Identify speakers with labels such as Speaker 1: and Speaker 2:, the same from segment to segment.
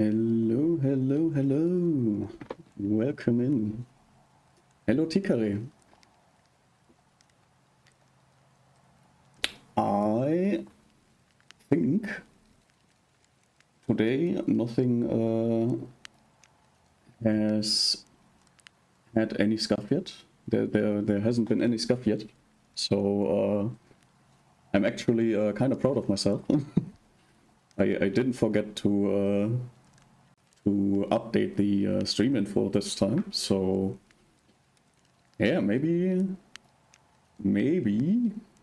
Speaker 1: Hello, hello, hello. Welcome in. Hello, Tikare. I think today nothing has had any scuff yet. There hasn't been any scuff yet. So I'm actually kind of proud of myself. I didn't forget to update the stream info this time. So yeah, maybe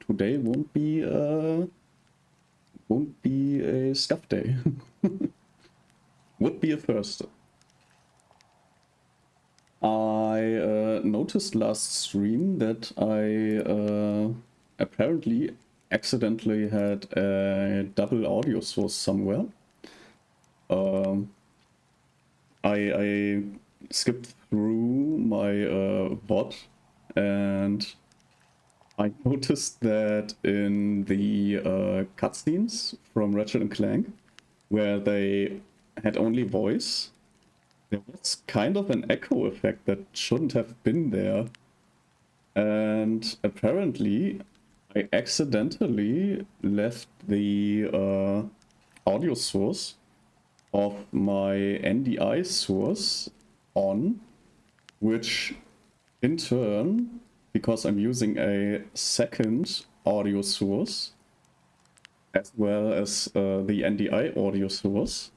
Speaker 1: today won't be a scuff day. Would be a first. I noticed last stream that I apparently accidentally had a double audio source somewhere. Um, I skipped through my VOD and I noticed that in the cutscenes from Ratchet and Clank, where they had only voice, there was kind of an echo effect that shouldn't have been there. And apparently, I accidentally left the audio source of my NDI source on, which in turn, because I'm using a second audio source, as well as the NDI audio source,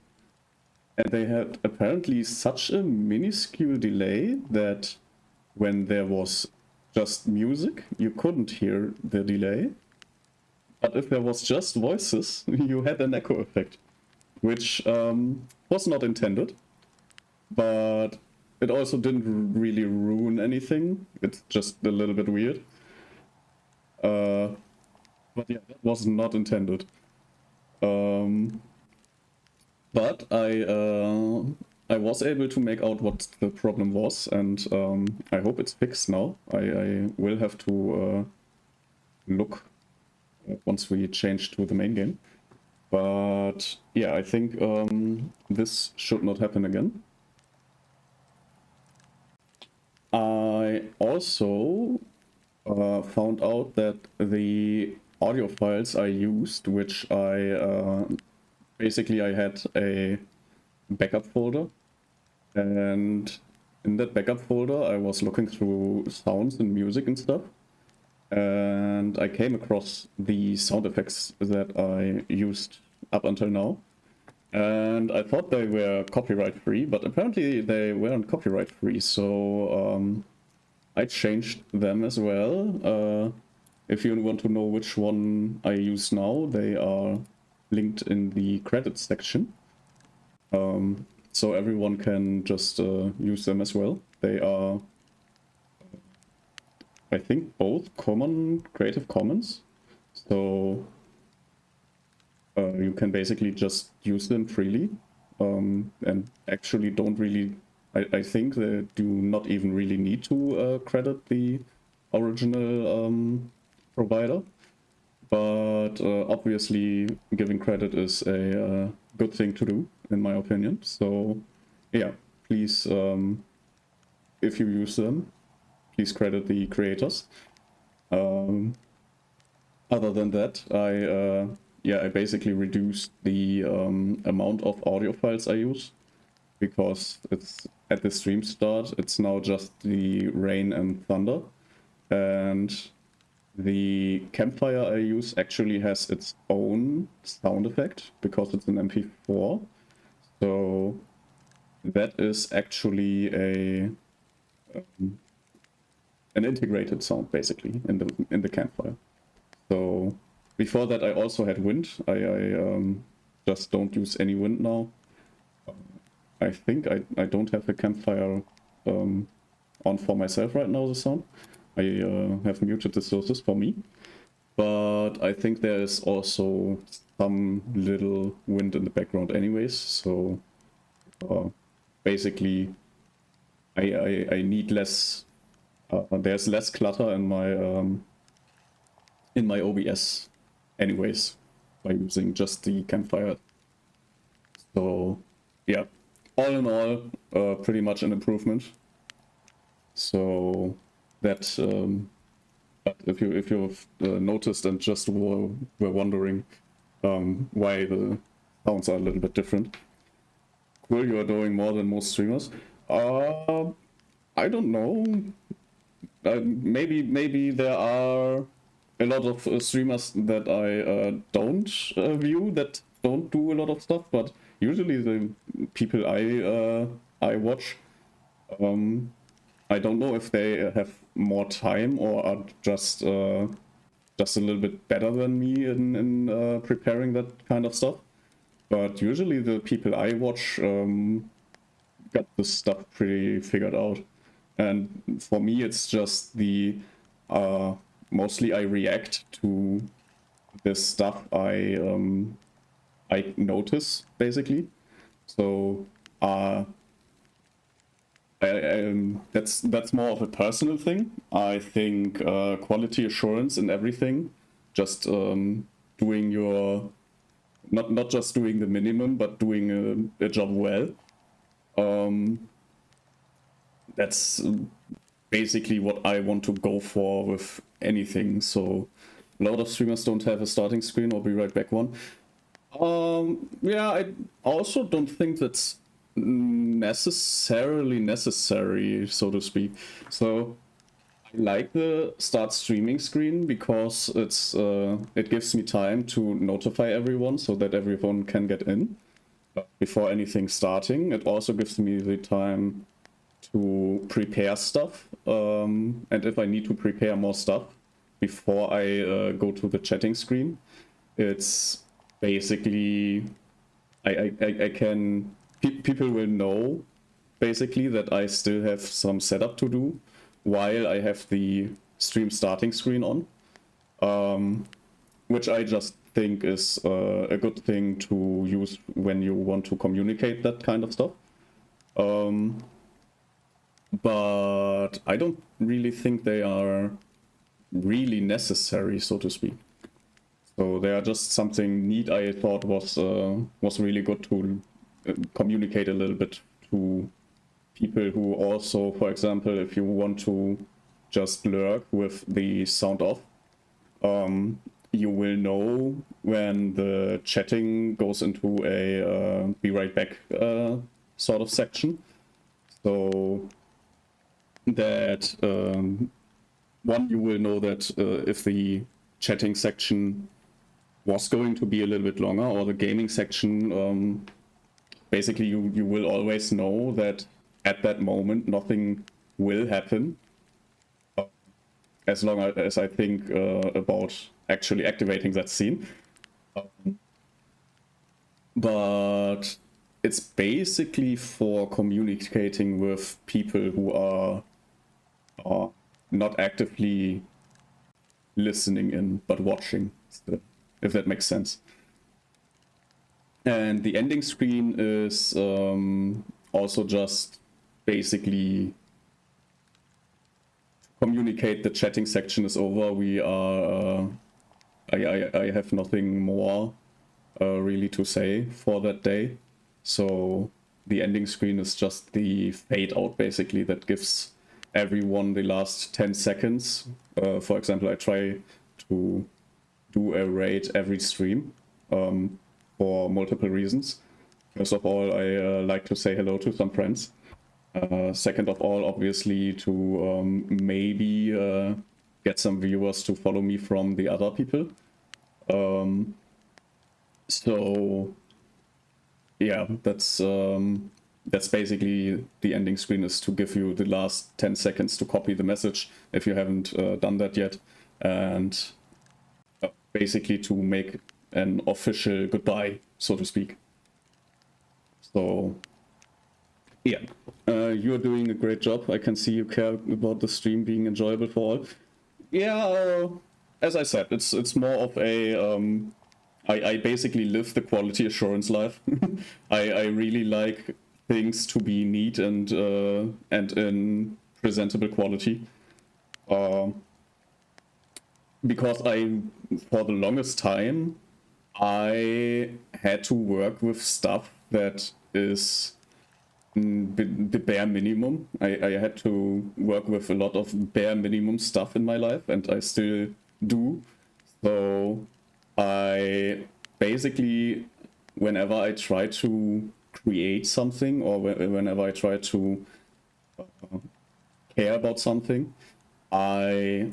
Speaker 1: and they had apparently such a minuscule delay that when there was just music, you couldn't hear the delay. But if there was just voices, you had an echo effect, which was not intended, but it also didn't really ruin anything. It's just a little bit weird. But yeah, that was not intended. But I was able to make out what the problem was, and I hope it's fixed now. I will have to look once we change to the main game. But yeah, I think this should not happen again. I also found out that the audio files I used, which I basically I had a backup folder, and in that backup folder I was looking through sounds and music and stuff, and I came across the sound effects that I used up until now. And I thought they were copyright free, but apparently they weren't copyright free, so I changed them as well. If you want to know which one I use now, they are linked in the credits section. So everyone can just use them as well. They are, I think, both common Creative Commons. So you can basically just use them freely, and actually don't really. I think they do not even really need to credit the original provider, but obviously giving credit is a good thing to do, in my opinion. So yeah, please, if you use them, please credit the creators. Other than that, I basically reduced the amount of audio files I use, because it's at the stream start, it's now just the rain and thunder, and the campfire I use actually has its own sound effect because it's an MP4. So that is actually an integrated sound basically in the campfire. So before that, I also had wind. I just don't use any wind now. I think I don't have a campfire on for myself right now, the sound. I have muted the sources for me. But I think there is also some little wind in the background anyways. So basically, I need less. There's less clutter in my OBS anyways by using just the campfire. So yeah, all in all, pretty much an improvement. So that but if you've noticed and just were wondering why the sounds are a little bit different. Cool, you are doing more than most streamers. I don't know. Maybe there are a lot of streamers that I don't view that don't do a lot of stuff, but usually the people I watch, I don't know if they have more time or are just a little bit better than me in preparing that kind of stuff. But usually the people I watch got this stuff pretty figured out. And for me, it's just mostly I react to this stuff I notice basically. So that's more of a personal thing. I think quality assurance in everything, just doing your not just doing the minimum, but doing a job well. That's basically what I want to go for with anything. So a lot of streamers don't have a starting screen. I'll be right back one. Yeah, I also don't think that's necessarily necessary, so to speak. So I like the start streaming screen because it gives me time to notify everyone so that everyone can get in before anything starting. It also gives me the time to prepare stuff, and if I need to prepare more stuff before I go to the chatting screen, it's basically I can people will know basically that I still have some setup to do while I have the stream starting screen on, which I just think is a good thing to use when you want to communicate that kind of stuff. But I don't really think they are really necessary, so to speak. So they are just something neat I thought was really good to communicate a little bit to people who also, for example, if you want to just lurk with the sound off, you will know when the chatting goes into a be right back sort of section. So that one, you will know that if the chatting section was going to be a little bit longer, or the gaming section, basically you will always know that at that moment nothing will happen, as long as I think about actually activating that scene. But it's basically for communicating with people who are not actively listening in, but watching, if that makes sense. And the ending screen is also just basically communicate the chatting section is over. We are, I have nothing more really to say for that day. So the ending screen is just the fade out basically that gives everyone the last 10 seconds. For example, I try to do a raid every stream for multiple reasons. First of all, I like to say hello to some friends. Second of all, obviously, to maybe get some viewers to follow me from the other people. So yeah, that's basically the ending screen, is to give you the last 10 seconds to copy the message if you haven't done that yet, and basically to make an official goodbye, so to speak. So yeah, you're doing a great job. I can see you care about the stream being enjoyable for all. Yeah, as I said, it's more of a I basically live the quality assurance life. I really like things to be neat and in presentable quality. Because for the longest time, I had to work with stuff that is the bare minimum. I had to work with a lot of bare minimum stuff in my life, and I still do. So I basically, whenever I try to create something, or whenever I try to care about something, I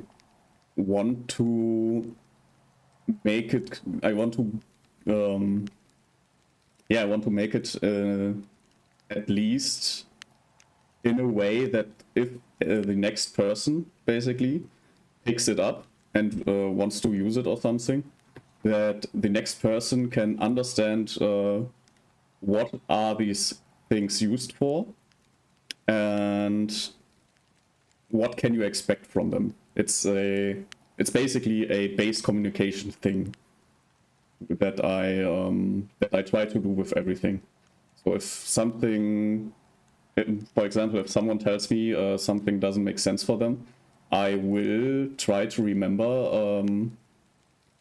Speaker 1: want to make it, I want to, yeah, I want to make it at least in a way that if the next person basically picks it up and wants to use it or something, that the next person can understand what are these things used for and what can you expect from them. It's basically a base communication thing that I try to do with everything. So if something, for example, if someone tells me something doesn't make sense for them, I will try to remember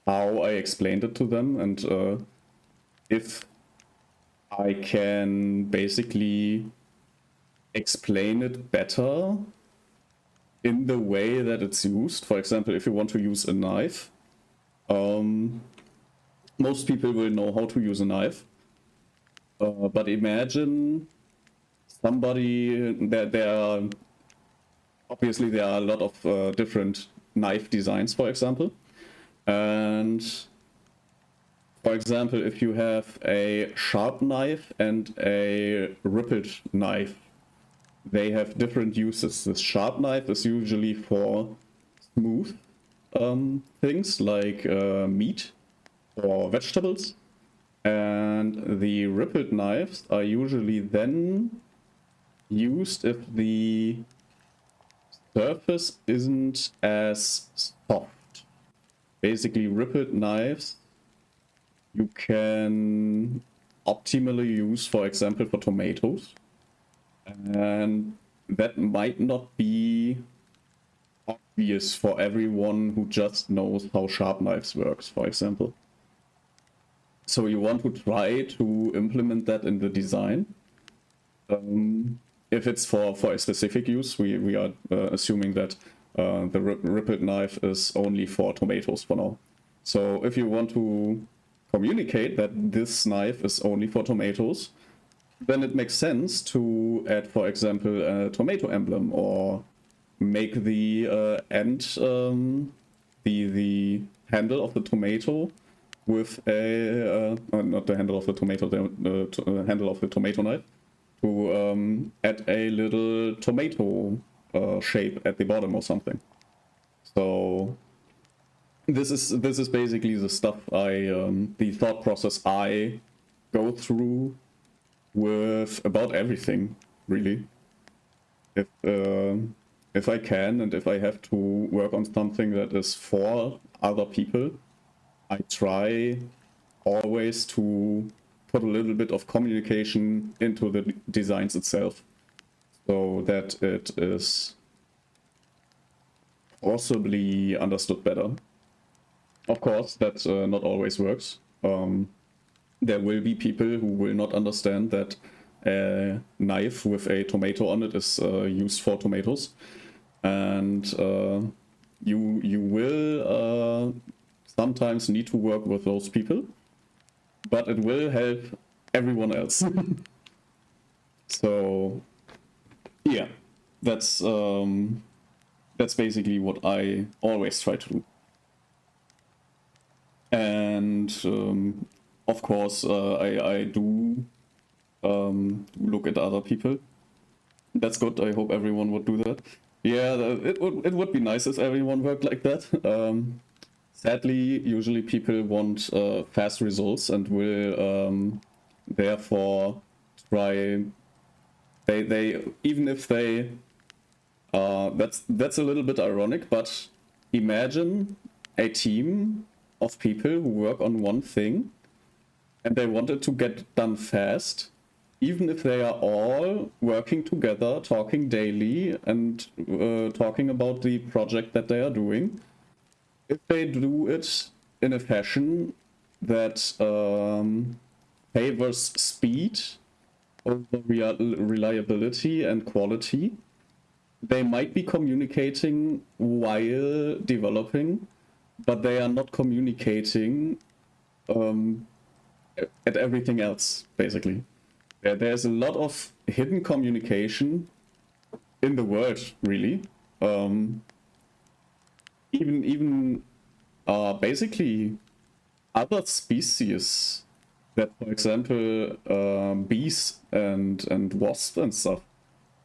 Speaker 1: how I explained it to them, and if I can basically explain it better in the way that it's used. For example, if you want to use a knife, most people will know how to use a knife. But imagine somebody, obviously there are a lot of different knife designs, for example. And for example, if you have a sharp knife and a rippled knife, they have different uses. The sharp knife is usually for smooth things like meat or vegetables. And the rippled knives are usually then used if the surface isn't as soft. Basically, rippled knives you can optimally use, for example, for tomatoes. And that might not be obvious for everyone who just knows how sharp knives works, for example. So you want to try to implement that in the design. If it's for a specific use, we are assuming that the rippled knife is only for tomatoes for now. So if you want to communicate that this knife is only for tomatoes, then it makes sense to add, for example, a tomato emblem, or make the end, the handle of the tomato with a, not the handle of the tomato, the handle of the tomato knife, to add a little tomato shape at the bottom or something. So this is basically the stuff the thought process I go through with about everything, really. If I can, and if I have to work on something that is for other people, I try always to put a little bit of communication into the designs itself, so that it is possibly understood better. Of course, that not always works. There will be people who will not understand that a knife with a tomato on it is used for tomatoes, and you will sometimes need to work with those people, but it will help everyone else. So yeah, that's basically what I always try to do. And of course, I do look at other people. That's good. I hope everyone would do that. Yeah, it would be nice if everyone worked like that. Sadly, usually people want fast results and will therefore try. They even if they that's a little bit ironic, but imagine a team of people who work on one thing and they want it to get done fast, even if they are all working together, talking daily, and talking about the project that they are doing. If they do it in a fashion that favors speed over reliability and quality. They might be communicating while developing, but they are not communicating at everything else, basically. There's a lot of hidden communication in the world, really. Even basically other species that, for example, bees and wasps and stuff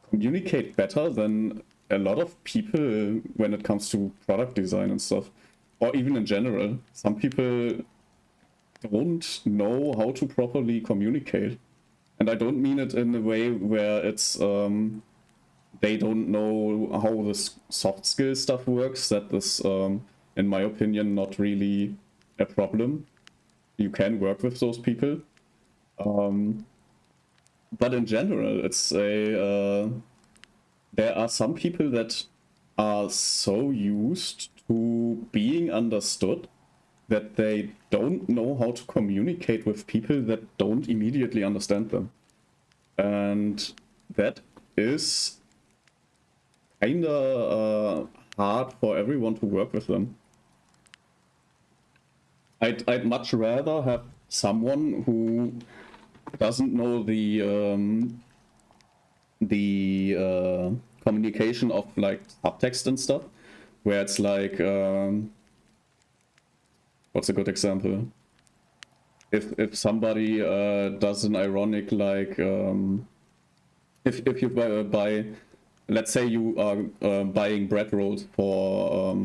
Speaker 1: communicate better than a lot of people when it comes to product design and stuff, or even in general. Some people don't know how to properly communicate, and I don't mean it in a way where it's they don't know how this soft skill stuff works. That is, in my opinion, not really a problem. You can work with those people. But in general, it's a there are some people that are so used to being understood that they don't know how to communicate with people that don't immediately understand them. And that is kinda hard for everyone to work with them. I'd much rather have someone who doesn't know the communication of like subtext and stuff, where it's like what's a good example? If somebody does an ironic like if you buy, let's say you are buying bread rolls for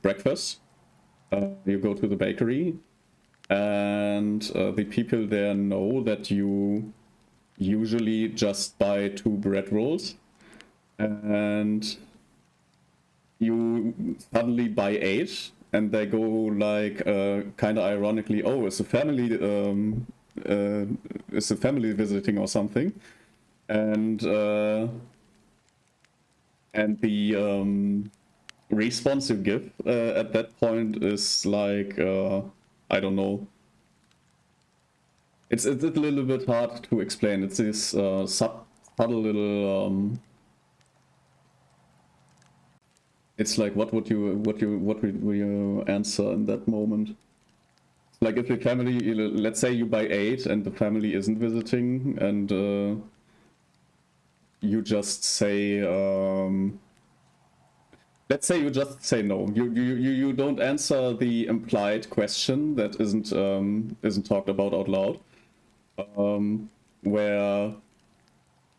Speaker 1: breakfast, you go to the bakery, and the people there know that you usually just buy 2 bread rolls, and you suddenly buy 8, and they go like kind of ironically, oh, it's a family visiting or something, and the response you give at that point is like I don't know. It's a little bit hard to explain. It's this subtle little. It's like what would you answer in that moment? Like if your family, let's say you buy 8 and the family isn't visiting, and you just say. Let's say you just say no. You don't answer the implied question that isn't talked about out loud. Where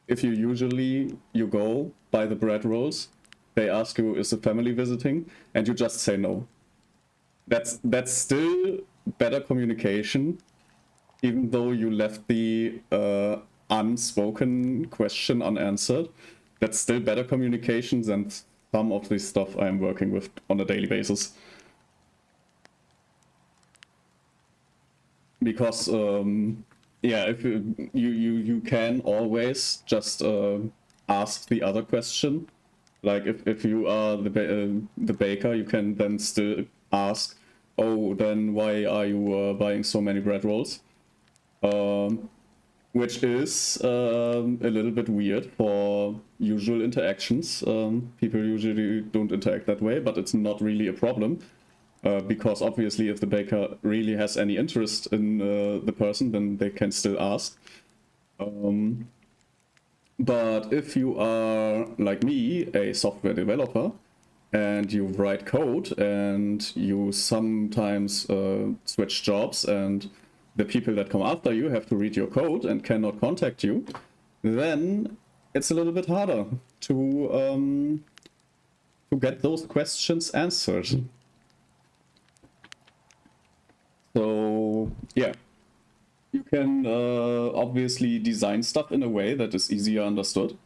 Speaker 1: if you usually you go buy the bread rolls, they ask you, is the family visiting, and you just say no. That's still better communication, even though you left the unspoken question unanswered. That's still better communication than some of the stuff I'm working with on a daily basis. Because yeah, if you can always just ask the other question. Like if you are the baker, you can then still ask, oh, then why are you buying so many bread rolls? Which is a little bit weird for usual interactions. People usually don't interact that way, but it's not really a problem. Because obviously if the baker really has any interest in the person, then they can still ask. But if you are, like me, a software developer, and you write code and you sometimes switch jobs, and the people that come after you have to read your code and cannot contact you, then it's a little bit harder to get those questions answered. So yeah, you can obviously design stuff in a way that is easier understood.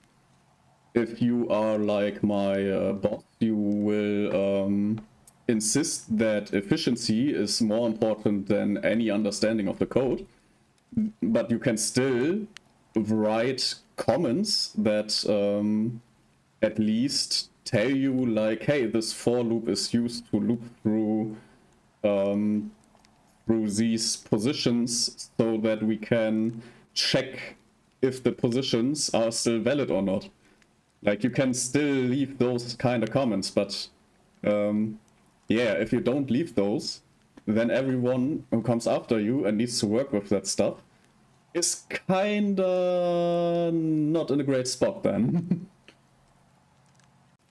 Speaker 1: If you are like my boss, you will insist that efficiency is more important than any understanding of the code. But you can still write comments that at least tell you like, hey, this for loop is used to loop through these positions so that we can check if the positions are still valid or not. Like, you can still leave those kind of comments, but yeah, if you don't leave those, then everyone who comes after you and needs to work with that stuff is kinda not in a great spot then.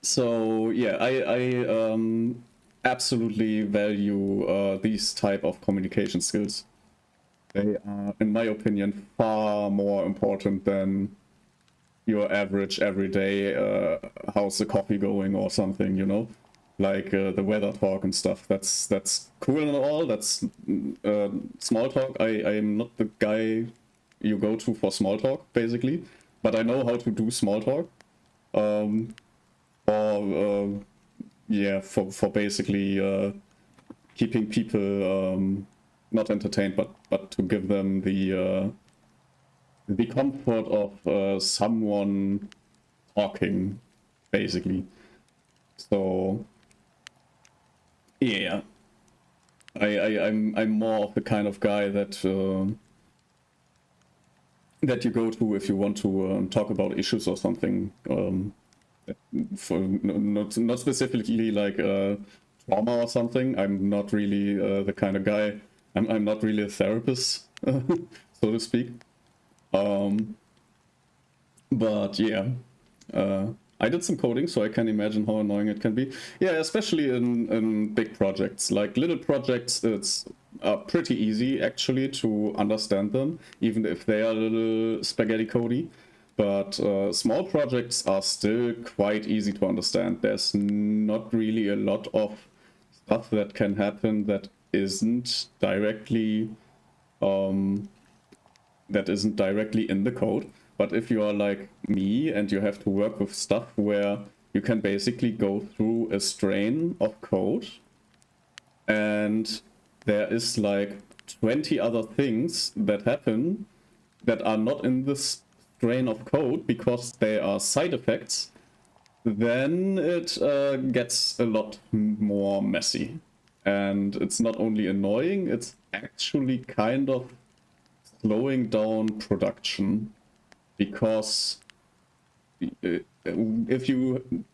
Speaker 1: So yeah, I absolutely value these type of communication skills. They are, in my opinion, far more important than your average everyday how's the coffee going or something, you know, like the weather talk and stuff. That's cool and all. That's small talk. I'm not the guy you go to for small talk, basically, but I know how to do small talk. Or yeah, for basically keeping people not entertained, but to give them the comfort of someone talking, basically. So yeah, I'm more of the kind of guy that that you go to if you want to talk about issues or something. For not specifically like trauma or something. I'm not really the kind of guy. I'm not really a therapist, so to speak. But yeah, I did some coding, so I can imagine how annoying it can be. Yeah, especially in big projects. Like little projects, it's pretty easy actually to understand them, even if they are a little spaghetti codey. But small projects are still quite easy to understand. There's not really a lot of stuff that can happen that isn't directly in the code. But if you are like me and you have to work with stuff where you can basically go through a strain of code and there is like 20 other things that happen that are not in this strain of code because they are side effects, then it gets a lot more messy. And it's not only annoying, it's actually kind of slowing down production, because if you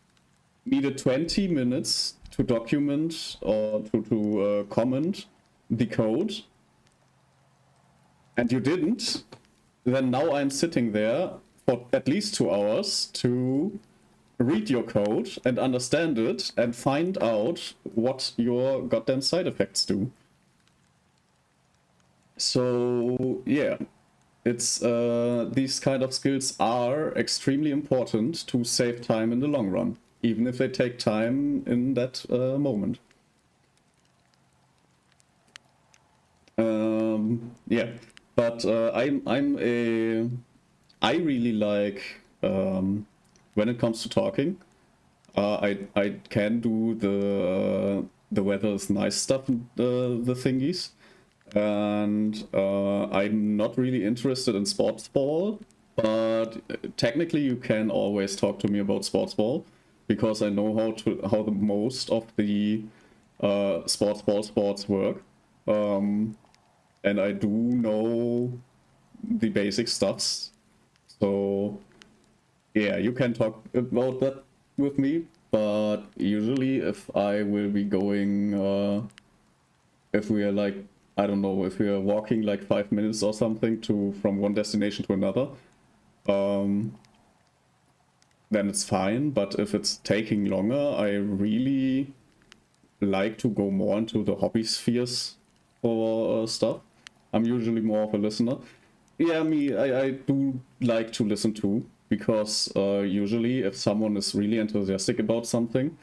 Speaker 1: needed 20 minutes to document or to comment the code and you didn't, then now I'm sitting there for at least 2 hours to read your code and understand it and find out what your goddamn side effects do. So yeah, it's these kind of skills are extremely important to save time in the long run, even if they take time in that moment. Yeah, but I really like when it comes to talking. I can do the weather is nice stuff, the thingies. And I'm not really interested in sports ball, but technically you can always talk to me about sports ball because I know how the most of the sports work, and I do know the basic stuffs. So yeah, you can talk about that with me, but usually if I will be going, if we are like, I don't know, if we are walking like 5 minutes or something from one destination to another, then it's fine. But if it's taking longer, I really like to go more into the hobby spheres for stuff. I'm usually more of a listener. Yeah, I do like to listen to, because usually if someone is really enthusiastic about something,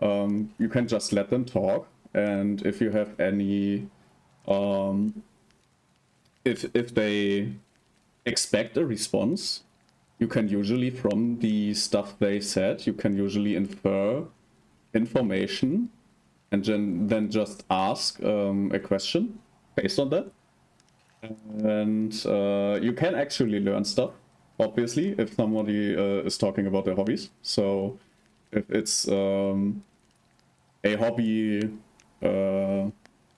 Speaker 1: you can just let them talk. And if you have any if they expect a response, you can usually, from the stuff they said, you can usually infer information and then just ask a question based on that. And you can actually learn stuff, obviously, if somebody is talking about their hobbies. So if it's a hobby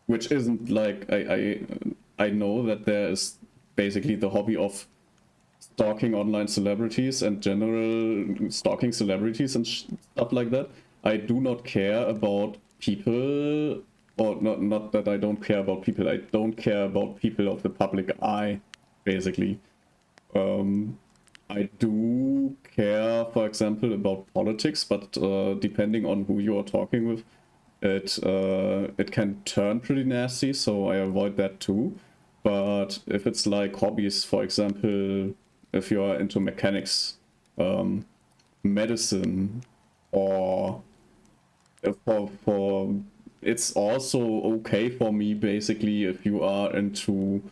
Speaker 1: which isn't like, I know that there is basically the hobby of stalking online celebrities and general stalking celebrities and stuff like that. I do not care about people, or not that I don't care about people. I don't care about people of the public eye, basically. I do care, for example, about politics, but depending on who you are talking with, it can turn pretty nasty, so I avoid that too. But if it's like hobbies, for example, if you are into mechanics, medicine, or for it's also okay for me basically if you are into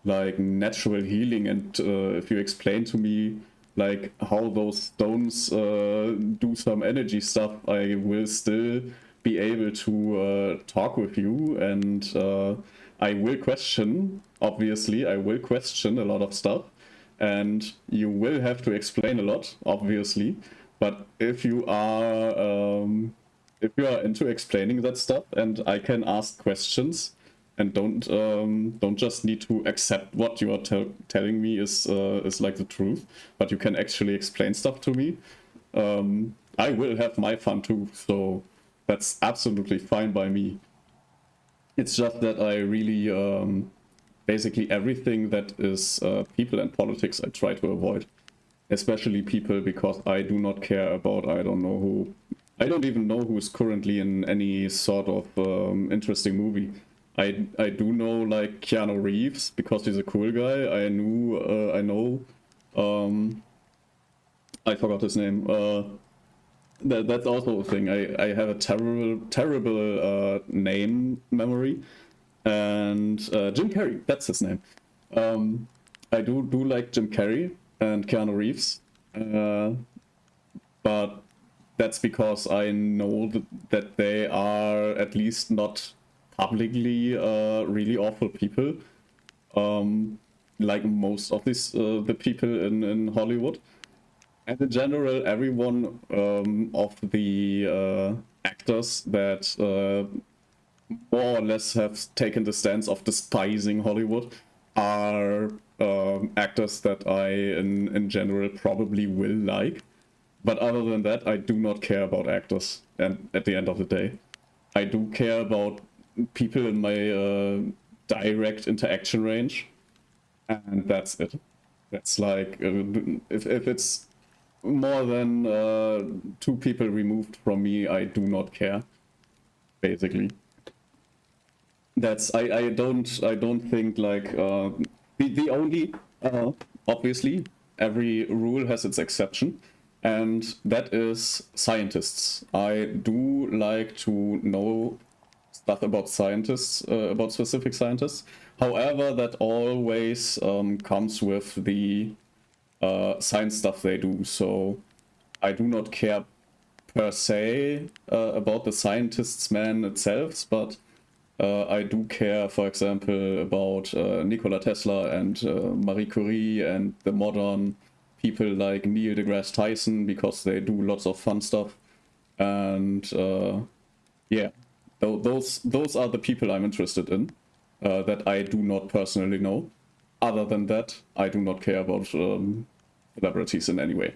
Speaker 1: like natural healing, and if you explain to me like how those stones do some energy stuff, I will still be able to talk with you, and I will question, obviously I will question a lot of stuff, and you will have to explain a lot, obviously. But if you are into explaining that stuff, and I can ask questions, and don't just need to accept what you are telling me is like the truth, but you can actually explain stuff to me, I will have my fun too. So that's absolutely fine by me. It's just that I really basically everything that is people and politics I try to avoid, especially people, because I do not care about, I don't know who, I don't even know who is currently in any sort of interesting movie. I do know like Keanu Reeves because he's a cool guy. I know I forgot his name. That's also a thing. I have a terrible name memory, and Jim Carrey, that's his name. I do like Jim Carrey and Keanu Reeves, but that's because I know that they are at least not publicly really awful people, like most of these the people in Hollywood. And in general, everyone of the actors that more or less have taken the stance of despising Hollywood are actors that I, in general, probably will like. But other than that, I do not care about actors. And at the end of the day, I do care about people in my direct interaction range, and that's it. That's like if it's more than two people removed from me, I do not care. Basically, that's I don't think like the only obviously every rule has its exception, and that is scientists. I do like to know stuff about scientists, about specific scientists. However, that always comes with the science stuff they do. So I do not care per se about the scientist's man itself, but I do care, for example, about Nikola Tesla and Marie Curie and the modern people like Neil deGrasse Tyson, because they do lots of fun stuff. And yeah, those are the people I'm interested in, that I do not personally know. Other than that, I do not care about celebrities in any way.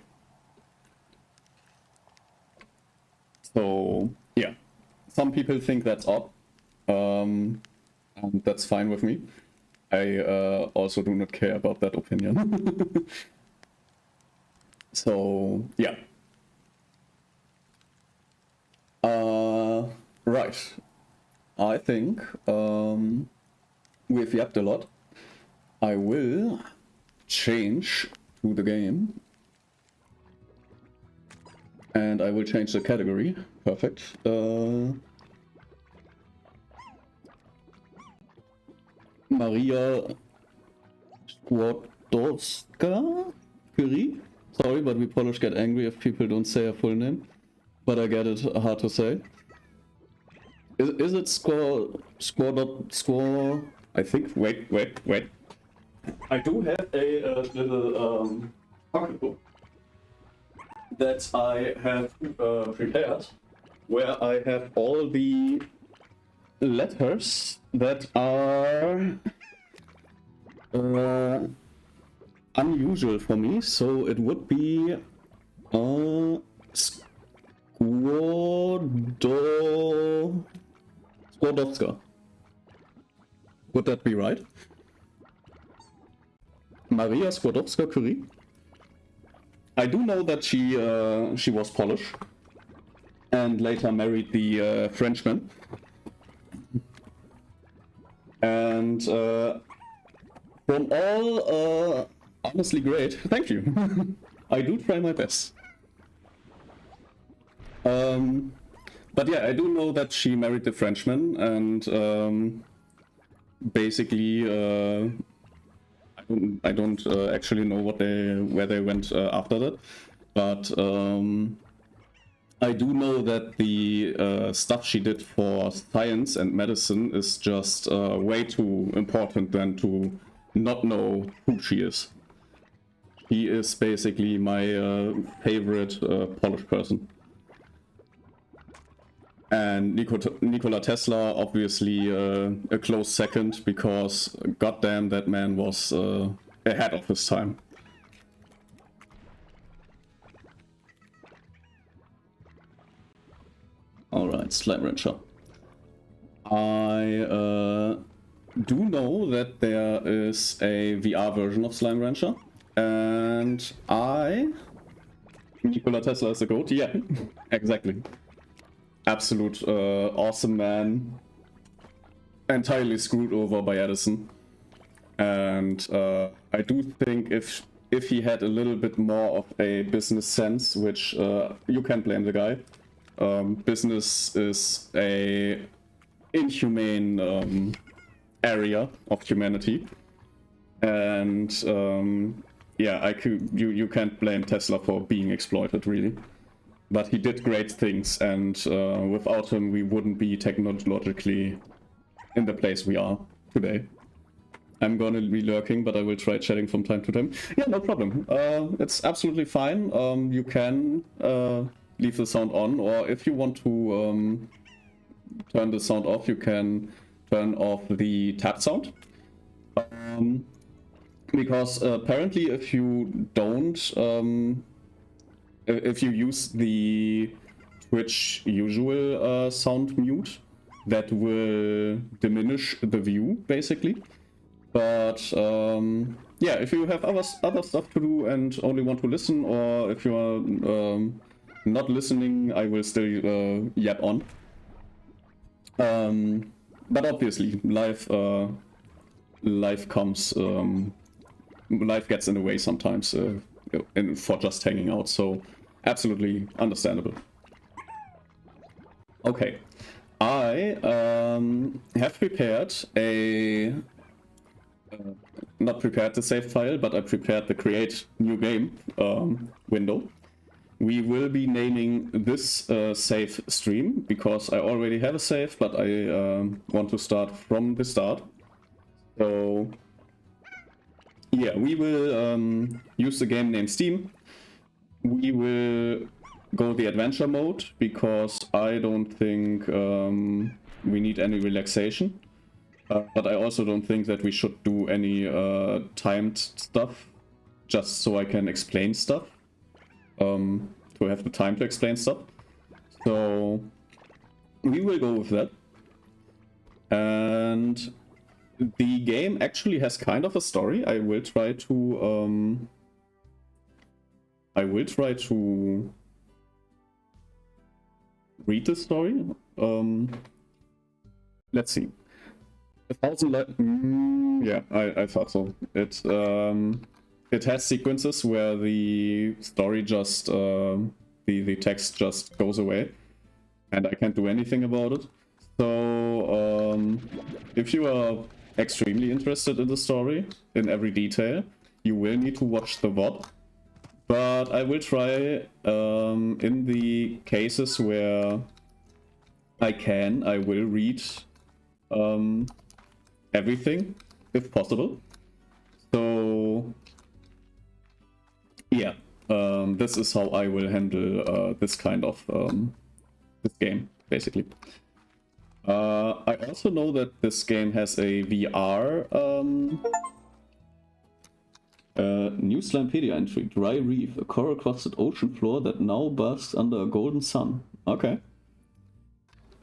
Speaker 1: So yeah, some people think that's odd, and that's fine with me. I also do not care about that opinion. So yeah. Right. I think we've yapped a lot. I will change to the game. And I will change the category. Perfect. Maria Skłodowska Curie. Sorry, but we Polish get angry if people don't say her full name. But I get it, hard to say. Is it score? I think. Wait. I do have a little pocketbook that I have prepared, where I have all the letters that are unusual for me, so it would be Skłodowska. Would that be right? Maria Skłodowska-Curie? I do know that she was Polish and later married the Frenchman. And from all, honestly great, thank you. I do try my best. But yeah, I do know that she married the Frenchman, and basically, I don't actually know where they went after that, but I do know that the stuff she did for science and medicine is just way too important than to not know who she is. She is basically my favorite Polish person. And Nikola Tesla, obviously a close second, because goddamn, that man was ahead of his time. Alright, Slime Rancher. I do know that there is a VR version of Slime Rancher, and Nikola Tesla is the GOAT? Yeah, exactly. Absolute awesome man, entirely screwed over by Edison, and I do think if he had a little bit more of a business sense, which you can't blame the guy. Business is a inhumane area of humanity, and yeah, you can't blame Tesla for being exploited, really. But he did great things, and without him we wouldn't be technologically in the place we are today. I'm gonna be lurking, but I will try chatting from time to time. Yeah, no problem. It's absolutely fine. You can leave the sound on, or if you want to turn the sound off, you can turn off the tap sound. Because apparently if you don't if you use the Twitch usual sound mute, that will diminish the view, basically. But yeah, if you have other stuff to do and only want to listen, or if you are not listening, I will still yap on. But obviously, life comes, life gets in the way sometimes for just hanging out, so absolutely understandable. Okay, I have prepared a not prepared the save file, but I prepared the create new game window. We will be naming this save stream because I already have a save, but I want to start from the start. So yeah, we will use the game name Steam. We will go the adventure mode because I don't think we need any relaxation. But I also don't think that we should do any timed stuff, just so I can explain stuff. To have the time to explain stuff. So we will go with that. And the game actually has kind of a story. I will try to read the story. Let's see. 1,000 yeah, I thought so. It has sequences where the story just the text just goes away, and I can't do anything about it. So if you are extremely interested in the story in every detail, you will need to watch the VOD. But I will try in the cases where I will read everything if possible. So yeah, this is how I will handle this kind of this game, basically. I also know that this game has a VR New Slimepedia entry. Dry Reef, a coral-crusted ocean floor that now basks under a golden sun. Okay.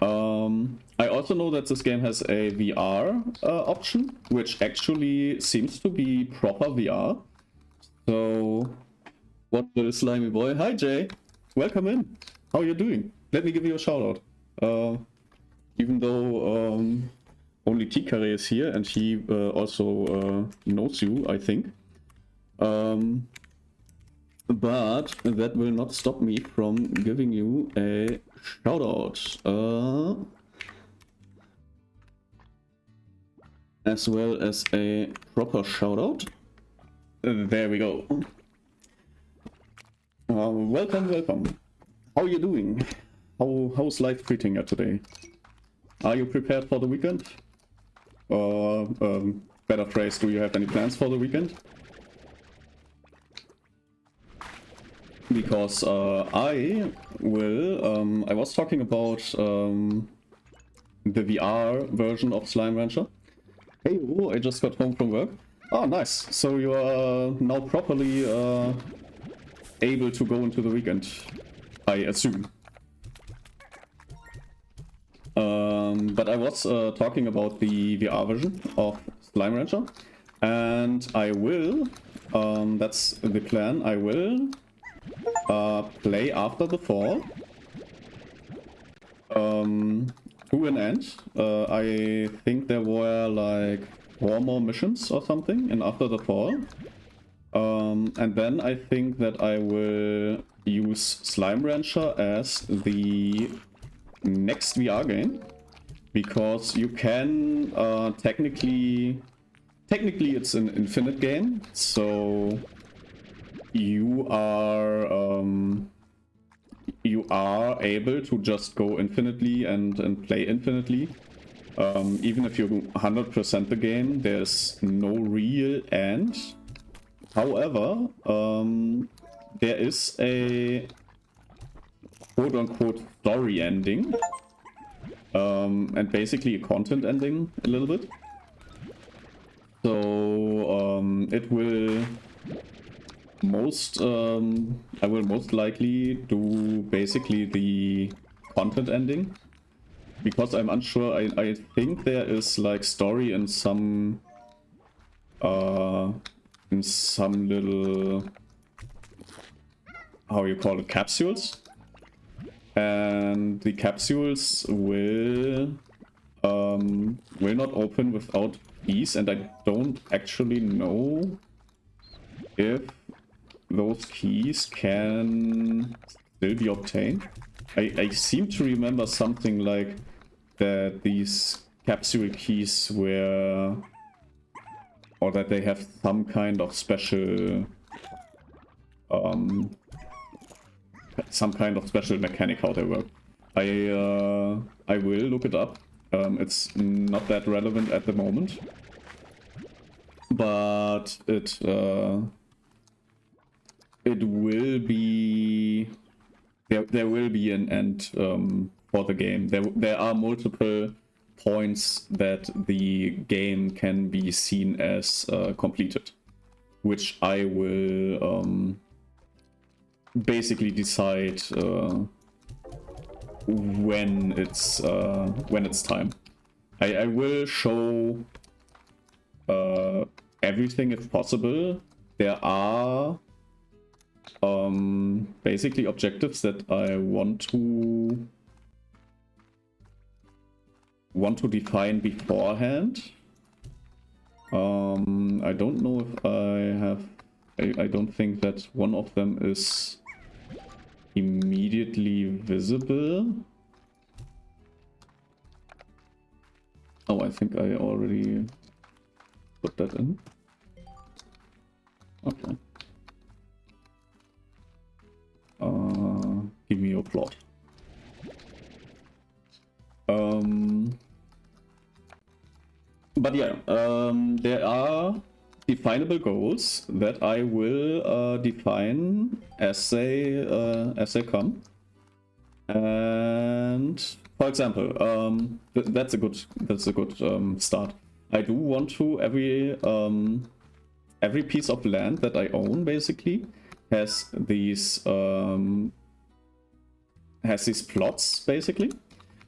Speaker 1: I also know that this game has a VR option, which actually seems to be proper VR. So, what the slimy boy? Hi Jay, welcome in. How are you doing? Let me give you a shout out. Even though only Tikare is here and he also knows you, I think. But that will not stop me from giving you a shout out. As well as a proper shout out. There we go. Welcome. How are you doing? How's life treating you today? Are you prepared for the weekend? Or, better phrase, do you have any plans for the weekend? Because I was talking about the VR version of Slime Rancher. Hey, I just got home from work. Oh, nice. So you are now properly able to go into the weekend, I assume. But I was talking about the VR version of Slime Rancher, and I will, that's the plan, I will play after the fall to an end. I think there were like 4 more missions or something in After the Fall. And then I think that I will use Slime Rancher as the next VR game, because you can technically it's an infinite game, so you are able to just go infinitely and play infinitely. Even if you 100% the game, there's no real end. However, there is a quote-unquote story ending, and basically a content ending a little bit. So it will I will most likely do basically the content ending, because I'm unsure. I think there is like story in some little, how you call it, capsules, and the capsules will not open without keys, and I don't actually know if those keys can still be obtained. I seem to remember something like that these capsule keys were, or that they have some kind of special mechanic how they work. I will look it up. It's not that relevant at the moment, but it will be, there will be an end for the game. There are multiple points that the game can be seen as completed, which I will basically decide when it's time. I will show everything if possible. There are basically objectives that I want to define beforehand. I don't know if I have. I don't think that one of them is immediately visible. Oh, I think I already put that in. Okay. Give me your plot. But yeah, there are definable goals that I will define as they come. And for example, that's a good start. I do want to every piece of land that I own basically has these plots basically,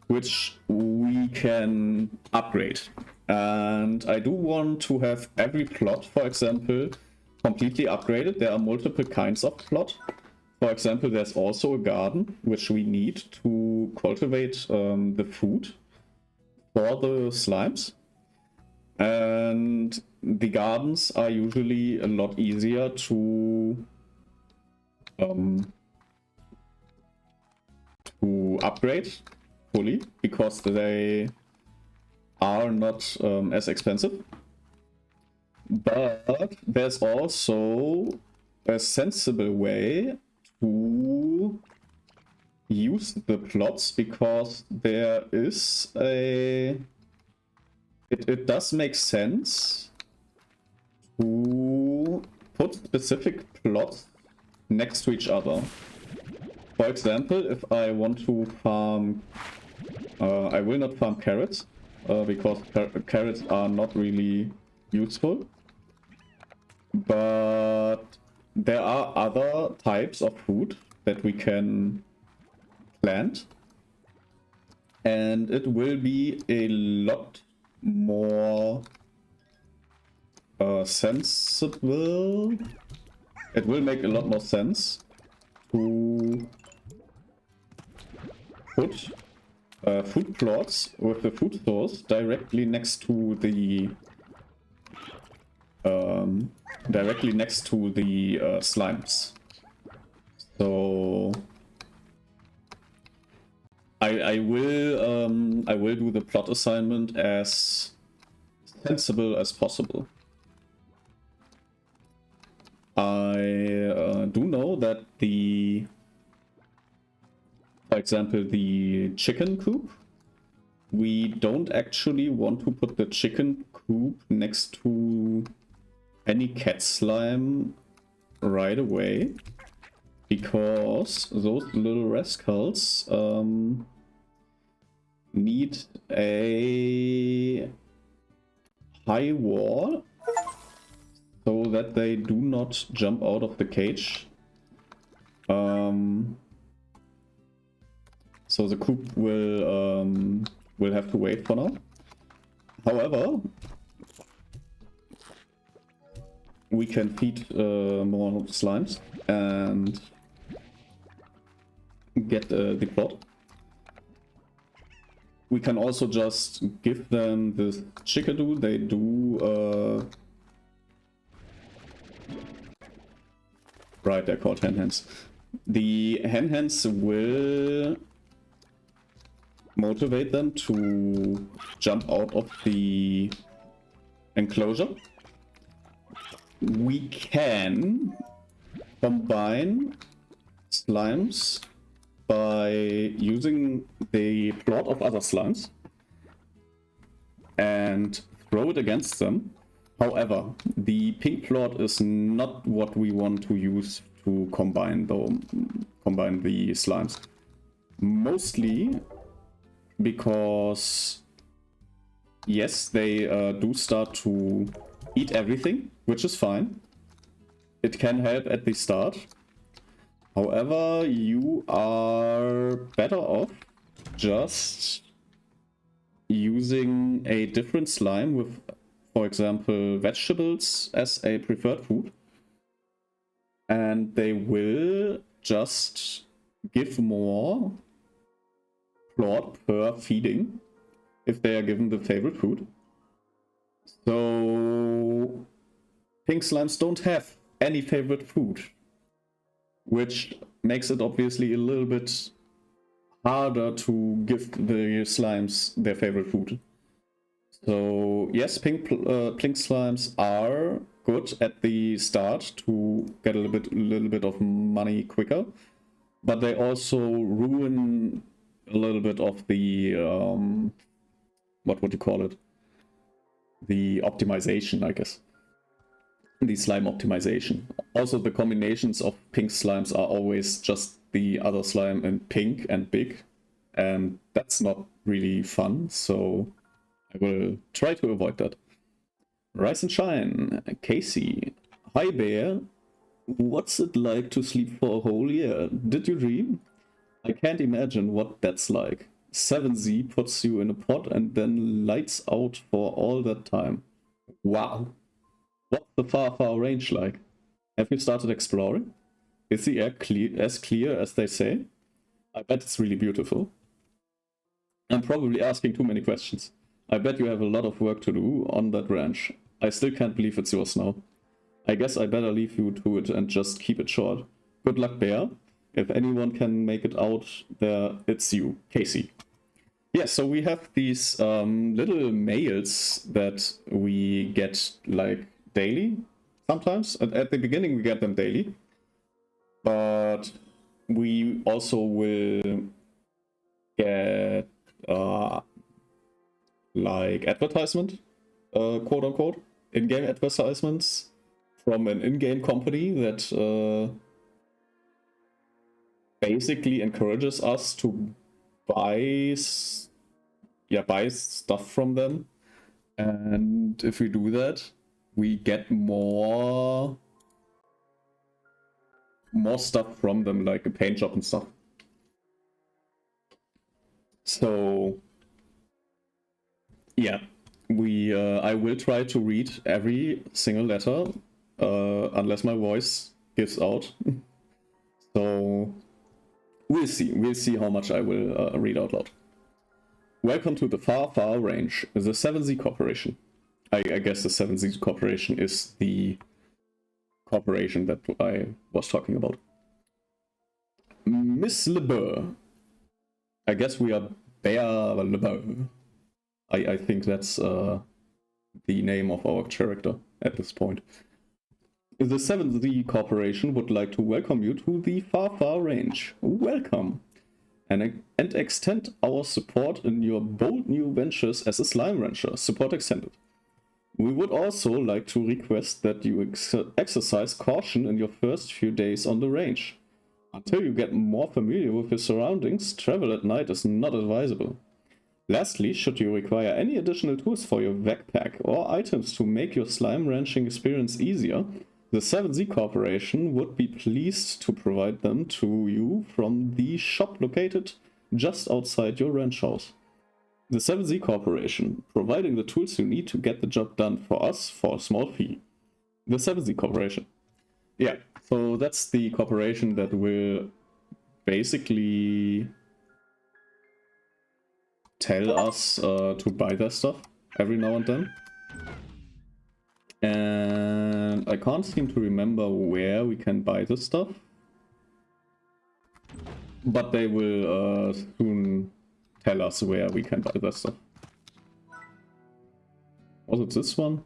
Speaker 1: which we can upgrade. And I do want to have every plot, for example, completely upgraded. There are multiple kinds of plot. For example, there's also a garden, which we need to cultivate the food for the slimes. And the gardens are usually a lot easier to upgrade fully, because they are not as expensive. But there's also a sensible way to use the plots, because there is a... It does make sense to put specific plots next to each other. For example, if I want to farm... I will not farm carrots, because carrots are not really useful. But there are other types of food that we can plant. And it will be a lot more sensible. It will make a lot more sense to put food plots with the food source directly next to the slimes. So I will do the plot assignment as sensible as possible. I do know that for example, the chicken coop, we don't actually want to put the chicken coop next to any cat slime right away, because those little rascals need a high wall so that they do not jump out of the cage. So the coop will have to wait for now. However, we can feed more slimes and get the plot. We can also just give them the chickadoo. They do... Right, they're called hen hens. The hen hens will motivate them to jump out of the enclosure. We can combine slimes by using the plot of other slimes and throw it against them. However, the pink plot is not what we want to use to combine the slimes. Mostly because, yes, they do start to eat everything, which is fine. It can help at the start. However, you are better off just using a different slime with, for example, vegetables as a preferred food. And they will just give more plot per feeding if they are given the favorite food. So pink slimes don't have any favorite food, which makes it obviously a little bit harder to give the slimes their favorite food. So yes, pink slimes are good at the start to get a little bit of money quicker, but they also ruin a little bit of the what would you call it? The optimization, I guess. The slime optimization. Also, the combinations of pink slimes are always just the other slime in pink and big, and that's not really fun, so I will try to avoid that. Rise and Shine, Casey. Hi Bear, what's it like to sleep for a whole year? Did you dream? I can't imagine what that's like. 7Z puts you in a pod and then lights out for all that time. Wow. What's the far range like? Have you started exploring? Is the air as clear as they say? I bet it's really beautiful. I'm probably asking too many questions. I bet you have a lot of work to do on that ranch. I still can't believe it's yours now. I guess I better leave you to it and just keep it short. Good luck, Bear. If anyone can make it out there, it's you, Casey. Yeah, so we have these little mails that we get like daily sometimes. At the beginning we get them daily. But we also will get like advertisement, quote unquote, in-game advertisements from an in-game company that basically encourages us to buy stuff from them, and if we do that, we get more stuff from them, like a paint job and stuff. So yeah, I will try to read every single letter, unless my voice gives out. So we'll see how much I will read out loud. Welcome to the far range, the 7Z Corporation. I guess the 7Z Corporation is the corporation that I was talking about. Miss LeBeau. I guess we are Bear LeBeau. I think that's the name of our character at this point. The 7Z Corporation would like to welcome you to the far range. Welcome. And extend our support in your bold new ventures as a slime rancher. Support extended. We would also like to request that you exercise caution in your first few days on the range. Until you get more familiar with your surroundings, travel at night is not advisable. Lastly, should you require any additional tools for your backpack or items to make your slime ranching experience easier, the 7Z Corporation would be pleased to provide them to you from the shop located just outside your ranch house. The 7Z Corporation, providing the tools you need to get the job done for us for a small fee. The 7Z Corporation. Yeah, so that's the corporation that will basically tell us to buy their stuff every now and then. And I can't seem to remember where we can buy this stuff. But they will soon tell us where we can buy that stuff. Was it this one?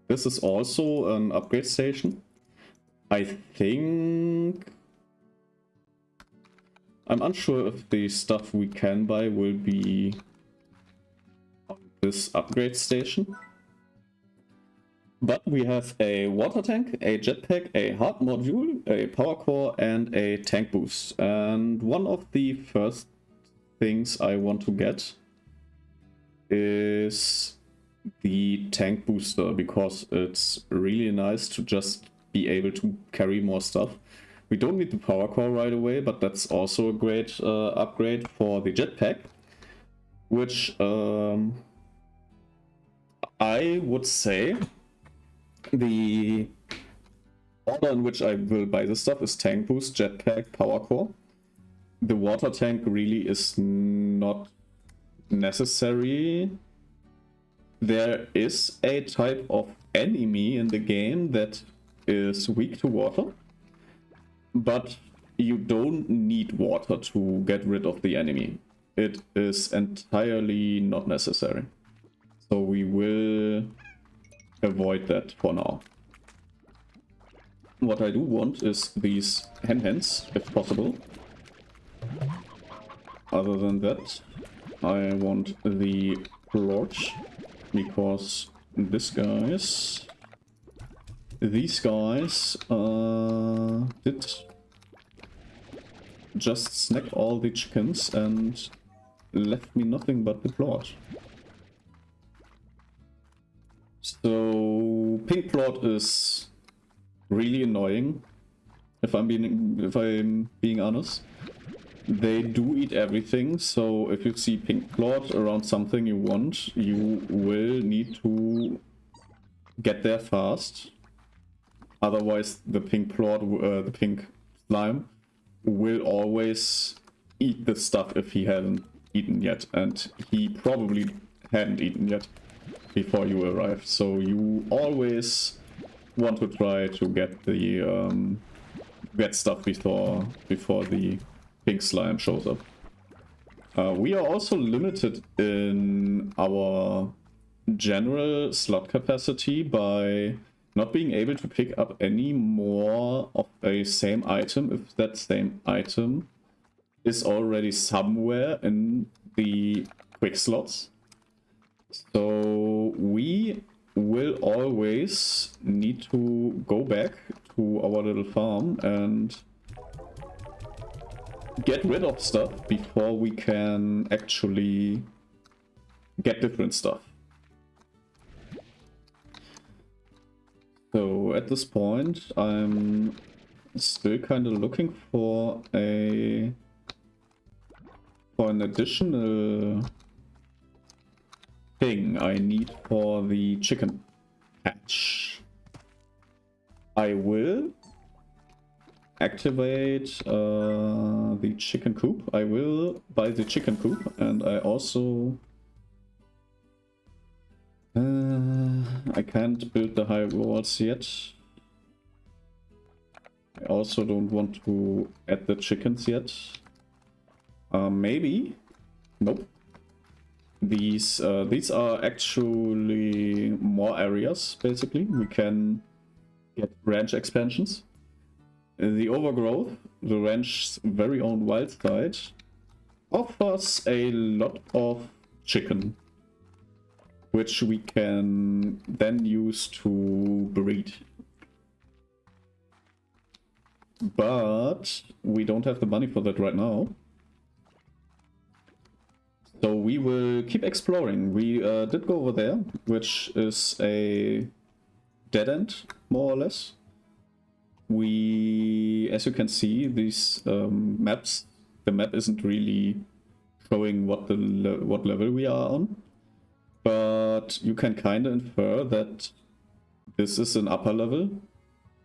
Speaker 1: This is also an upgrade station. I think... I'm unsure if the stuff we can buy will be on this upgrade station. But we have a water tank, a jetpack, a heart module, a power core, and a tank boost. And one of the first things I want to get is the tank booster, because it's really nice to just be able to carry more stuff. We don't need the power core right away, but that's also a great upgrade for the jetpack, which I would say the order in which I will buy this stuff is tank boost, jetpack, power core. The water tank really is not necessary. There is a type of enemy in the game that is weak to water, but you don't need water to get rid of the enemy. It is entirely not necessary. So we will avoid that for now. What I do want is these hens, if possible. Other than that, I want the plort, because these guys did just snack all the chickens and left me nothing but the plort. So pink plort is really annoying, if I'm being honest. They do eat everything, so if you see pink plot around something you want, you will need to get there fast. Otherwise, the pink plot, the pink slime, will always eat the stuff if he hasn't eaten yet, and he probably hadn't eaten yet before you arrived. So you always want to try to get the get stuff before the pink slime shows up. We are also limited in our general slot capacity by not being able to pick up any more of a same item if that same item is already somewhere in the quick slots. So we will always need to go back to our little farm and get rid of stuff before we can actually get different stuff. So at this point, I'm still kind of looking for an additional thing I need for the chicken hatch. I will activate the chicken coop. I will buy the chicken coop, and I also I can't build the high walls yet. I also don't want to add the chickens yet. Maybe. Nope. These are actually more areas, basically. We can get ranch expansions. The overgrowth, the ranch's very own wild side, offers a lot of chicken, which we can then use to breed. But we don't have the money for that right now. So we will keep exploring. We did go over there, which is a dead end, more or less. We, as you can see, these maps, the map isn't really showing what level we are on. But you can kind of infer that this is an upper level,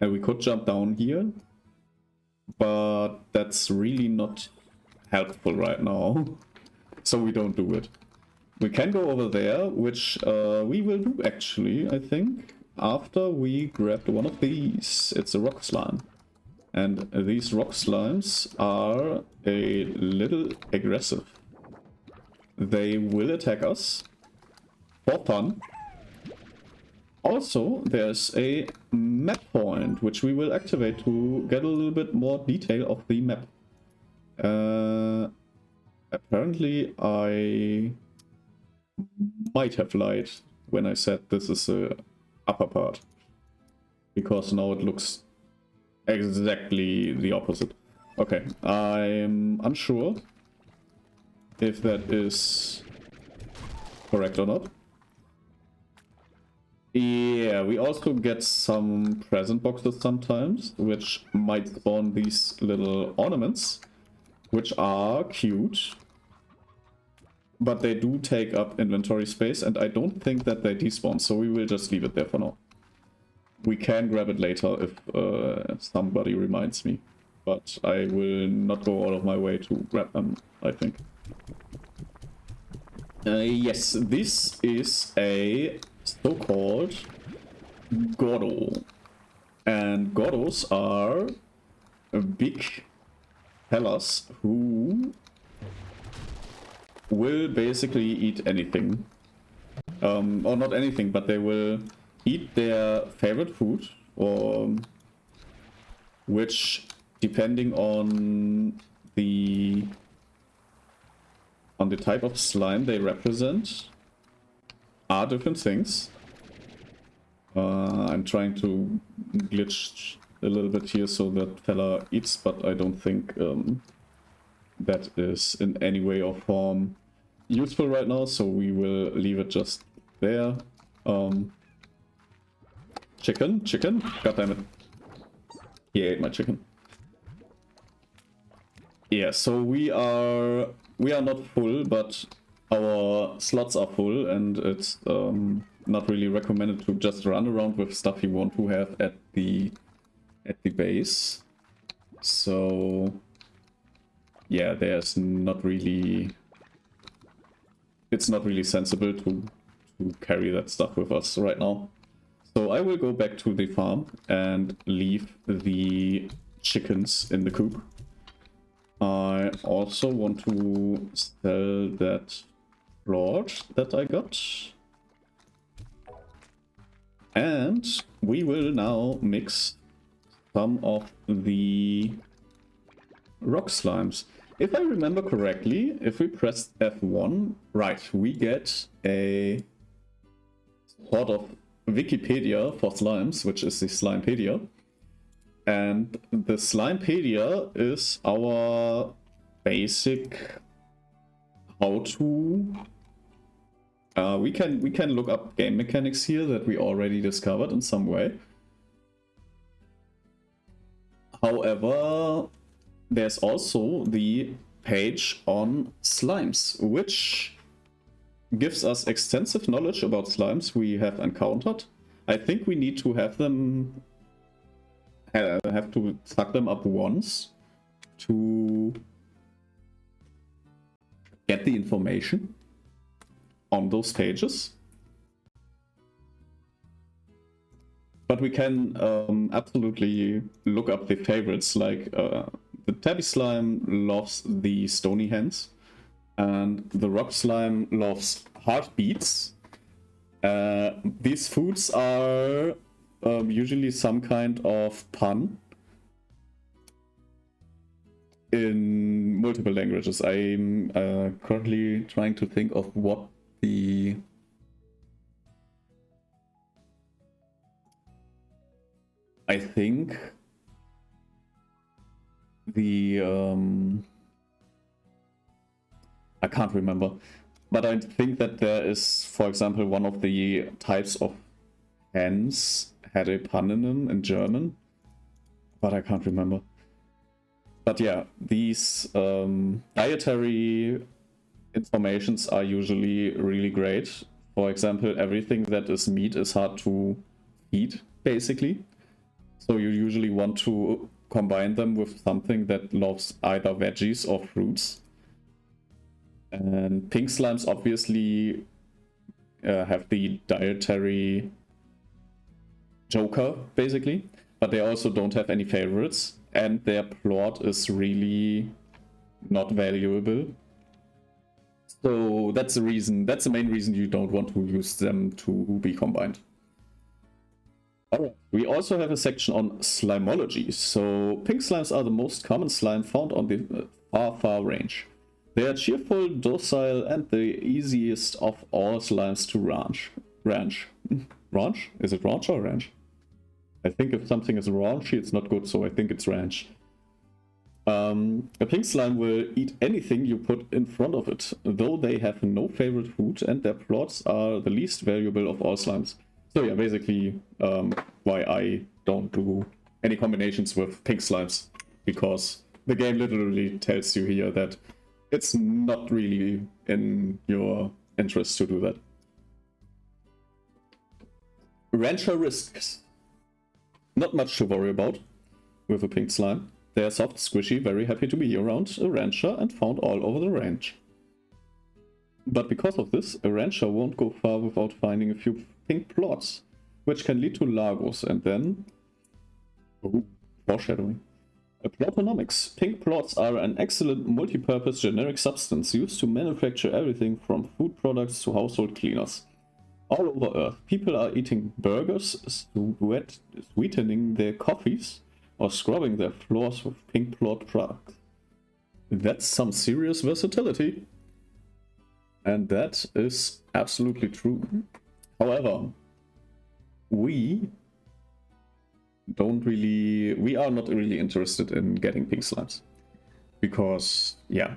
Speaker 1: and we could jump down here. But that's really not helpful right now. So we don't do it. We can go over there, which we will do actually, I think, after we grab one of these. It's a rock slime. And these rock slimes are a little aggressive. They will attack us for fun. Also, there's a map point, which we will activate to get a little bit more detail of the map. Apparently, I might have lied when I said this is the upper part, because now it looks exactly the opposite. Okay, I'm unsure if that is correct or not. Yeah, we also get some present boxes sometimes, which might spawn these little ornaments, which are cute, but they do take up inventory space, and I don't think that they despawn, so we will just leave it there for now. We can grab it later if somebody reminds me, but I will not go out of my way to grab them, I think. Yes, this is a so-called Gordo, and Gordos are big fellas who will basically eat anything. Or not anything, but they will eat their favorite food, or which, depending on the type of slime they represent, are different things. I'm trying to glitch a little bit here so that fella eats, but I don't think that is in any way or form useful right now, so we will leave it just there. Chicken, goddammit. He ate my chicken. Yeah, so we are not full, but our slots are full, and it's not really recommended to just run around with stuff you want to have at the base. So yeah, there's not really, it's not really sensible to carry that stuff with us right now. So I will go back to the farm and leave the chickens in the coop. I also want to sell that plot that I got. And we will now mix some of the rock slimes. If I remember correctly, if we press F1, right, we get a sort of Wikipedia for slimes, which is the Slimepedia. And the Slimepedia is our basic how-to. We can look up game mechanics here that we already discovered in some way. However, there's also the page on slimes, which gives us extensive knowledge about slimes we have encountered. I think we need to have them have to suck them up once to get the information on those pages. But we can absolutely look up the favorites, like the tabby slime loves the stony hands, and the rock slime loves heartbeats. These foods are usually some kind of pun in multiple languages. I'm currently trying to think of what the... I think the... I can't remember. But I think that there is, for example, one of the types of hens had a pun in them in German, but I can't remember. But yeah, these dietary informations are usually really great. For example, everything that is meat is hard to eat, basically. So you usually want to combine them with something that loves either veggies or fruits. And pink slimes obviously have the dietary joker, basically, but they also don't have any favorites, and their plot is really not valuable. So that's the reason, that's the main reason you don't want to use them to be combined. Alright, we also have a section on slimology. So pink slimes are the most common slime found on the far range. They are cheerful, docile, and the easiest of all slimes to ranch. Ranch? Is it ranch or ranch? I think if something is raunchy, it's not good, so I think it's ranch. A pink slime will eat anything you put in front of it, though they have no favorite food, and their plots are the least valuable of all slimes. So yeah, basically why I don't do any combinations with pink slimes, because the game literally tells you here that it's not really in your interest to do that. Rancher risks. Not much to worry about with a pink slime. They are soft, squishy, very happy to be around a rancher and found all over the range. But because of this, a rancher won't go far without finding a few pink plots, which can lead to Lagos and then... Ooh, foreshadowing. Plotonomics. Pink plots are an excellent multi-purpose generic substance used to manufacture everything from food products to household cleaners. All over Earth, people are eating burgers, sweetening their coffees, or scrubbing their floors with pink plot products. That's some serious versatility. And that is absolutely true. However, we are not really interested in getting pink slimes. Because, yeah,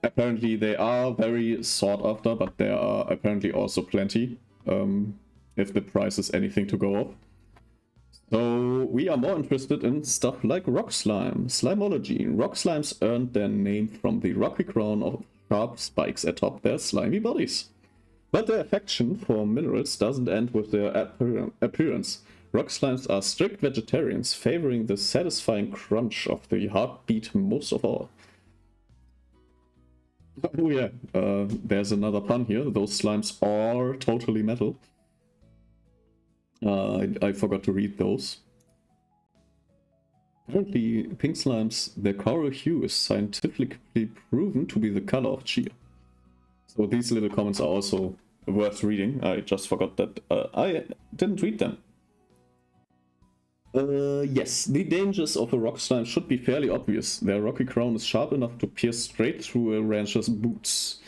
Speaker 1: apparently they are very sought after, but there are apparently also plenty, if the price is anything to go off. So we are more interested in stuff like rock slime, slimology. Rock slimes earned their name from the rocky crown of sharp spikes atop their slimy bodies. But their affection for minerals doesn't end with their appearance. Rock slimes are strict vegetarians, favoring the satisfying crunch of the heartbeat most of all. Oh yeah, there's another pun here. Those slimes are totally metal. I forgot to read those. Apparently, pink slimes, their coral hue is scientifically proven to be the color of chia. So these little comments are also worth reading. I just forgot that I didn't read them. Yes, the dangers of a rock slime should be fairly obvious. Their rocky crown is sharp enough to pierce straight through a rancher's boots.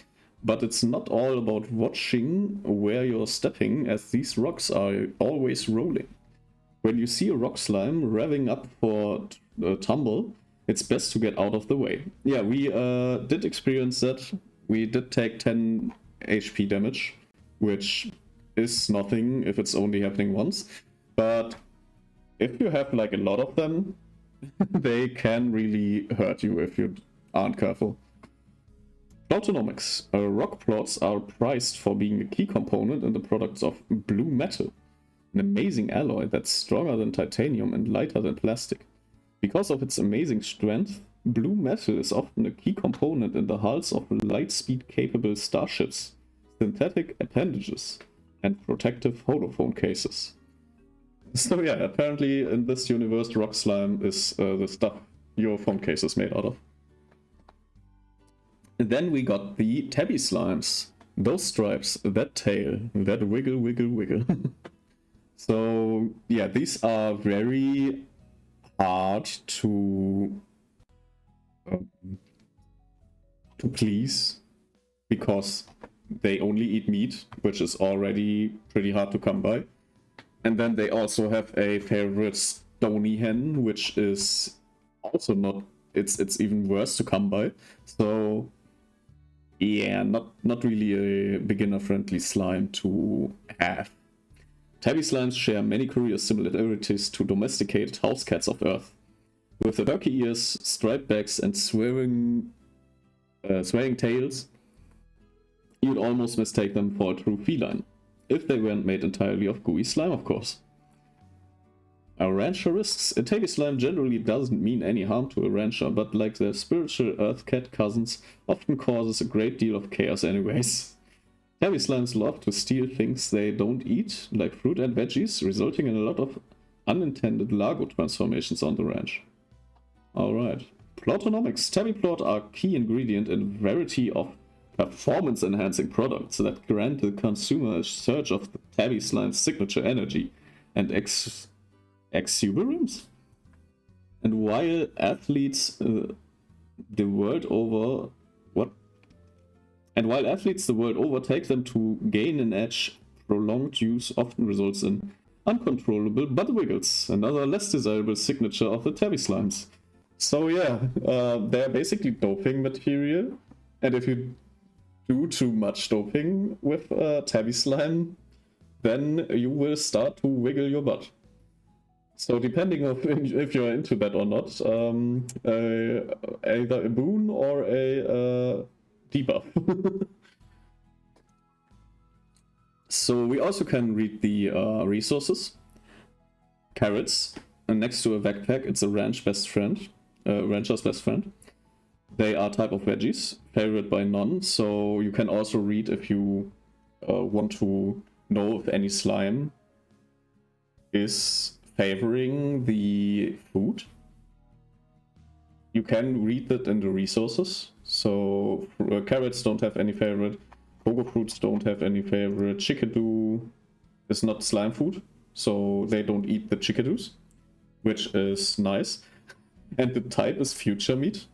Speaker 1: But it's not all about watching where you're stepping, as these rocks are always rolling. When you see a rock slime revving up for a tumble, it's best to get out of the way. Yeah, we did experience that. We did take 10 HP damage, which is nothing if it's only happening once. But if you have like a lot of them, they can really hurt you if you aren't careful. Plautonomics. Rock plots are prized for being a key component in the products of blue metal, an amazing alloy that's stronger than titanium and lighter than plastic. Because of its amazing strength, blue metal is often a key component in the hulls of light-speed-capable starships, synthetic appendages, and protective holophone cases. So yeah, apparently in this universe, rock slime is the stuff your phone case is made out of. And then we got the tabby slimes. Those stripes, that tail, that wiggle, wiggle, wiggle. So yeah, these are very hard to please because they only eat meat, which is already pretty hard to come by. And then they also have a favorite stony hen, which is also not, it's even worse to come by. So yeah, not really a beginner-friendly slime to have. Tabby slimes share many curious similarities to domesticated house cats of Earth. With the turkey ears, striped backs, and swaying tails, you'd almost mistake them for a true feline. If they weren't made entirely of gooey slime, of course. Our rancher risks. A tabby slime generally doesn't mean any harm to a rancher, but like their spiritual earth cat cousins, often causes a great deal of chaos anyways. Tabby slimes love to steal things they don't eat, like fruit and veggies, resulting in a lot of unintended Largo transformations on the ranch. Alright. Plautonomics. Tabby plot are key ingredient in a variety of performance-enhancing products that grant the consumer a surge of the tabby slime's signature energy and exuberance. And while athletes the world over take them to gain an edge, prolonged use often results in uncontrollable butt wiggles, another less desirable signature of the tabby slimes. So yeah, they're basically doping material, and if you do too much doping with tabby slime, then you will start to wiggle your butt. So depending on if you're into that or not, either a boon or a debuff. So we also can read the resources. Carrots, and next to a backpack, it's a rancher's best friend. They are type of veggies, favored by none, so you can also read if you want to know if any slime is favoring the food. You can read that in the resources. So carrots don't have any favorite, cocoa fruits don't have any favorite, chickadee is not slime food, so they don't eat the chickadees, which is nice. And the type is future meat,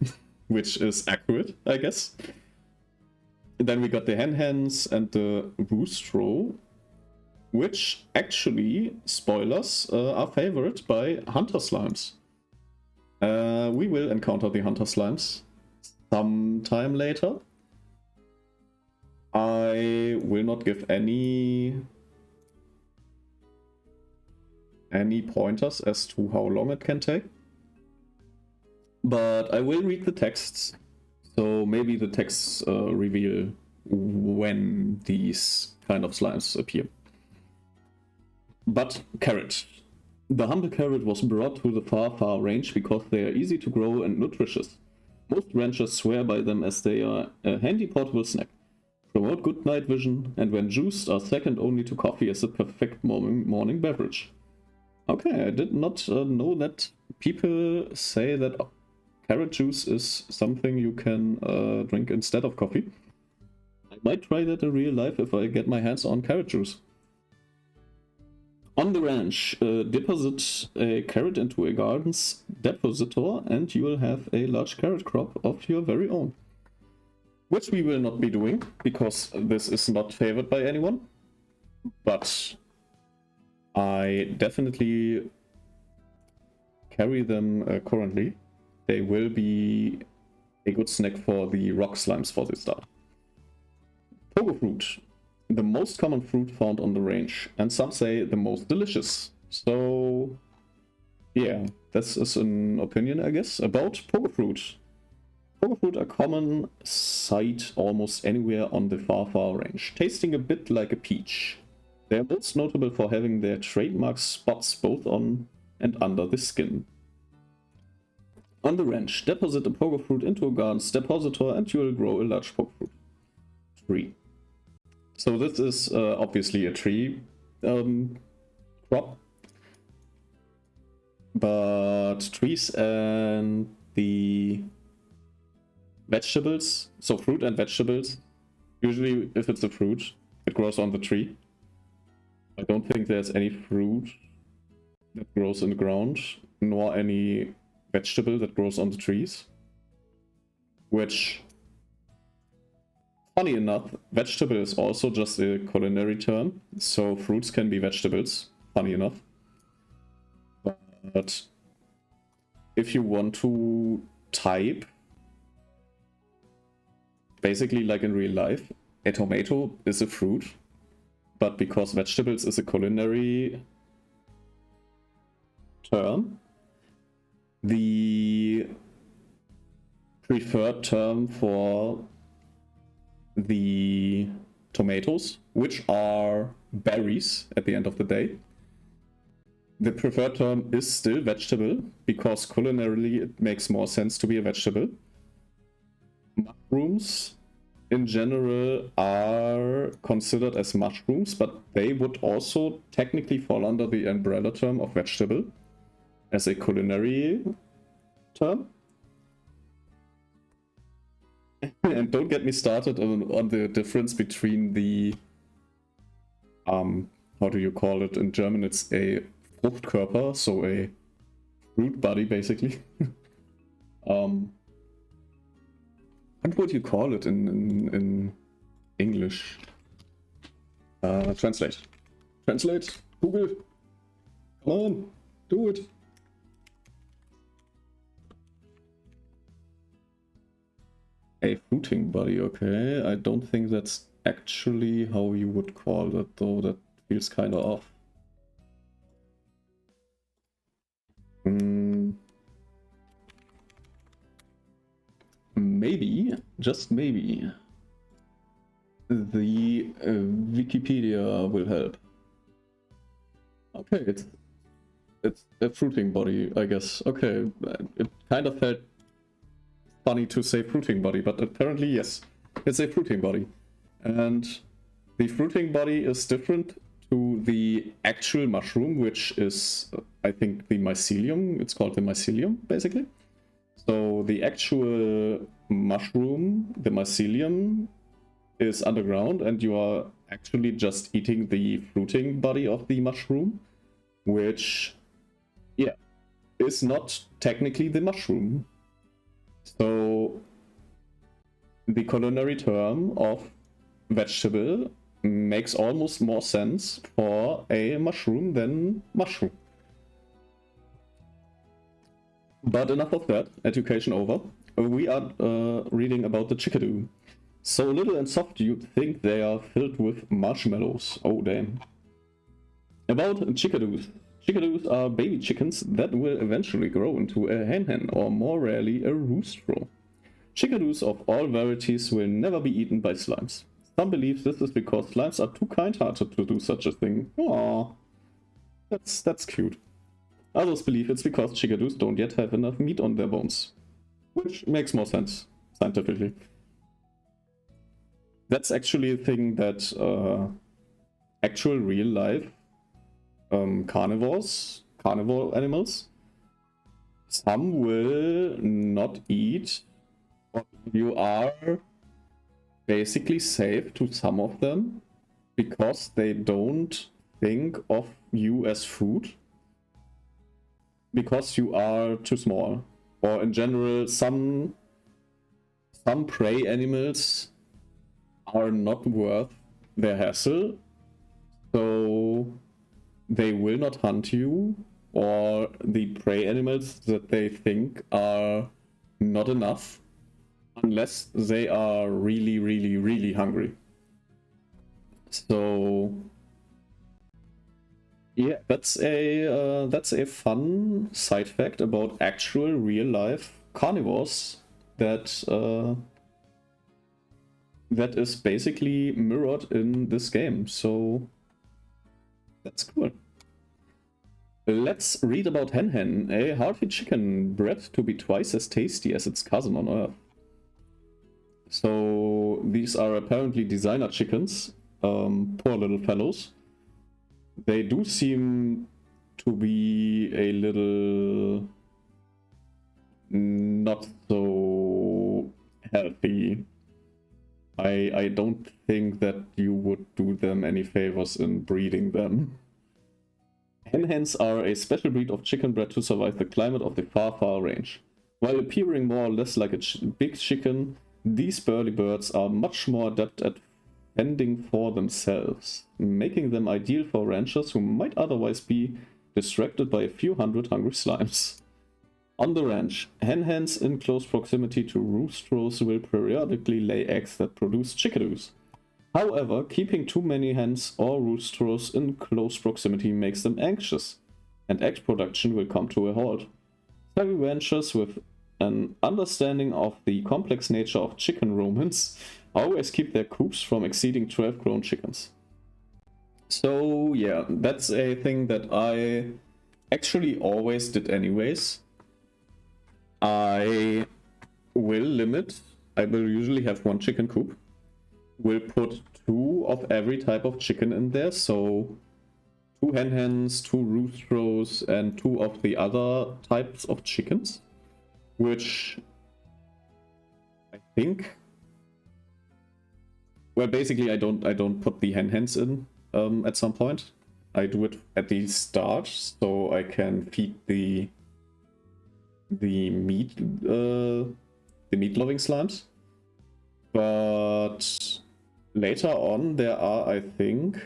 Speaker 1: which is accurate, I guess. And then we got the hen-hens and the boostro, which actually, spoilers, are favored by hunter slimes. We will encounter the hunter slimes sometime later. I will not give any any pointers as to how long it can take. But I will read the texts, so maybe the texts reveal when these kind of slimes appear. But carrot. The humble carrot was brought to the far range because they are easy to grow and nutritious. Most ranchers swear by them as they are a handy portable snack, promote good night vision, and when juiced are second only to coffee as a perfect morning beverage. Okay, I did not know that people say that carrot juice is something you can drink instead of coffee. I might try that in real life if I get my hands on carrot juice. On the ranch, deposit a carrot into a garden's depositor and you will have a large carrot crop of your very own. Which we will not be doing, because this is not favored by anyone. But I definitely carry them currently. They will be a good snack for the rock slimes for the start. Pogo fruit. The most common fruit found on the range, and some say the most delicious. So, yeah, this is an opinion, I guess, about pogo fruit. Pogo fruit are common sight almost anywhere on the far range, tasting a bit like a peach. They are most notable for having their trademark spots both on and under the skin. On the ranch, deposit a pogo fruit into a garden's depositor and you will grow a large pogo fruit tree. So this is obviously a tree crop, but trees and the vegetables, so fruit and vegetables, usually if it's a fruit, it grows on the tree. I don't think there's any fruit that grows in the ground, nor any vegetable that grows on the trees, which, funny enough, vegetable is also just a culinary term, so fruits can be vegetables, funny enough. But if you want to type, basically like in real life, a tomato is a fruit, but because vegetables is a culinary term, the preferred term for the tomatoes, which are berries at the end of the day, the preferred term is still vegetable, because culinarily it makes more sense to be a vegetable. Mushrooms in general are considered as mushrooms, but they would also technically fall under the umbrella term of vegetable as a culinary term. And don't get me started on the difference between the how do you call it in German? It's a Fruchtkörper, so a fruit body basically. What would you call it in English? Translate. Translate. Google. Come on, do it. A fruiting body, okay. I don't think that's actually how you would call it, though. That feels kind of off. Maybe, just maybe, the Wikipedia will help. Okay, it's a fruiting body, I guess. Okay, it kind of felt funny to say fruiting body, but apparently yes, it's a fruiting body. And the fruiting body is different to the actual mushroom, which is, I think, the mycelium. It's called the mycelium, basically. So the actual mushroom, the mycelium, is underground, and you are actually just eating the fruiting body of the mushroom, which, yeah, is not technically the mushroom. So the culinary term of vegetable makes almost more sense for a mushroom than mushroom. But enough of that, education over. We are reading about the chickadee. So little and soft you'd think they are filled with marshmallows. Oh damn. About chickadees. Chickadoos are baby chickens that will eventually grow into a hen or more rarely a rooster. Chickadoos of all varieties will never be eaten by slimes. Some believe this is because slimes are too kind-hearted to do such a thing. Aww, that's cute. Others believe it's because chickadoos don't yet have enough meat on their bones, which makes more sense scientifically. That's actually a thing that actual real life carnivore animals, some will not eat, or you are basically safe to some of them because they don't think of you as food because you are too small. Or in general, some prey animals are not worth their hassle, so they will not hunt you, or the prey animals that they think are not enough unless they are really, really, really hungry. So yeah, that's a fun side fact about actual real life carnivores that that is basically mirrored in this game. So that's cool. Let's read about Hen Hen, a hearty chicken bred to be twice as tasty as its cousin on Earth. So these are apparently designer chickens, poor little fellows. They do seem to be a little not so healthy. I don't think that you would do them any favors in breeding them. Hen hens are a special breed of chicken bred to survive the climate of the far, far range. While appearing more or less like a big chicken, these burly birds are much more adept at fending for themselves, making them ideal for ranchers who might otherwise be distracted by a few hundred hungry slimes. On the ranch, hen hens in close proximity to roosters will periodically lay eggs that produce chickadoos. However, keeping too many hens or roosters in close proximity makes them anxious, and egg production will come to a halt. Savvy ranchers with an understanding of the complex nature of chicken romance always keep their coops from exceeding 12 grown chickens. So yeah, that's a thing that I actually always did anyways. I will usually have one chicken coop. Will put 2 of every type of chicken in there, so 2 hen hens, 2 roosters, and 2 of the other types of chickens, which I think, well, basically I don't put the hen hens in at some point. I do it at the start so I can feed the meat loving slimes, but later on there are, I think,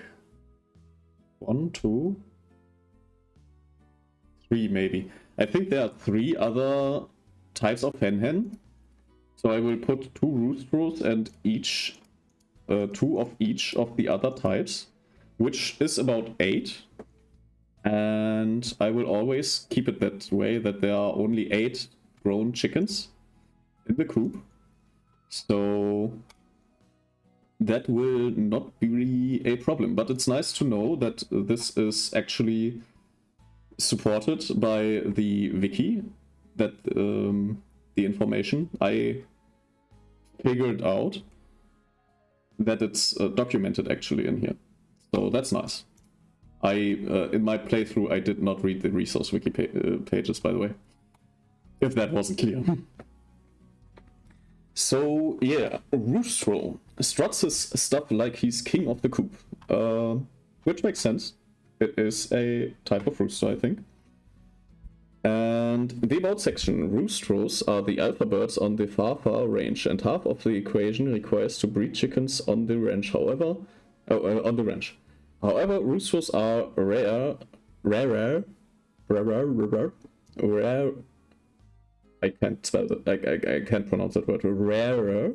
Speaker 1: 1, 2, 3 maybe. I think there are 3 other types of hen. So I will put 2 roosters and 2 of each of the other types, which is about 8. And I will always keep it that way, that there are only 8 grown chickens in the coop. So that will not be a problem. But it's nice to know that this is actually supported by the wiki, that the information I figured out, that it's documented actually in here. So that's nice. In my playthrough, I did not read the resource wiki pages, by the way, if that wasn't clear. So yeah, Rooster struts his stuff like he's king of the coop, which makes sense. It is a type of rooster, I think. And the about section: roosters are the alpha birds on the far, far range, and half of the equation requires to breed chickens on the ranch. However, roosters are rarer. I can't spell it. I can't pronounce that word. Rarer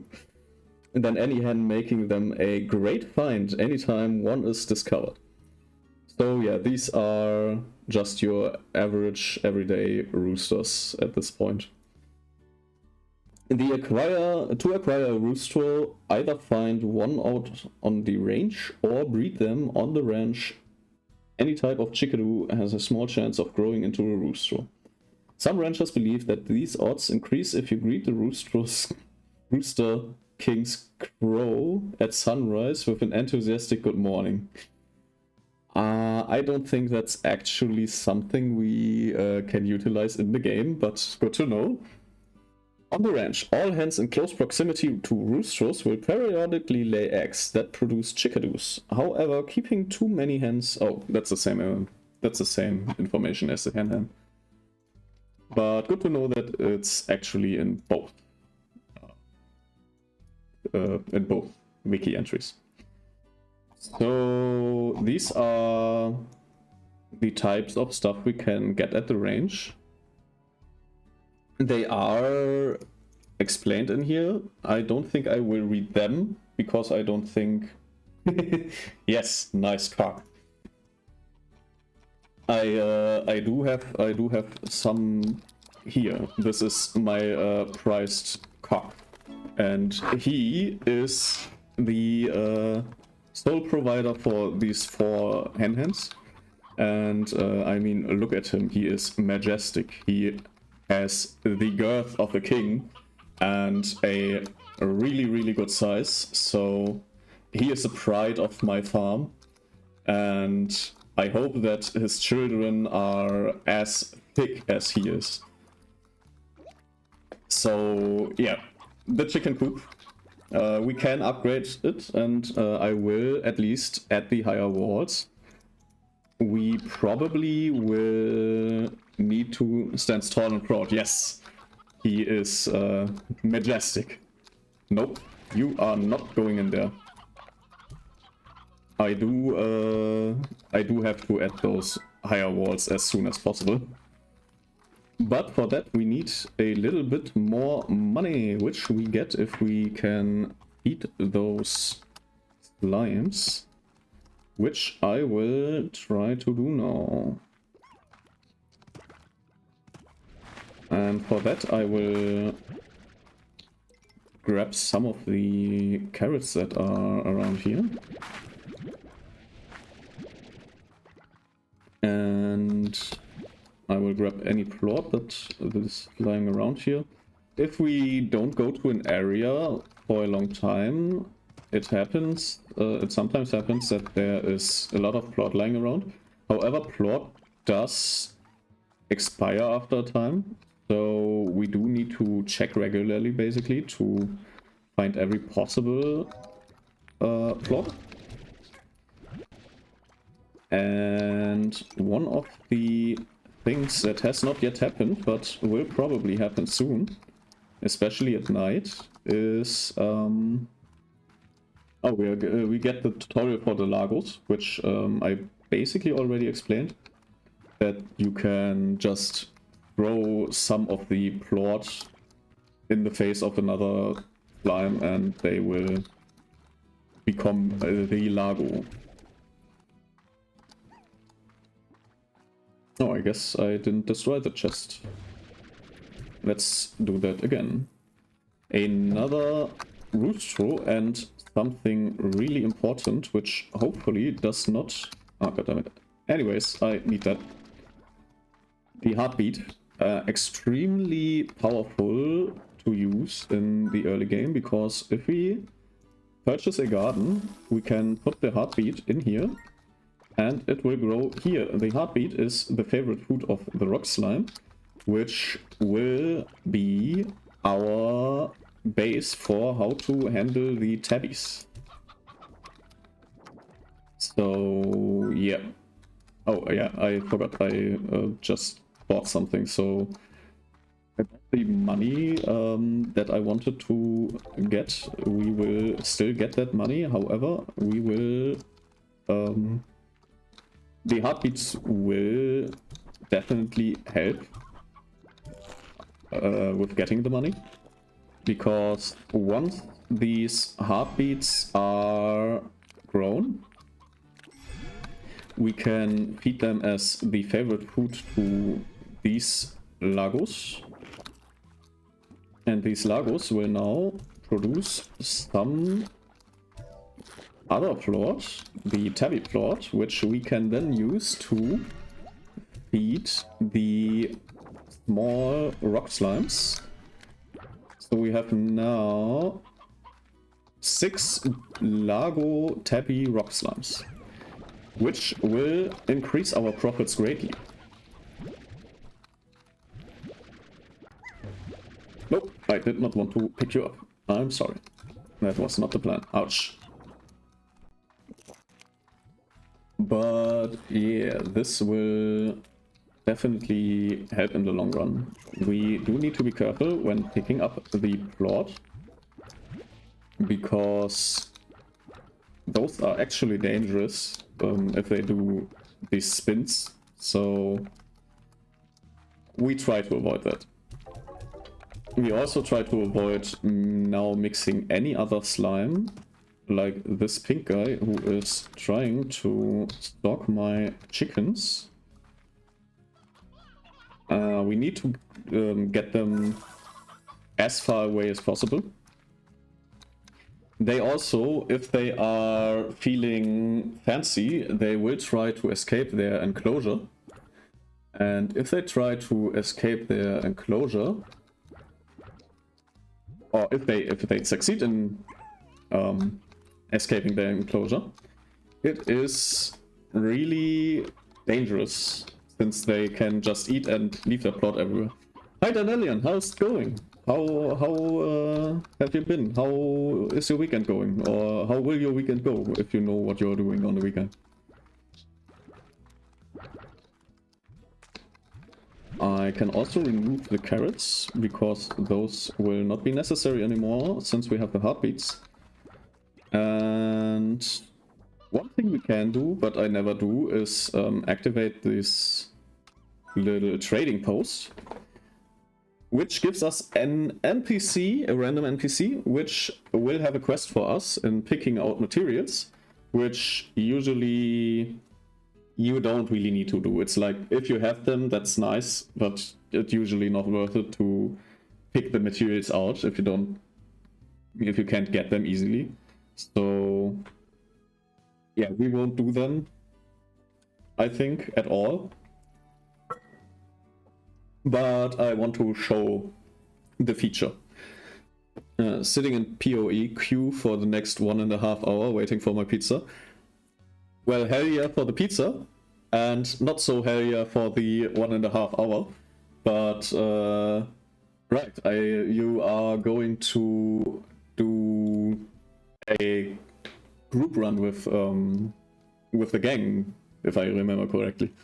Speaker 1: than any hen, making them a great find anytime one is discovered. So yeah, these are just your average everyday roosters at this point. To acquire a rooster, either find one out on the range or breed them on the ranch. Any type of chickadee has a small chance of growing into a rooster. Some ranchers believe that these odds increase if you greet the rooster king's crow at sunrise with an enthusiastic good morning. I don't think that's actually something we can utilize in the game, but good to know. On the ranch, all hens in close proximity to roosters will periodically lay eggs that produce chickadees. However, keeping too many hens... Oh, that's the same information as the hen. But good to know that it's actually in both wiki entries. So these are the types of stuff we can get at the range. They are explained in here. I don't think I will read them because I don't think... Yes, nice cock. I do have some here. This is my prized cock, and he is the sole provider for these 4 hens. And I mean, look at him. He is majestic. He has the girth of a king and a really good size, so he is the pride of my farm, and I hope that his children are as thick as he is. So yeah, the chicken coop, we can upgrade it, and I will at least add the higher walls. We probably will need to stand tall and proud. Yes, he is majestic. Nope, you are not going in there. I do have to add those higher walls as soon as possible. But for that we need a little bit more money, which we get if we can eat those slimes, which I will try to do now. And for that I will grab some of the carrots that are around here. And I will grab any plot that is lying around here. If we don't go to an area for a long time, it sometimes happens that there is a lot of plot lying around. However, plot does expire after a time, so we do need to check regularly basically to find every possible plot. And one of the things that has not yet happened but will probably happen soon, especially at night, is we get the tutorial for the Lagos, which I basically already explained, that you can just throw some of the plot in the face of another slime and they will become the Lago. Oh, I guess I didn't destroy the chest. Let's do that again. Another rooster and something really important, which hopefully does not... Oh, goddammit. Anyways, I need that. The heartbeat. Extremely powerful to use in the early game, because if we purchase a garden, we can put the heartbeat in here. And it will grow here. The heartbeat is the favorite food of the rock slime, which will be our base for how to handle the tabbies. So yeah. Oh yeah, I forgot I just bought something. So the money that I wanted to get, we will still get that money. However, we will... the heartbeats will definitely help with getting the money, because once these heartbeats are grown, we can feed them as the favorite food to these Lagos. And these Lagos will now produce some other plot, the tabby plot, which we can then use to feed the small rock slimes. So we have now 6 Lago tabby rock slimes, which will increase our profits greatly. Nope, I did not want to pick you up. I'm sorry. That was not the plan. Ouch. But yeah, this will definitely help in the long run. We do need to be careful when picking up the plot, because those are actually dangerous if they do these spins. So we try to avoid that. We also try to avoid now mixing any other slime, like this pink guy who is trying to stalk my chickens. We need to get them as far away as possible. They also, if they are feeling fancy, they will try to escape their enclosure. And if they try to escape their enclosure, or if they succeed in escaping their enclosure, it is really dangerous, since they can just eat and leave their plot everywhere. Hi Danelian, how's it going? How have you been? How is your weekend going? Or how will your weekend go, if you know what you're doing on the weekend? I can also remove the carrots, because those will not be necessary anymore, since we have the heartbeats. And one thing we can do, but I never do, is activate this little trading post, which gives us an NPC, a random NPC, which will have a quest for us in picking out materials, which usually you don't really need to do. It's like, if you have them, that's nice, but it's usually not worth it to pick the materials out if you can't get them easily. So yeah, we won't do them, I think, at all. But I want to show the feature. Sitting in PoE queue for the next 1.5 hours waiting for my pizza. Well, hell yeah for the pizza, and not so hell yeah for the 1.5 hours. But right, you are going to do a group run with the gang, if I remember correctly.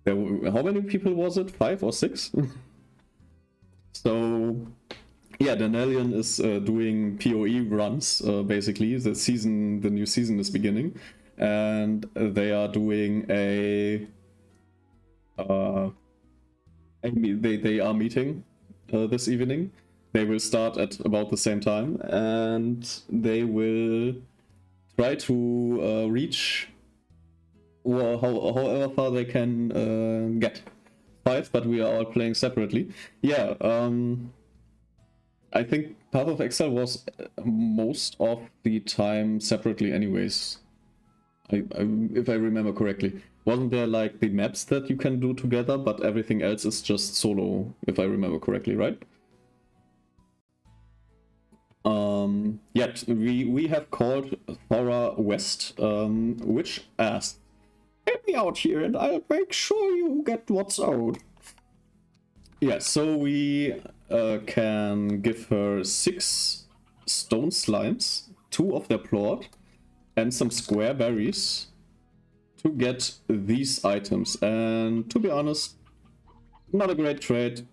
Speaker 1: How many people was it? 5 or 6? So yeah, Danelian is doing PoE runs, basically. The new season is beginning, and they are doing they are meeting this evening. They will start at about the same time, and they will try to reach however far they can get. 5, but we are all playing separately. Yeah, I think Path of Exile was most of the time separately anyways. If I remember correctly. Wasn't there like the maps that you can do together, but everything else is just solo, if I remember correctly, right? Yet we have called Thora West, which asked, "Get me out here and I'll make sure you get what's owed." Yeah, so we can give her 6 stone slimes, 2 of their plot, and some square berries to get these items. And to be honest, not a great trade.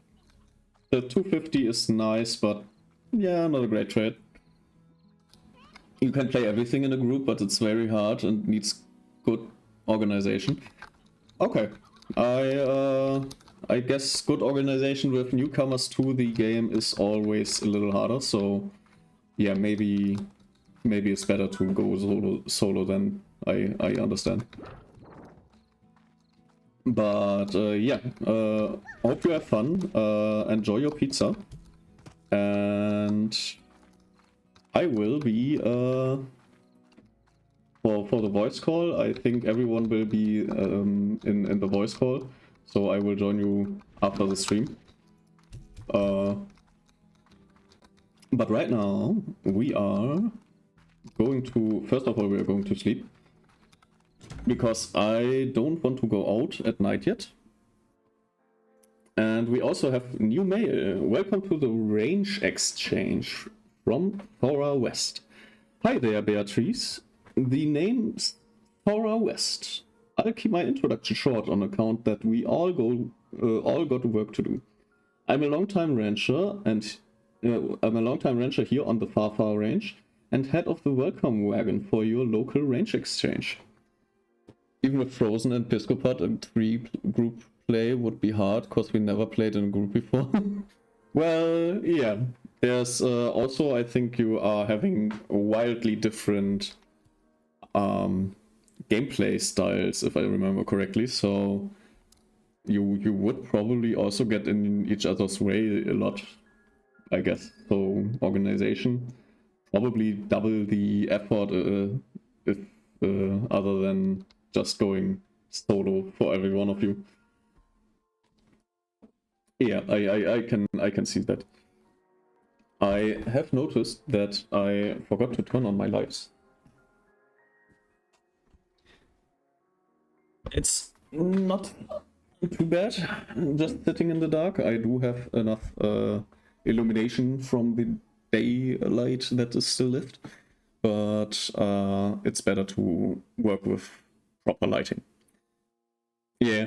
Speaker 1: The 250 is nice, but yeah, not a great trade. You can play everything in a group, but it's very hard and needs good organization. Okay, I guess good organization with newcomers to the game is always a little harder, so yeah, maybe it's better to go solo than I understand. But yeah, hope you have fun. Enjoy your pizza. And I will be for the voice call. I think everyone will be in the voice call, so I will join you after the stream. But right now we are going to, first of all, we are going to sleep because I don't want to go out at night yet. And we also have new mail. Welcome to the Range Exchange from Thora West. Hi there, Beatrice. The name's Thora West. I'll keep my introduction short on account that we all got work to do. I'm a longtime rancher here on the Far Range and head of the welcome wagon for your local range exchange. Even with Frozen and Piscopod, a 3-group play would be hard because we never played in a group before. Well, yeah. There's also, I think you are having wildly different gameplay styles, if I remember correctly. So you would probably also get in each other's way a lot, I guess. So organization, probably double the effort if other than just going solo for every one of you. Yeah, I can see that. I have noticed that I forgot to turn on my lights. It's not too bad, just sitting in the dark. I do have enough illumination from the daylight that is still left, but it's better to work with proper lighting. Yeah.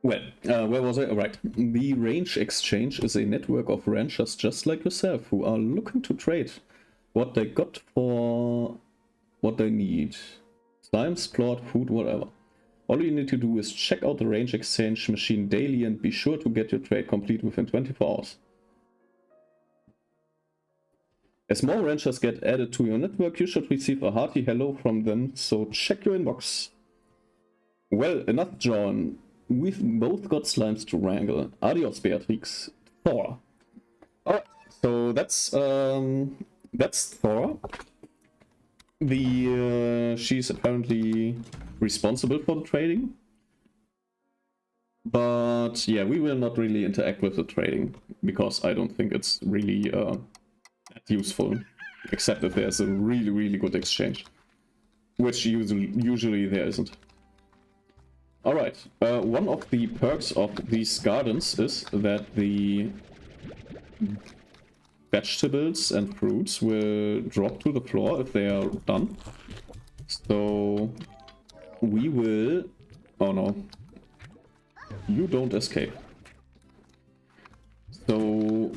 Speaker 1: Well, where was I? Right. The Range Exchange is a network of ranchers just like yourself who are looking to trade what they got for what they need. Slimes, plot, food, whatever. All you need to do is check out the Range Exchange machine daily and be sure to get your trade complete within 24 hours. As more ranchers get added to your network, you should receive a hearty hello from them, so check your inbox. Well, enough John. We've both got slimes to wrangle. Adios, Beatrix. Thor. Alright, so that's Thor. She's apparently responsible for the trading. But yeah, we will not really interact with the trading because I don't think it's really that useful, except if there's a really good exchange, which usually there isn't. Alright, one of the perks of these gardens is that the vegetables and fruits will drop to the floor if they are done. So we will... Oh no. You don't escape. So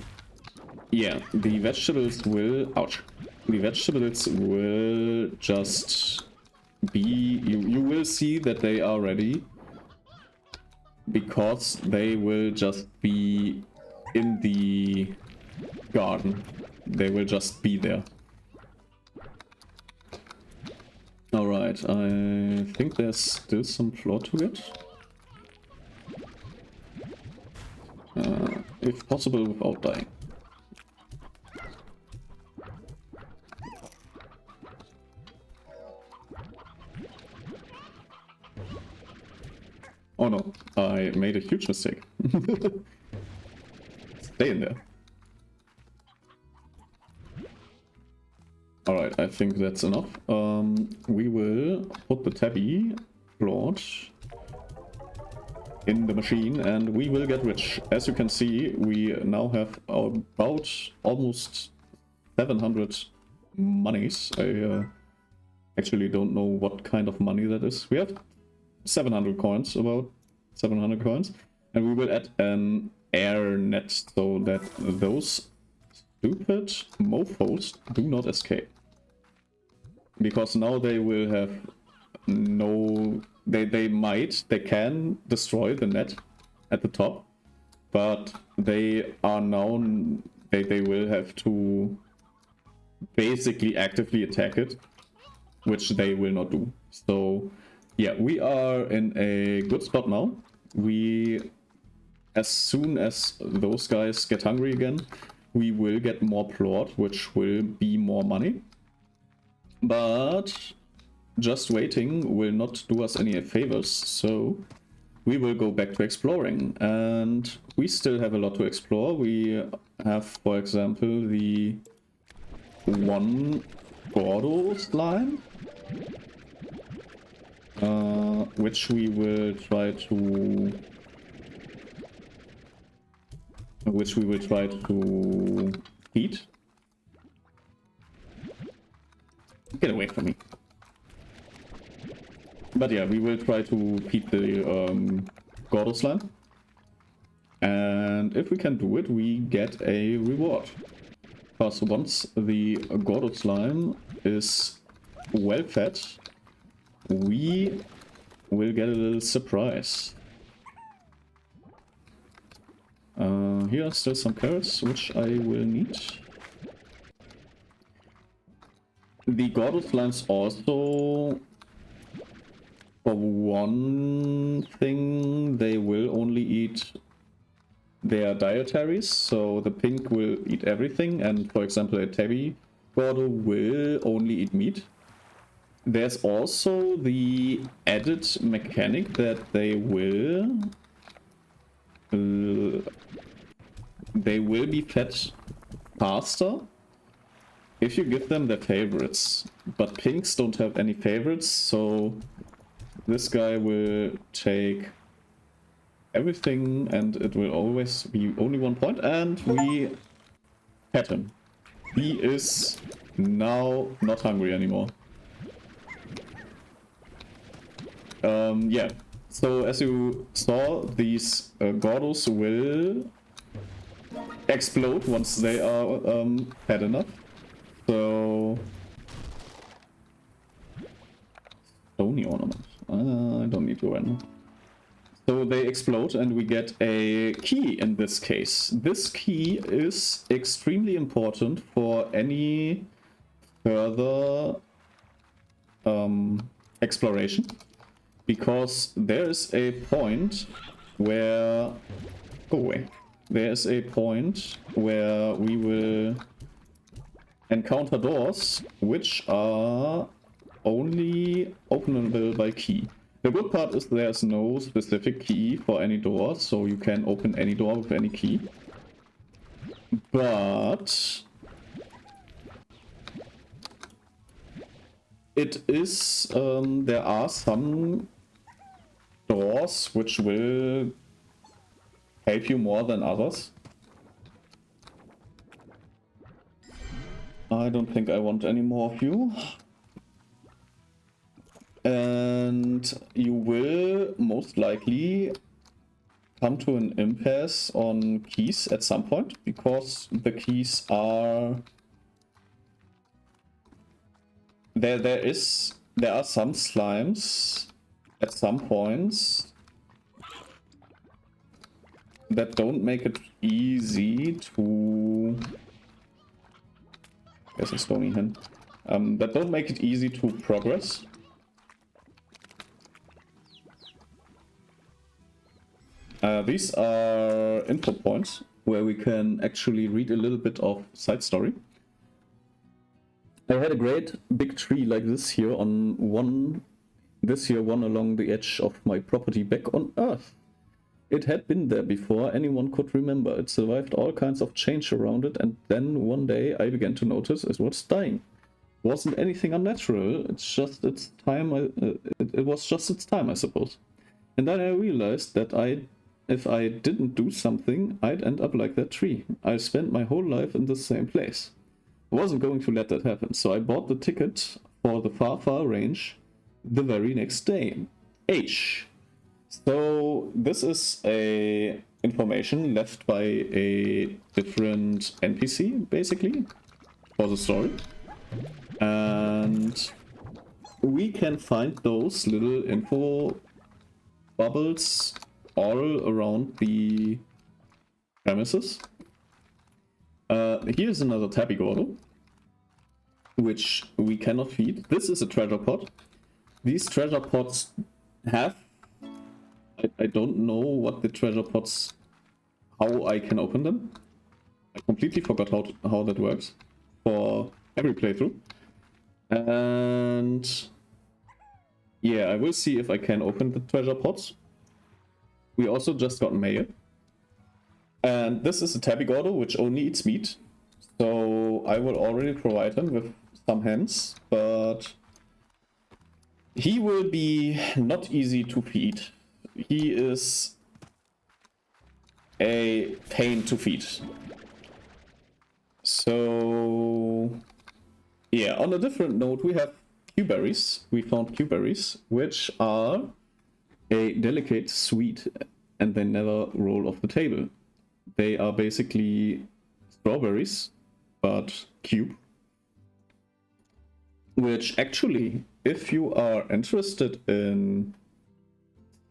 Speaker 1: yeah, the vegetables will... Ouch. The vegetables will just be... You will see that they are ready, because they will just be in the garden. They will just be there. Alright, I think there's still some floor to get. If possible without dying. Oh no, I made a huge mistake. Stay in there. Alright, I think that's enough. We will put the tabby plot in the machine and we will get rich. As you can see, we now have about almost 700 monies. I actually don't know what kind of money that is. We have 700 coins, about 700 coins, and we will add an air net so that those stupid mofos do not escape. Because now they will have no... They can destroy the net at the top, but they are now... They will have to basically actively attack it which they will not do. So yeah, we are in a good spot now. As soon as those guys get hungry again, we will get more plot, which will be more money. But just waiting will not do us any favors, so we will go back to exploring. And we still have a lot to explore. We have, for example, the one Gordo slime, which we will try to eat. Get away from me. But yeah, we will try to beat the Gordo slime. And if we can do it, we get a reward. Because once the Gordo slime is well fed, we will get a little surprise. Here are still some carrots, which I will need. The Gordo slimes also, for one thing, they will only eat their dietaries, so the pink will eat everything, and for example a tabby Gordo will only eat meat. There's also the added mechanic that they will be fed faster if you give them their favorites, but pinks don't have any favorites, so this guy will take everything and it will always be only 1 point, and we had him. He is now not hungry anymore. Yeah, so as you saw, these Gordos will explode once they are fed enough. So, stony ornament. I don't need to right now. So they explode and we get a key in this case. This key is extremely important for any further exploration, because there is a point where... Go away. There is a point where we will encounter doors which are only openable by key. The good part is there's no specific key for any door, so you can open any door with any key. But it is, there are some doors which will help you more than others. I don't think I want any more of you. And you will most likely come to an impasse on keys at some point, because the keys are... There are some slimes at some points that don't make it easy to... There's a stony hen. That don't make it easy to progress. These are info points where we can actually read a little bit of side story. I had a great big tree like this here on one along the edge of my property back on Earth. It had been there before anyone could remember. It survived all kinds of change around it, and then one day I began to notice it was dying. It wasn't anything unnatural, it's just its time. It was just its time, I suppose. And then I realized that if I didn't do something, I'd end up like that tree. I spent my whole life in the same place. I wasn't going to let that happen, so I bought the ticket for the far range the very next day. H. So this is a information left by a different NPC, basically, for the story. And we can find those little info bubbles all around the premises. Here's another Tabby Gordo. which we cannot feed. This is a treasure pot. These treasure pots have... I don't know what the treasure pots... how I can open them. I completely forgot how that works for every playthrough. And... yeah, I will see if I can open the treasure pots. We also just got mail. And this is a Tabby-Gordo, which only eats meat. So I will already provide him with some hens, but he will be not easy to feed. He is a pain to feed. So yeah, on a different note, we have Q-berries. We found Q-berries, which are a delicate sweet, and they never roll off the table. They are basically strawberries, but cube. Which actually, if you are interested in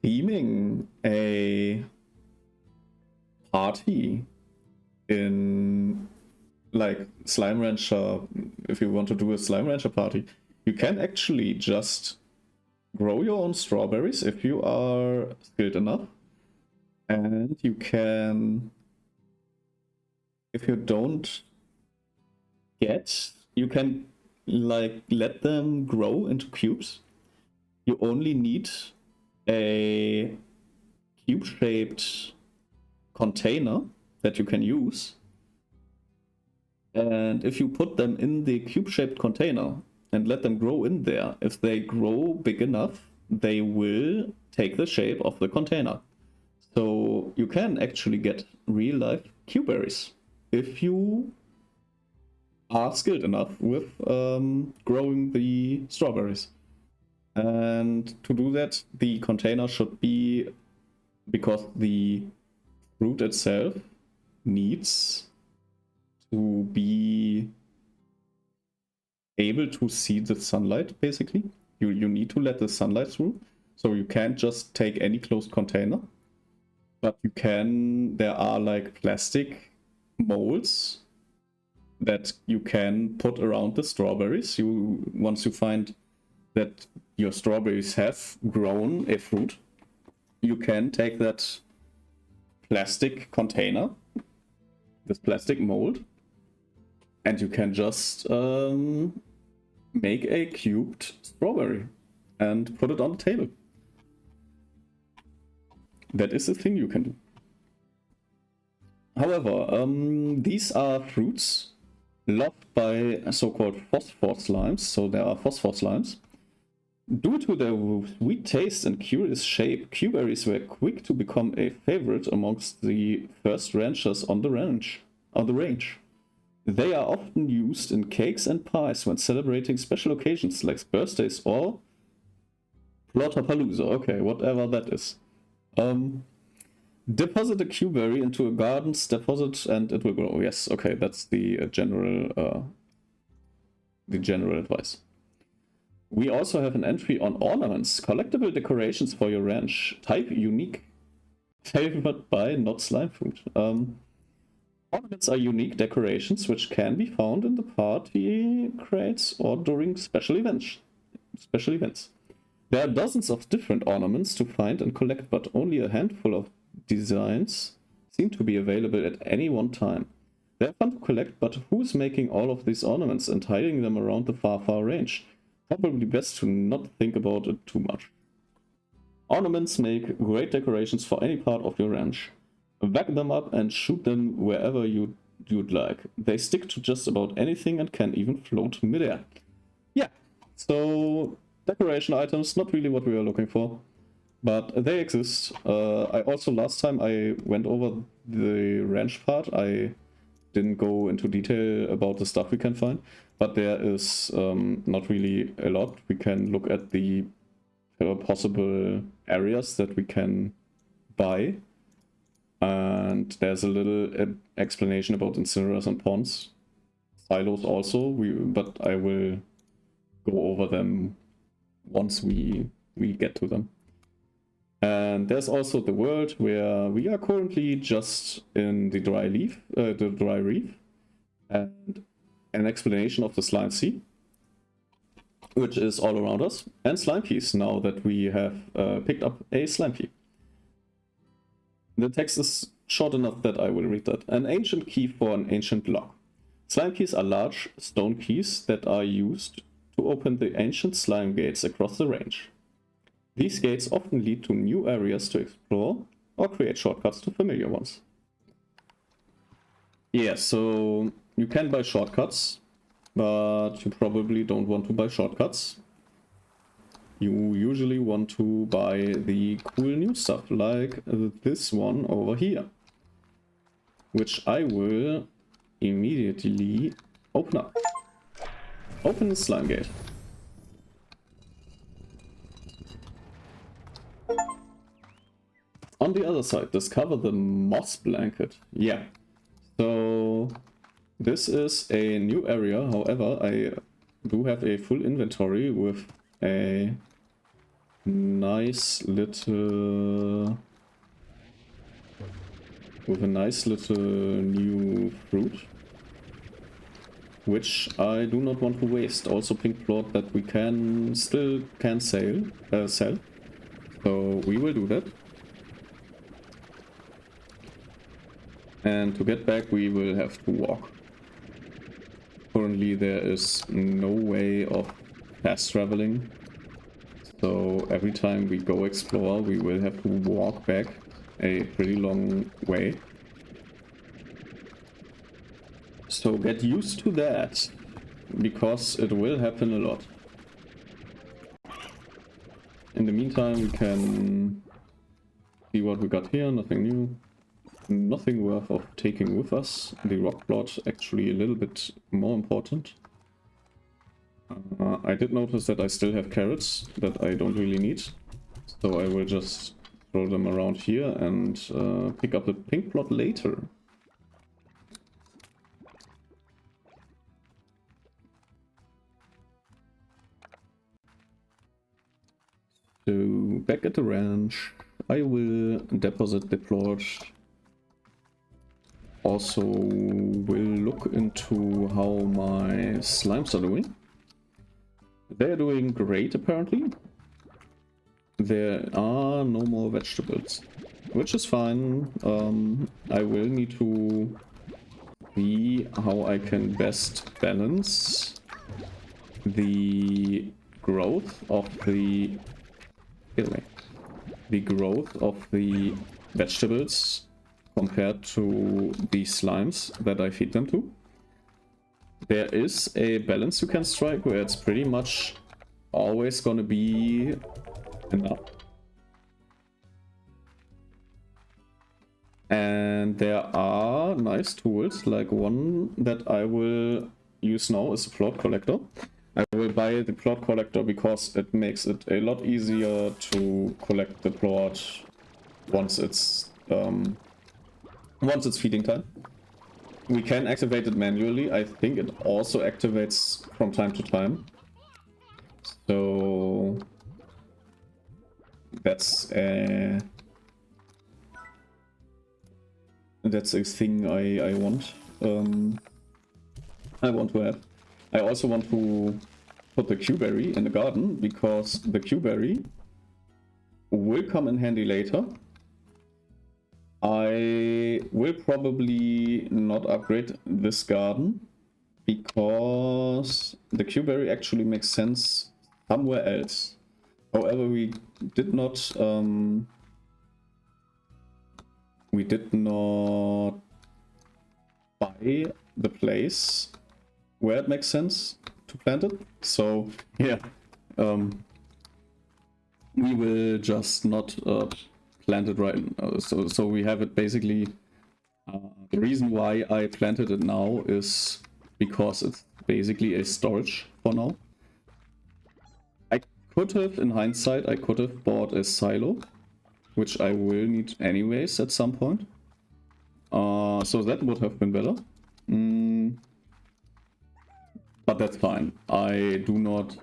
Speaker 1: theming a party in like Slime Rancher, if you want to do a Slime Rancher party, you can actually just grow your own strawberries if you are skilled enough. And you can, if you don't get, you can like let them grow into cubes. You only need a cube-shaped container that you can use. And if you put them in the cube-shaped container and let them grow in there, if they grow big enough, they will take the shape of the container. So you can actually get real-life Q-berries if you are skilled enough with growing the strawberries. And to do that, the container should be, because the fruit itself needs to be able to see the sunlight, basically. You need to let the sunlight through. So you can't just take any closed container. But you can, there are like plastic molds that you can put around the strawberries. Once you find that your strawberries have grown a fruit, you can take that plastic container, this plastic mold, and you can just make a cubed strawberry and put it on the table. That is a thing you can do. However, these are fruits loved by so-called phosphor slimes, so there are phosphor slimes. Due to their sweet taste and curious shape, Q-berries were quick to become a favorite amongst the first ranchers on the range. They are often used in cakes and pies when celebrating special occasions like birthdays or Plotapalooza. Okay, whatever that is. Deposit a Q-berry into a garden's deposit and it will grow. Yes, okay, that's the general advice. We also have an entry on ornaments, collectible decorations for your ranch. Type unique, favored by not slime fruit. Ornaments are unique decorations which can be found in the party crates or during special events. There are dozens of different ornaments to find and collect, but only a handful of designs seem to be available at any one time. They're fun to collect, but who's making all of these ornaments and hiding them around the far range? Probably best to not think about it too much. Ornaments make great decorations for any part of your ranch. Whack them up and shoot them wherever you'd like. They stick to just about anything and can even float midair. Yeah, so decoration items, not really what we were looking for, but they exist. I also, last time I went over the ranch part, I didn't go into detail about the stuff we can find, but there is not really a lot. We can look at the possible areas that we can buy, and there's a little explanation about incinerators and ponds. Silos also, but I will go over them once we get to them. And there's also the world where we are currently just in the dry reef, and an explanation of the Slime Sea. which is all around us, and slime keys now that we have picked up a slime key. The text is short enough that I will read that. An ancient key for an ancient lock. Slime keys are large stone keys that are used to open the ancient slime gates across the range. These gates often lead to new areas to explore or create shortcuts to familiar ones. Yeah, so you can buy shortcuts, but you probably don't want to buy shortcuts. You usually want to buy the cool new stuff, like this one over here, which I will immediately open up. Open the slime gate. On the other side, discover the moss blanket. Yeah, so this is a new area. However, I do have a full inventory with a nice little new fruit, which I do not want to waste. Also pink plot that we still can sell, so we will do that. And to get back we will have to walk. Currently there is no way of fast traveling, so every time we go explore we will have to walk back a pretty long way. So get used to that, because it will happen a lot. In the meantime we can see what we got here. Nothing new. Nothing worth of taking with us. The rock plot actually a little bit more important. I did notice that I still have carrots that I don't really need, so I will just throw them around here and pick up the pink plot later. So back at the ranch, I will deposit the plot. Also will look into how my slimes are doing. They're doing great apparently. There are no more vegetables, which is fine. I will need to see how I can best balance the growth of the vegetables compared to the slimes that I feed them to. There is a balance you can strike where it's pretty much always gonna be enough. And there are nice tools, like one that I will use now is a plot collector. I will buy the plot collector because it makes it a lot easier to collect the plot once it's feeding time. We can activate it manually. I think it also activates from time to time. So that's a thing I want. I want to have. I also want to put the Q-berry in the garden, because the Q-berry will come in handy later. I will probably not upgrade this garden, because the Q-berry actually makes sense somewhere else. However, we did not buy the place where it makes sense to plant it. So yeah, we will just not plant it right now. So we have it basically. The reason why I planted it now is because it's basically a storage for now. I could have, in hindsight, I could have bought a silo, which I will need anyways at some point. So that would have been better. But that's fine. I do not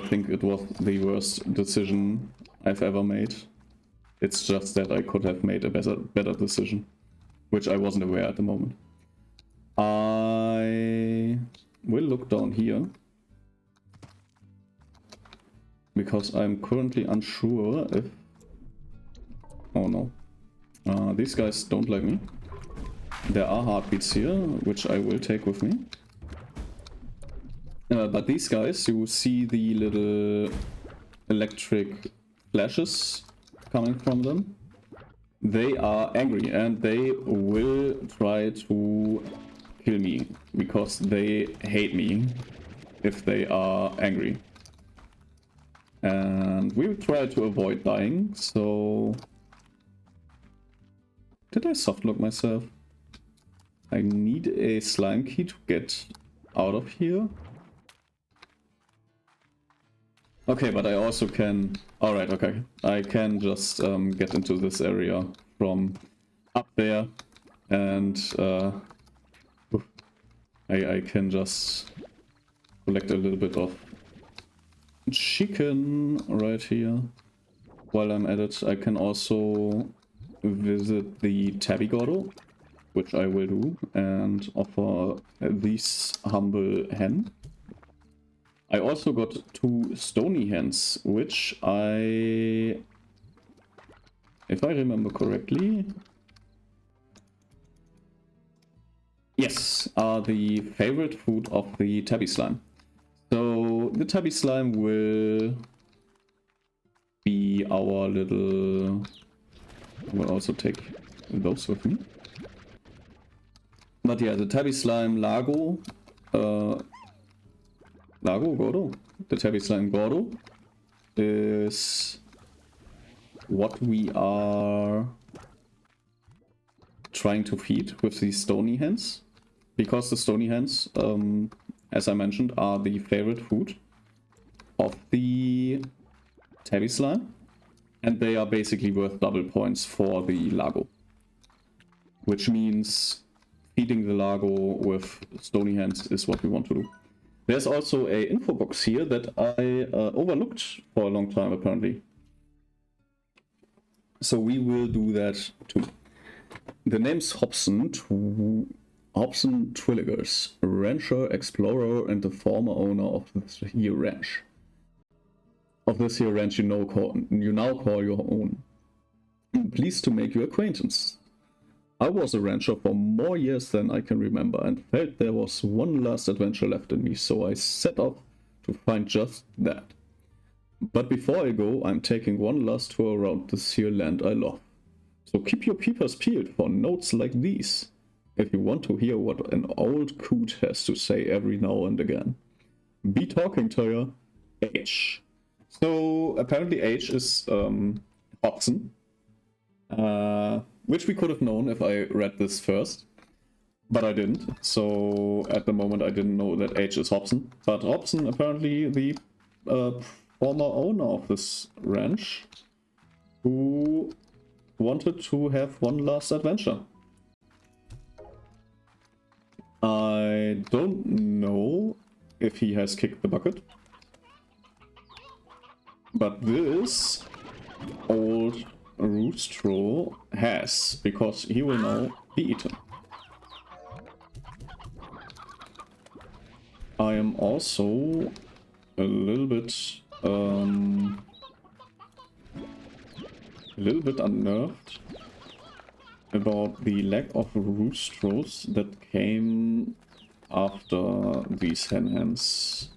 Speaker 1: think it was the worst decision I've ever made. It's just that I could have made a better decision, which I wasn't aware at the moment. I will look down here because I'm currently unsure if... Oh no. These guys don't like me. There are heartbeats here, which I will take with me. But these guys, you see the little electric flashes coming from them. They are angry and they will try to kill me because they hate me if they are angry. And we will try to avoid dying, so... Did I softlock myself? I need a slime key to get out of here. Okay, but I also can... Alright, okay. I can just get into this area from up there. And I can just collect a little bit of chicken right here. While I'm at it, I can also visit the Tabby Gordo, which I will do, and offer this humble hen. I also got 2 stony hens, which if I remember correctly, yes, are the favorite food of the tabby slime. So the tabby slime will be our little... I will also take those with me. But yeah, the tabby slime Lago, Gordo? The tabby slime Gordo is what we are trying to feed with these stony hens. Because the stony hens, as I mentioned, are the favorite food of the tabby slime. And they are basically worth double points for the Lago. Which means feeding the Lago with stony hens is what we want to do. There's also a info box here that I overlooked for a long time apparently. So we will do that too. The name's Hobson Twilligers, rancher, explorer, and the former owner of this here ranch. Of this here ranch you now call your own. I'm pleased to make your acquaintance. I was a rancher for more years than I can remember and felt there was one last adventure left in me, so I set off to find just that. But before I go, I'm taking one last tour around this here land I love. So keep your peepers peeled for notes like these, if you want to hear what an old coot has to say every now and again. Be talking to your H. So apparently H is Hobson. Which we could have known if I read this first, but I didn't. So at the moment I didn't know that H is Hobson. But Hobson, apparently the former owner of this ranch, who wanted to have one last adventure. I don't know if he has kicked the bucket, but this old Roostro has, because he will now be eaten. I am also a little bit unnerved about the lack of roostros that came after these hens.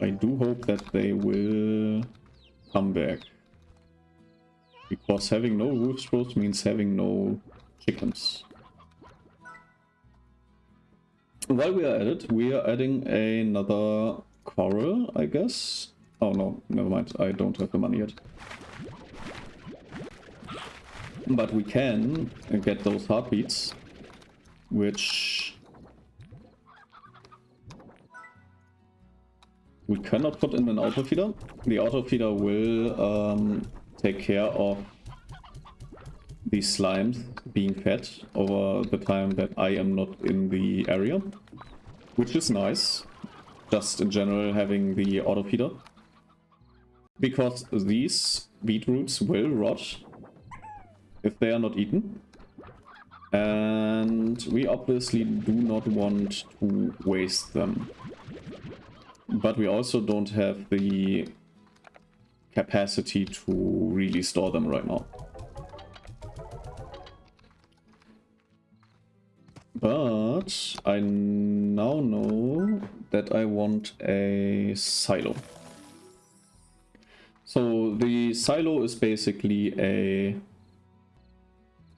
Speaker 1: I do hope that they will come back, because having no roosters means having no chickens. While we are at it, we are adding another coral, I guess. Oh no, never mind, I don't have the money yet. But we can get those heartbeats, which we cannot put in an auto feeder. The auto feeder will take care of the slimes being fed over the time that I am not in the area, which is nice. Just in general having the auto feeder, because these beetroots will rot if they are not eaten, and we obviously do not want to waste them. but we also don't have the capacity to really store them right now. But I now know that I want a silo. So the silo is basically a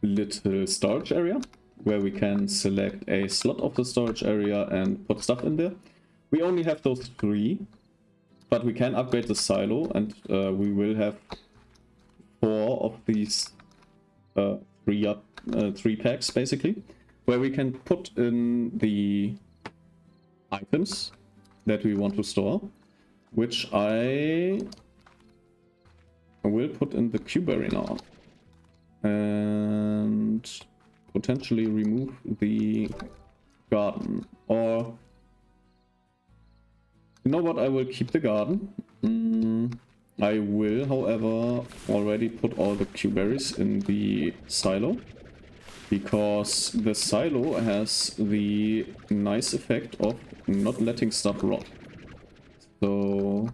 Speaker 1: little storage area where we can select a slot of the storage area and put stuff in there. We only have those 3, but we can upgrade the silo, and we will have 4 of these 3 packs basically, where we can put in the items that we want to store, which I will put in the Q-berry now. And potentially remove the garden. Or, you know what, I will keep the garden. I will, however, already put all the Q-berries in the silo, because the silo has the nice effect of not letting stuff rot. So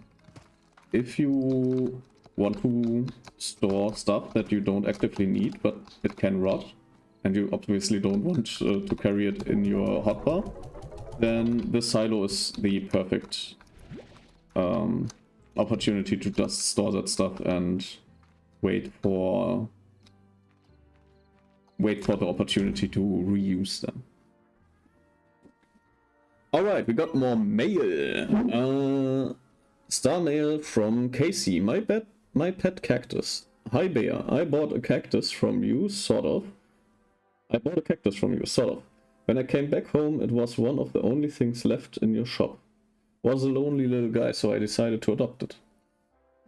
Speaker 1: if you want to store stuff that you don't actively need but it can rot, and you obviously don't want to carry it in your hotbar, then the silo is the perfect opportunity to just store that stuff and wait for the opportunity to reuse them. Alright, we got more mail. Star mail from Casey. My pet cactus. Hi Bear, I bought a cactus from you, sort of. When I came back home, it was one of the only things left in your shop. Was a lonely little guy, so I decided to adopt it.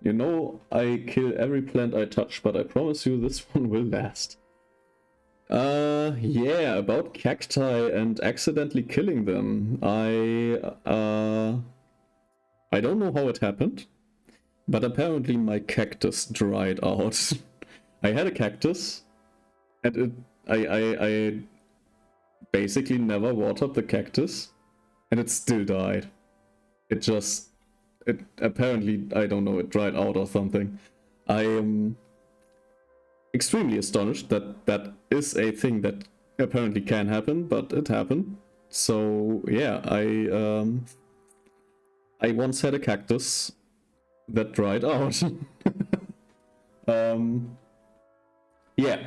Speaker 1: You know, I kill every plant I touch, but I promise you this one will last. Yeah, about cacti and accidentally killing them. I don't know how it happened, but apparently my cactus dried out. I had a cactus, and I basically never watered the cactus, and it still died. It apparently, I don't know, it dried out or something. I am extremely astonished that that is a thing that apparently can happen, but it happened. So yeah, I once had a cactus that dried out. Yeah.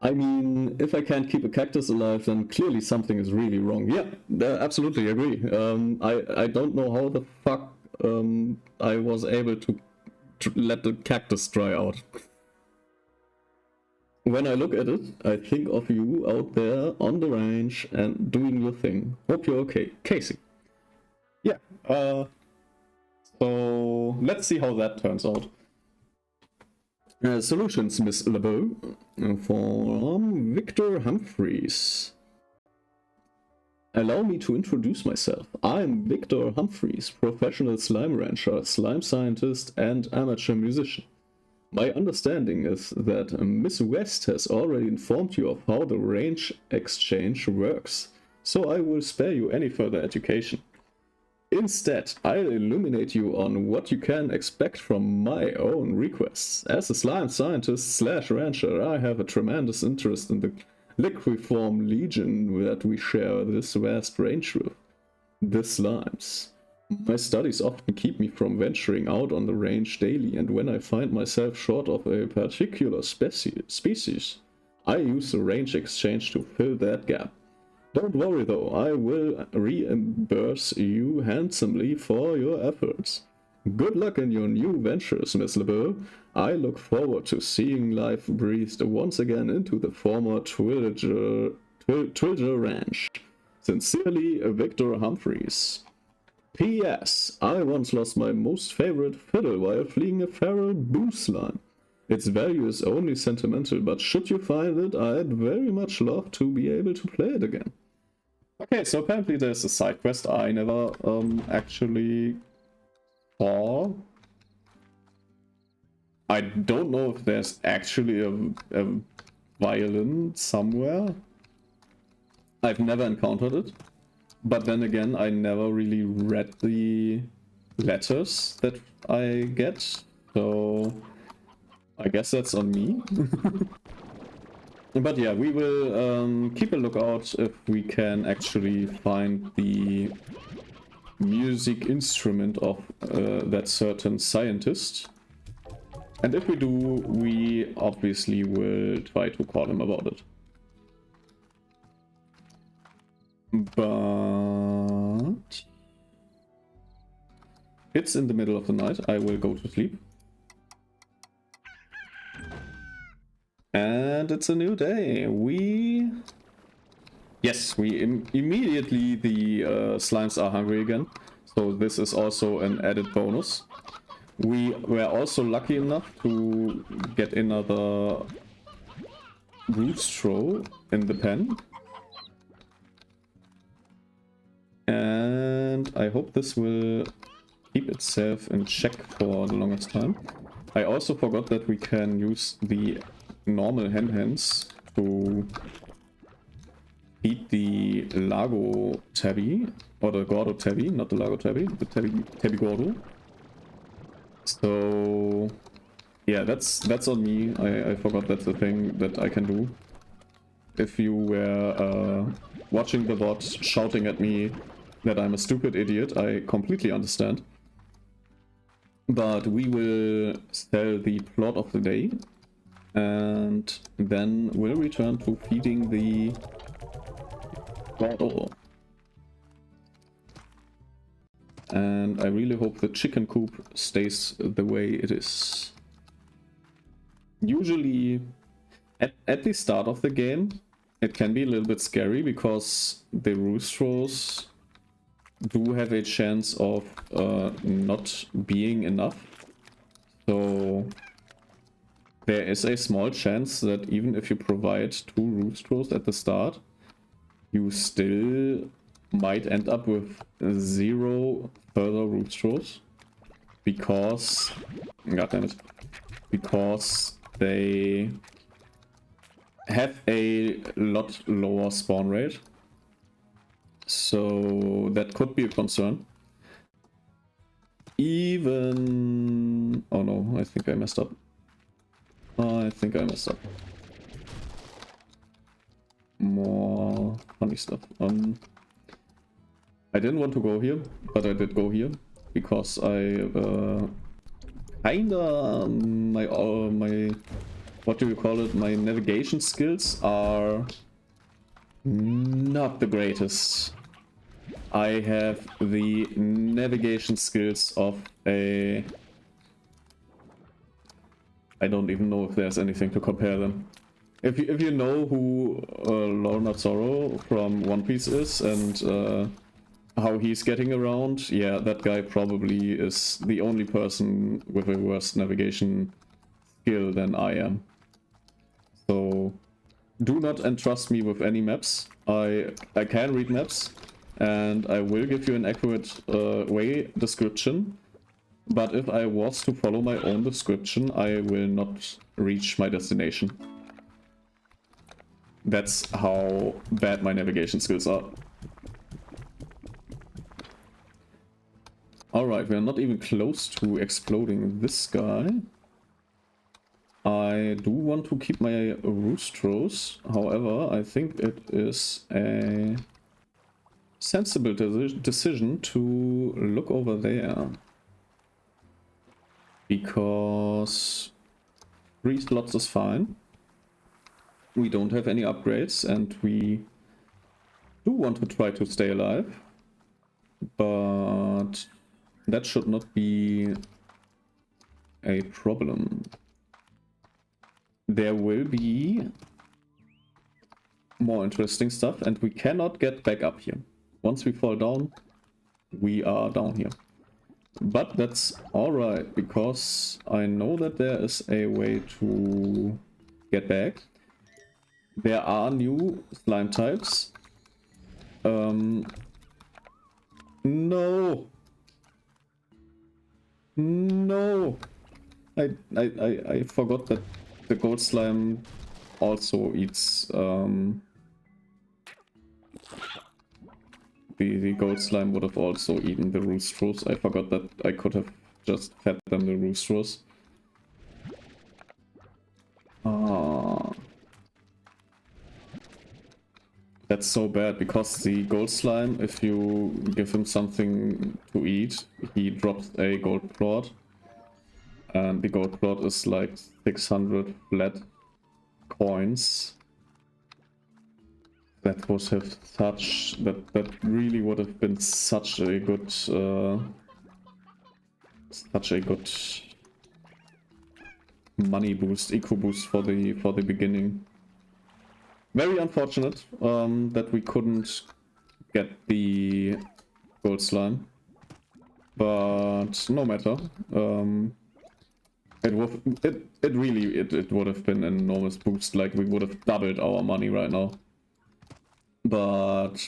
Speaker 1: I mean, if I can't keep a cactus alive, then clearly something is really wrong. Yeah, absolutely agree. I don't know how the fuck I was able to let the cactus dry out. When I look at it, I think of you out there on the range and doing your thing. Hope you're okay. Casey. Yeah, so let's see how that turns out. Solutions, Miss LeBeau, from Victor Humphreys. Allow me to introduce myself. I'm Victor Humphreys, professional slime rancher, slime scientist, and amateur musician. My understanding is that Miss West has already informed you of how the range exchange works, so I will spare you any further education. Instead, I'll illuminate you on what you can expect from my own requests. As a slime scientist / rancher, I have a tremendous interest in the liquiform legion that we share this vast range with, the slimes. My studies often keep me from venturing out on the range daily, and when I find myself short of a particular species, I use the range exchange to fill that gap. Don't worry though, I will reimburse you handsomely for your efforts. Good luck in your new ventures, Miss LeBeau. I look forward to seeing life breathed once again into the former Twilger Ranch. Sincerely, Victor Humphreys. P.S. I once lost my most favorite fiddle while fleeing a feral boo slime. Its value is only sentimental, but should you find it, I'd very much love to be able to play it again. Okay, so apparently there's a side quest I never actually saw. I don't know if there's actually a violin somewhere. I've never encountered it, But then again, I never really read the letters that I get, so I guess that's on me. But yeah, we will keep a lookout if we can actually find the music instrument of that certain scientist. And if we do, we obviously will try to call him about it. But it's in the middle of the night. I will go to sleep. And it's a new day. Yes, immediately the slimes are hungry again. So this is also an added bonus. We were also lucky enough to get another Roostro in the pen. And I hope this will keep itself in check for the longest time. I also forgot that we can use the normal hens to feed the Lago Tabby, or the Gordo Tabby, not the Lago Tabby, the Tabby Gordo. So yeah, that's on me. I forgot that's a thing that I can do. If you were watching the VOD shouting at me that I'm a stupid idiot, I completely understand. But we will sell the plot of the day, and then we'll return to feeding the Gordo. And I really hope the chicken coop stays the way it is. Usually, at the start of the game, it can be a little bit scary because the roosters do have a chance of not being enough. So there is a small chance that even if you provide 2 roosters at the start, you still might end up with 0 further roosters because, goddammit, because they have a lot lower spawn rate. So that could be a concern. Even... oh no, I think I messed up. More funny stuff. I didn't want to go here, but I did go here because I kinda my what do you call it? My navigation skills are not the greatest. I have the navigation skills of a... I don't even know if there's anything to compare them. If you know who Lorna Zorro from One Piece is and how he's getting around, yeah, that guy probably is the only person with a worse navigation skill than I am. So do not entrust me with any maps. I can read maps and I will give you an accurate way description, but if I was to follow my own description, I will not reach my destination. That's how bad my navigation skills are. Alright, we're not even close to exploding this guy. I do want to keep my roosters, however, I think it is a sensible decision to look over there. Because 3 slots is fine. We don't have any upgrades and we do want to try to stay alive. But that should not be a problem. There will be more interesting stuff and we cannot get back up here. Once we fall down, we are down here. But that's alright, because I know that there is a way to get back. There are new slime types. No! No! I forgot that the gold slime also eats the gold slime would have also eaten the roosters. I forgot that I could have just fed them the roosters. Ah. That's so bad, because the gold slime, if you give him something to eat, he drops a gold plot. And the gold plot is like 600 flat coins. That would have that really would have been such a good money boost, eco boost for the beginning. Very unfortunate that we couldn't get the gold slime, but no matter. It would have been an enormous boost. Like, we would have doubled our money right now. But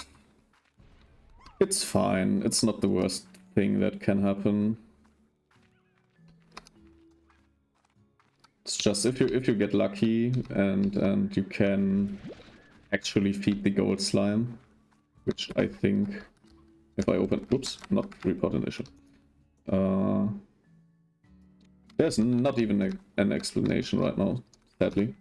Speaker 1: it's fine. It's not the worst thing that can happen. It's just if you get lucky and you can actually feed the gold slime, which I think, if I open, oops, not report an issue. There's not even an explanation right now, sadly.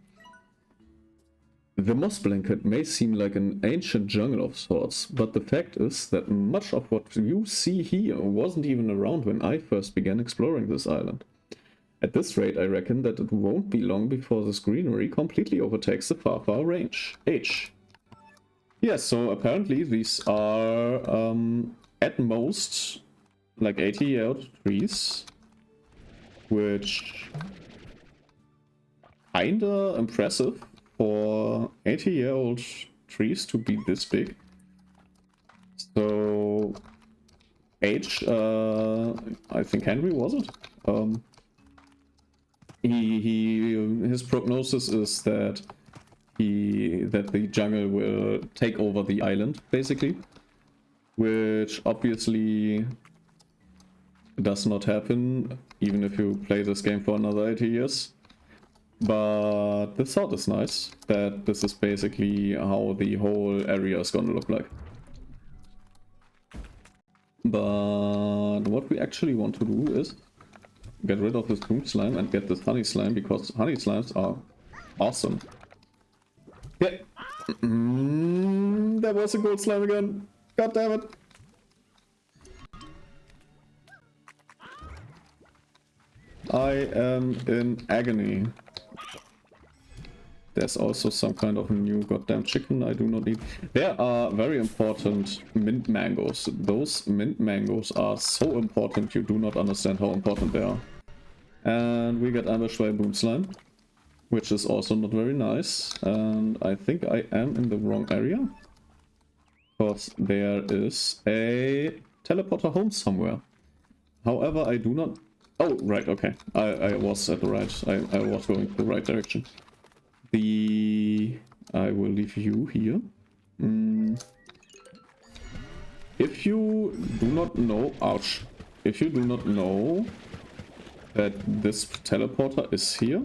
Speaker 1: The moss blanket may seem like an ancient jungle of sorts, but the fact is that much of what you see here wasn't even around when I first began exploring this island. At this rate, I reckon that it won't be long before this greenery completely overtakes the far range. H. Yes, so apparently these are at most like 80-year-old trees, which kinda impressive for 80-year-old trees to be this big. So H, I think Henry was it? His prognosis is that the jungle will take over the island, basically, which obviously does not happen, even if you play this game for another 80 years. But the thought is nice, that this is basically how the whole area is gonna look like. But what we actually want to do is get rid of this boom slime and get this honey slime, because honey slimes are awesome. Yeah. There was a gold slime again. God damn it. I am in agony. There's also some kind of new goddamn chicken I do not need. There are very important mint mangoes. Those mint mangoes are so important, you do not understand how important they are. And we get ambushed by a boom slime, which is also not very nice. And I think I am in the wrong area, because there is a teleporter home somewhere. However, I do not... Oh, right, okay. I was at the right... I was going the right direction. I will leave you here. If you do not know... Ouch. If you do not know that this teleporter is here,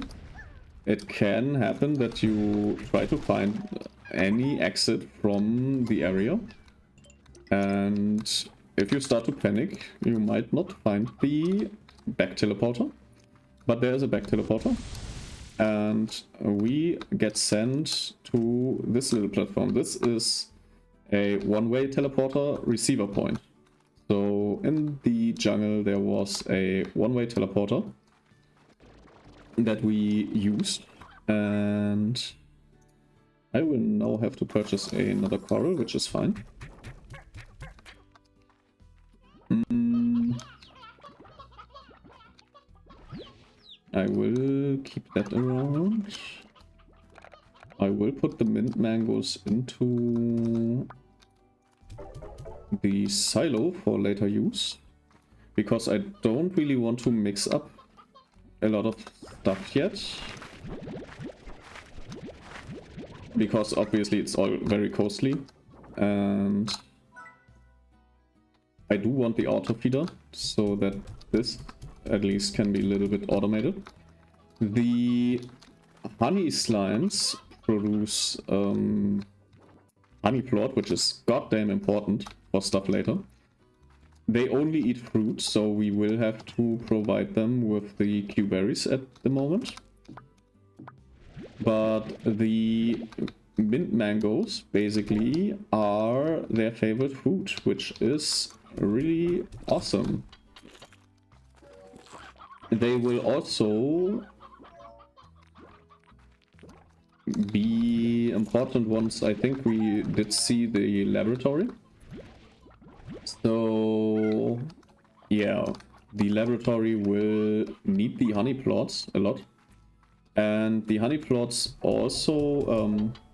Speaker 1: it can happen that you try to find any exit from the area. And if you start to panic, you might not find the back teleporter. But there is a back teleporter. And we get sent to this little platform. This is a one-way teleporter receiver point. So in the jungle there was a one-way teleporter that we used, and I will now have to purchase another coral, which is fine. I will keep that around. I will put the mint mangoes into the silo for later use, because I don't really want to mix up a lot of stuff yet, because obviously it's all very costly, and I do want the auto feeder so that this at least can be a little bit automated. The honey slimes produce honey plot, which is goddamn important. for stuff later. They only eat fruit, so we will have to provide them with the Q-berries at the moment. But the mint mangoes basically are their favorite food, which is really awesome. They will also be important once I think we did see the laboratory. So yeah, the laboratory will need the honey plots a lot. And the honey plots also,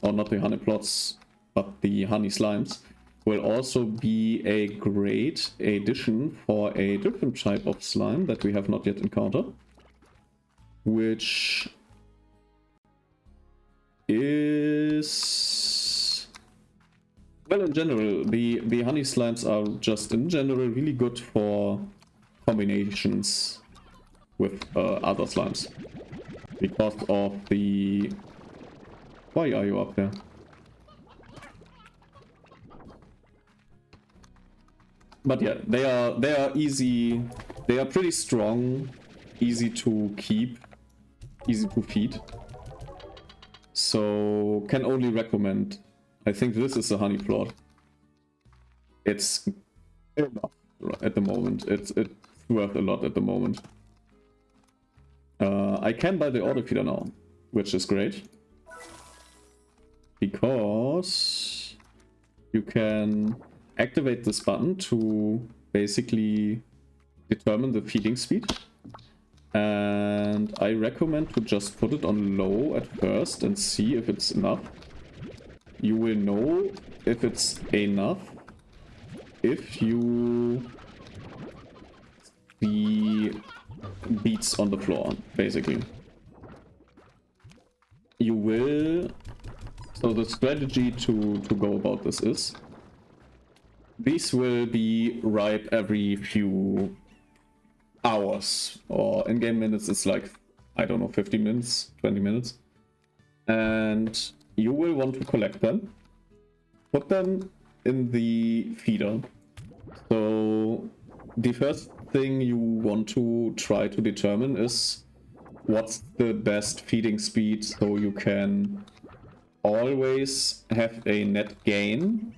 Speaker 1: or not the honey plots, but the honey slimes will also be a great addition for a different type of slime that we have not yet encountered, which is, well, in general, the honey slimes are just in general really good for combinations with other slimes. Because of the... Why are you up there? But yeah, they are easy. They are pretty strong, easy to keep, easy to feed. So can only recommend. I think this is a honey plot. It's enough at the moment. It's worth a lot at the moment. I can buy the auto feeder now, which is great. Because you can activate this button to basically determine the feeding speed. And I recommend to just put it on low at first and see if it's enough. You will know if it's enough if you see beats on the floor, basically. You will... So the strategy to go about this is... These will be ripe every few hours, or in-game minutes it's like, I don't know, 15 minutes, 20 minutes. And you will want to collect them, put them in the feeder. So the first thing you want to try to determine is what's the best feeding speed, so you can always have a net gain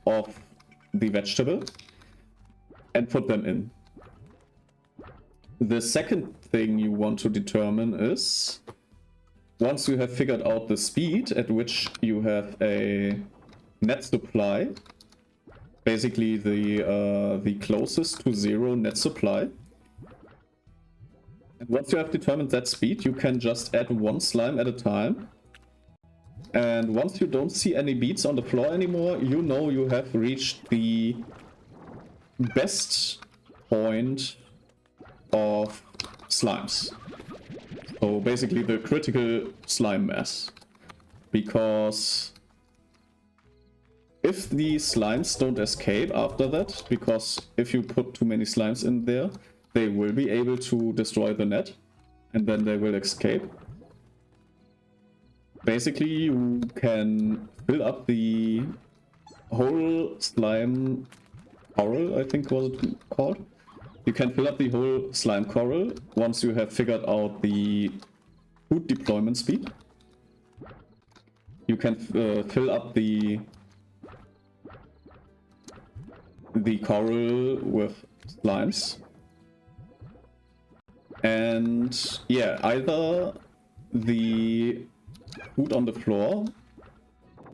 Speaker 1: of the vegetable and put them in. The second thing you want to determine is, once you have figured out the speed at which you have a net supply, basically the closest to zero net supply. And once you have determined that speed, you can just add one slime at a time. And once you don't see any beads on the floor anymore, you know you have reached the best point of slimes. So basically the critical slime mass. Because if the slimes don't escape after that, because if you put too many slimes in there, they will be able to destroy the net, and then they will escape. Basically, you can fill up the whole slime coral, I think was it called. You can fill up the whole slime coral once you have figured out the food deployment speed. You can fill up the coral with slimes. And yeah, either the food on the floor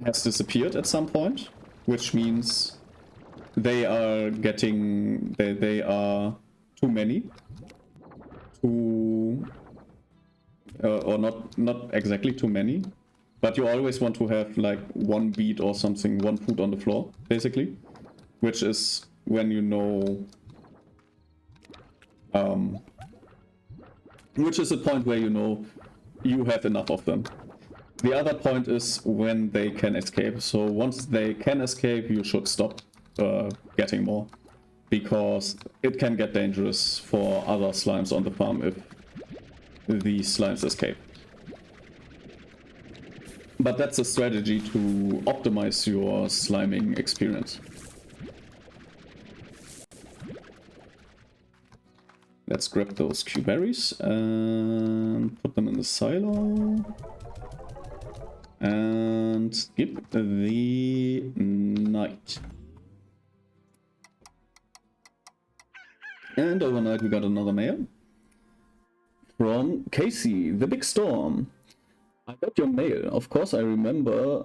Speaker 1: has disappeared at some point, which means they are getting, they are too many to, or not exactly too many, but you always want to have like one bead or something, one food on the floor, basically, which is when you know, which is a point where you know you have enough of them. The other point is when they can escape. So once they can escape, you should stop getting more, because it can get dangerous for other slimes on the farm if the slimes escape. But that's a strategy to optimize your sliming experience. let's grab those Q berries and put them in the silo. And skip the night. And overnight we got another mail. From Casey, the big storm. I got your mail. Of course I remember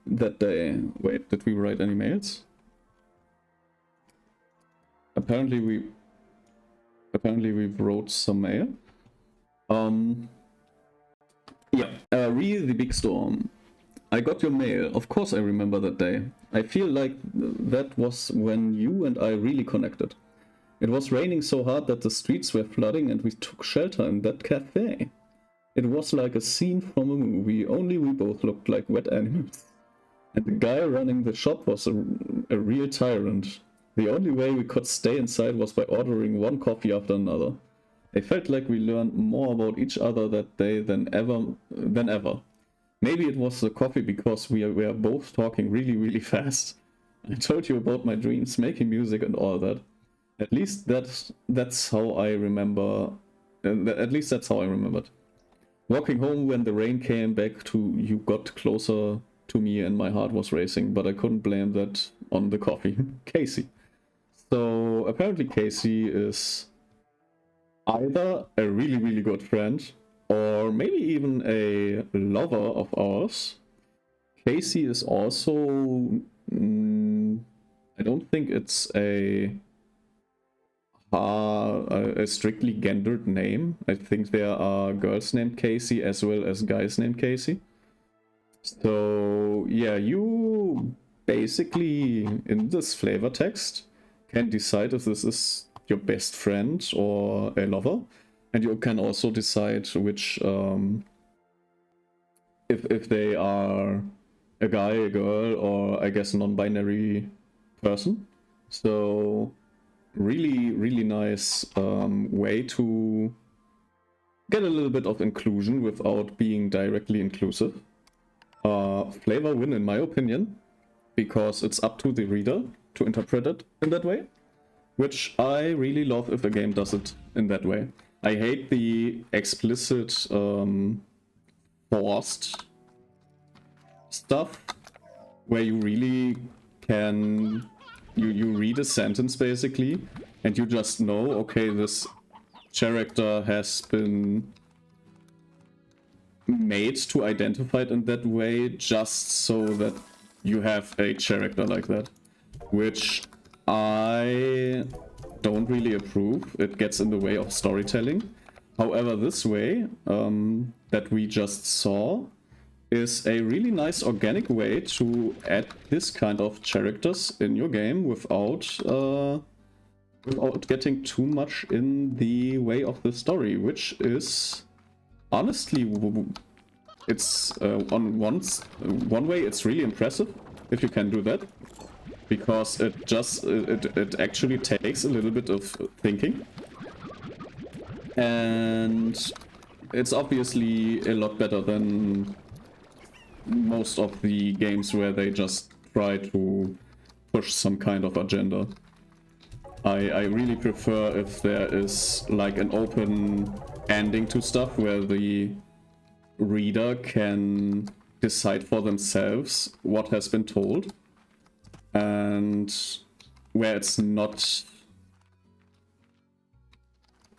Speaker 1: that day. Wait, did we write any mails? Apparently we wrote some mail. Re the big storm. I got your mail. Of course I remember that day. I feel like that was when you and I really connected. It was raining so hard that the streets were flooding and we took shelter in that cafe. It was like a scene from a movie, only we both looked like wet animals. And the guy running the shop was a real tyrant. The only way we could stay inside was by ordering one coffee after another. I felt like we learned more about each other that day than ever. Maybe it was the coffee because we were both talking really fast. I told you about my dreams, making music and all that. At least that's how I remember. At least that's how I remembered. Walking home when the rain came back to you got closer to me and my heart was racing, but I couldn't blame that on the coffee. Casey. So apparently Casey is either a really good friend or maybe even a lover of ours. Casey is also... I don't think it's a strictly gendered name. I think there are girls named Casey as well as guys named Casey. So yeah, you basically in this flavor text can decide if this is your best friend or a lover, and you can also decide which if they are a guy, a girl, or I guess non-binary person. So really nice way to get a little bit of inclusion without being directly inclusive. Flavor win in my opinion, because it's up to the reader to interpret it in that way, which I really love if a game does it in that way. I hate the explicit forced stuff where you really can you read a sentence basically and you just know, okay, this character has been made to identify it in that way just so that you have a character like that, which I don't really approve. It gets in the way of storytelling. However, this way that we just saw is a really nice organic way to add this kind of characters in your game without getting too much in the way of the story, which is honestly, it's on one way it's really impressive if you can do that, because it actually takes a little bit of thinking, and it's obviously a lot better than most of the games where they just try to push some kind of agenda. I really prefer if there is like an open ending to stuff where the reader can decide for themselves what has been told, and where it's not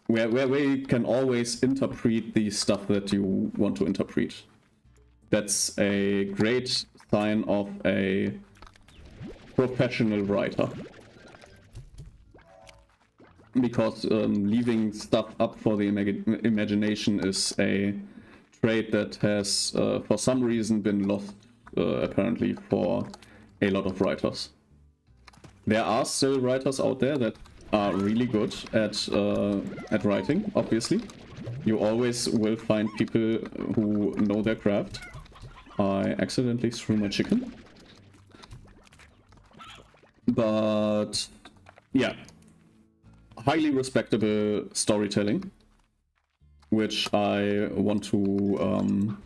Speaker 1: where you can always interpret the stuff that you want to interpret. That's a great sign of a professional writer. Because leaving stuff up for the imagination is a trait that has, for some reason, been lost, apparently, for a lot of writers. There are still writers out there that are really good at writing, obviously. You always will find people who know their craft. I accidentally threw my chicken. But yeah, highly respectable storytelling, which I want to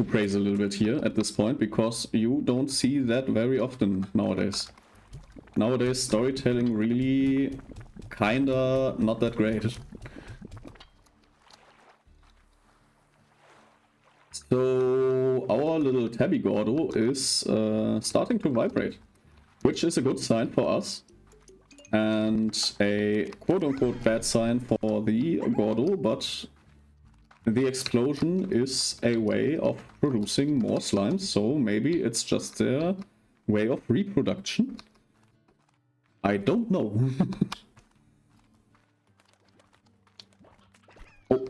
Speaker 1: praise a little bit here at this point, because you don't see that very often nowadays. Nowadays, storytelling really kinda not that great. So our little Tabby Gordo is starting to vibrate, which is a good sign for us. And a quote-unquote bad sign for the Gordo, but the explosion is a way of producing more slimes, so maybe it's just their way of reproduction. I don't know. Oh,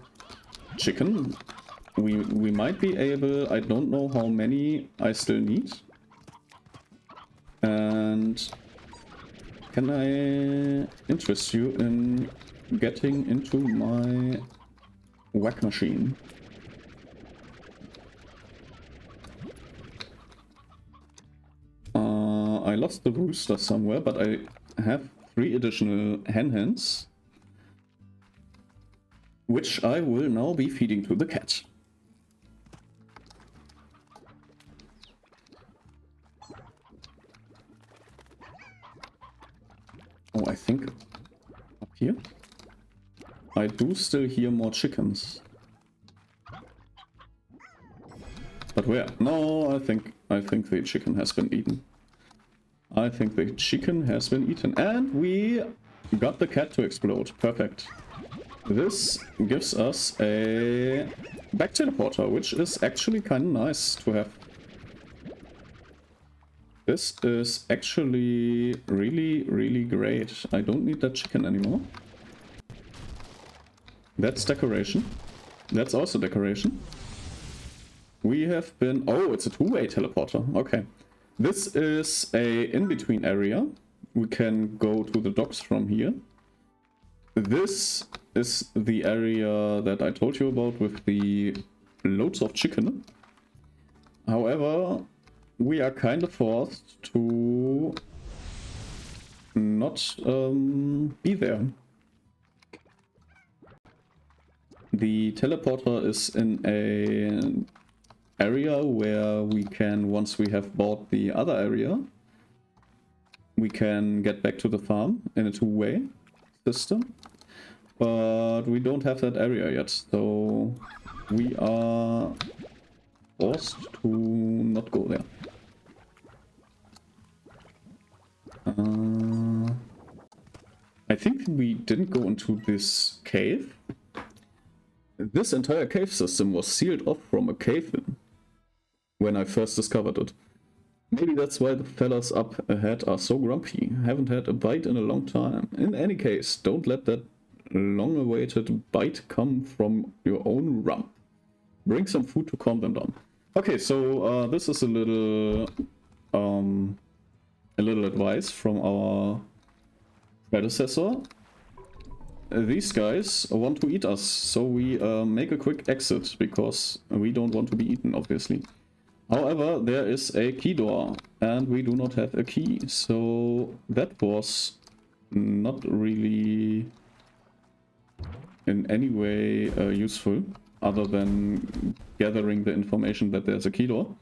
Speaker 1: chicken. We might be able, I don't know how many I still need. And can I interest you in getting into my whack machine? I lost the rooster somewhere, but I have 3 additional hens, which I will now be feeding to the cat. Oh, I think up here I do still hear more chickens. But where? No, I think the chicken has been eaten. I think the chicken has been eaten. And we got the cat to explode. Perfect. This gives us a back teleporter, which is actually kind of nice to have. This is actually really, really great. I don't need that chicken anymore. That's decoration. That's also decoration. We have been... Oh, it's a two-way teleporter. Okay. This is a in-between area. We can go to the docks from here. This is the area that I told you about with the loads of chicken. However, we are kind of forced to not be there. The teleporter is in a area where we can, once we have bought the other area, we can get back to the farm in a two-way system. But we don't have that area yet, so we are forced to not go there. I think we didn't go into this cave. This entire cave system was sealed off from a cave-in when I first discovered it. Maybe that's why the fellas up ahead are so grumpy. Haven't had a bite in a long time. In any case, don't let that long-awaited bite come from your own rump. Bring some food to calm them down. Okay, so this is a little advice from our predecessor. These guys want to eat us, so we make a quick exit because we don't want to be eaten, obviously. However, there is a key door and we do not have a key, so that was not really in any way useful other than gathering the information that there's a key door.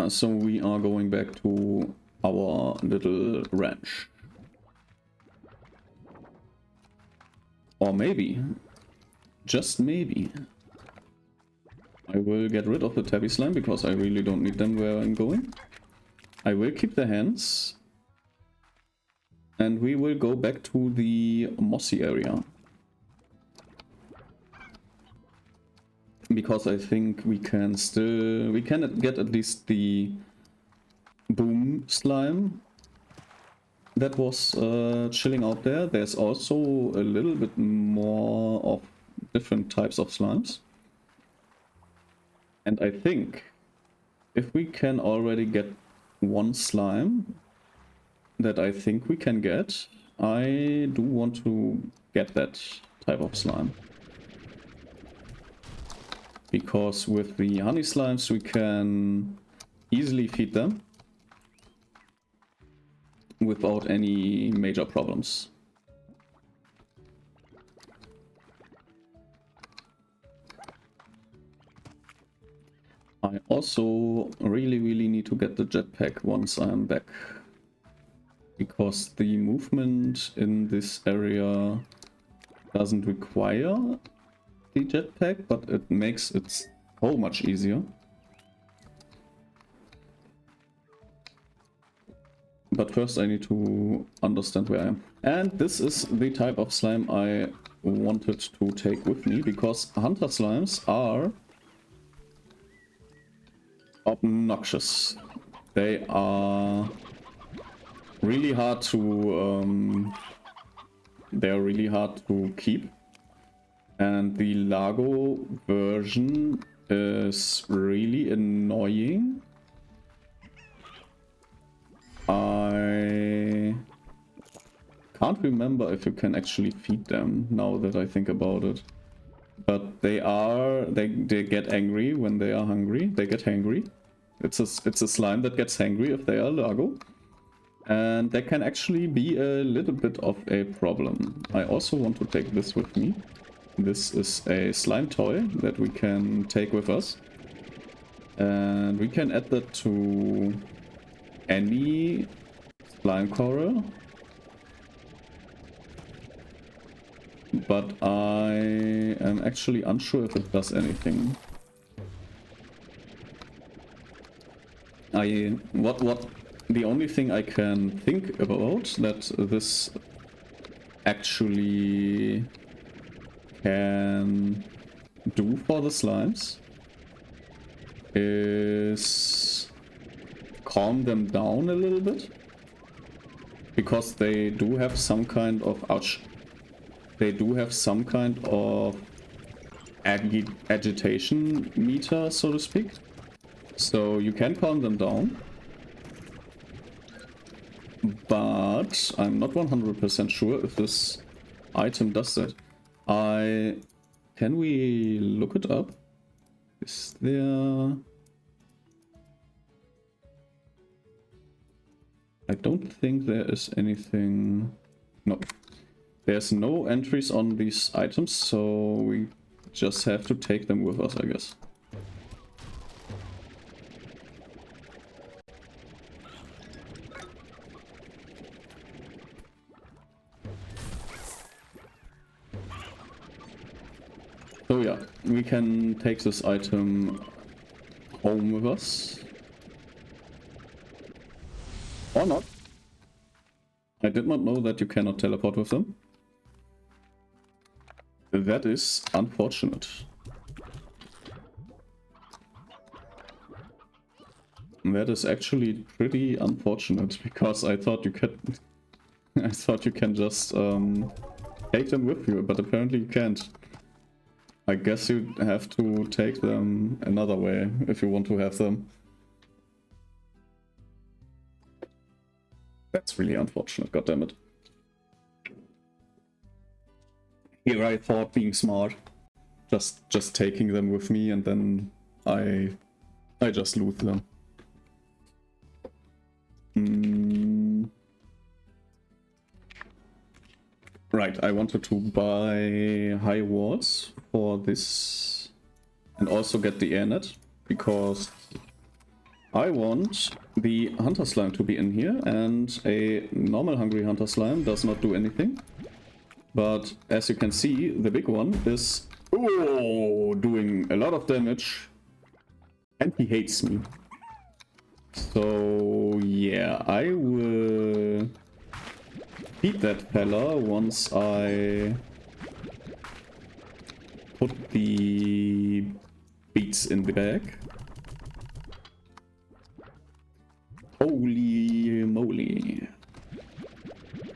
Speaker 1: So we are going back to our little ranch. Or maybe, just maybe, I will get rid of the tabby slime because I really don't need them where I'm going. I will keep the hands. And we will go back to the mossy area. Because I think we can get at least the boom slime that was chilling out there. There's also a little bit more of different types of slimes. And I think if we can already get one slime that I think we can get, I do want to get that type of slime. Because with the honey slimes we can easily feed them without any major problems. I also really need to get the jetpack once I'm back. Because the movement in this area doesn't require the jetpack, but it makes it so much easier. But first I need to understand where I am. And this is the type of slime I wanted to take with me, because hunter slimes are obnoxious. They are really hard to keep, and the Largo version is really annoying. I can't remember if you can actually feed them now that I think about it. But they get angry when they are hungry. They get hangry. It's a slime that gets hangry if they are Largo. And that can actually be a little bit of a problem. I also want to take this with me. This is a slime toy that we can take with us. And we can add that to any slime coral. But I am actually unsure if it does anything. The only thing I can think about that this actually can do for the slimes is calm them down a little bit, because they do have some kind of agitation meter, so to speak. So you can calm them down, but I'm not 100% sure if this item does that. Can we look it up? Is there... I don't think there is anything... No. There's no entries on these items, so we just have to take them with us, I guess. So yeah, we can take this item home with us. Or not. I did not know that you cannot teleport with them. That is unfortunate. That is actually pretty unfortunate, because I thought you could I thought you can just take them with you, but apparently you can't. I guess you have to take them another way if you want to have them. That's really unfortunate, goddammit. Here I thought being smart, just taking them with me, and then I just loot them. Right, I wanted to buy high walls for this and also get the airnet, because I want the hunter slime to be in here, and a normal hungry hunter slime does not do anything. But as you can see, the big one is doing a lot of damage, and he hates me. So yeah, I will feed that fella once I put the beets in the bag. Holy moly.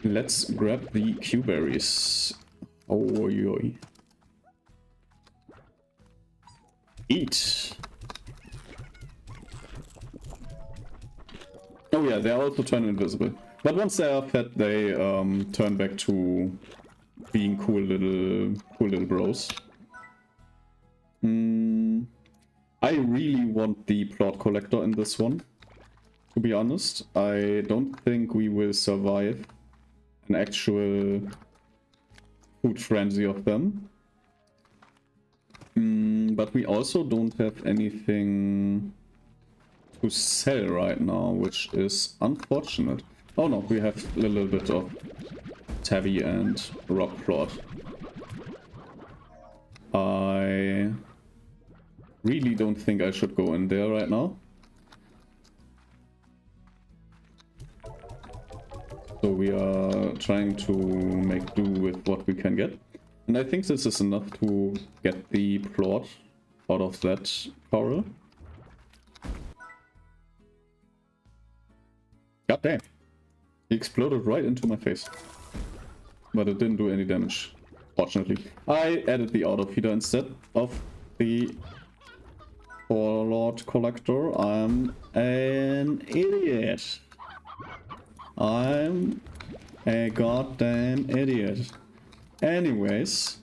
Speaker 1: Let's grab the Q-berries. Oh, oi. Eat. Oh yeah, they also turn invisible. But once they are fed, they turn back to being cool little bros. I really want the plot collector in this one. To be honest, I don't think we will survive an actual food frenzy of them. But we also don't have anything to sell right now, which is unfortunate. Oh no, we have a little bit of tabby and rock plot. I I really don't think I should go in there right now. So we are trying to make do with what we can get. And I think this is enough to get the plot out of that coral. God damn. He exploded right into my face. But it didn't do any damage, fortunately. I added the auto feeder instead of the Warlord Collector. I'm an idiot. I'm a goddamn idiot. Anyways,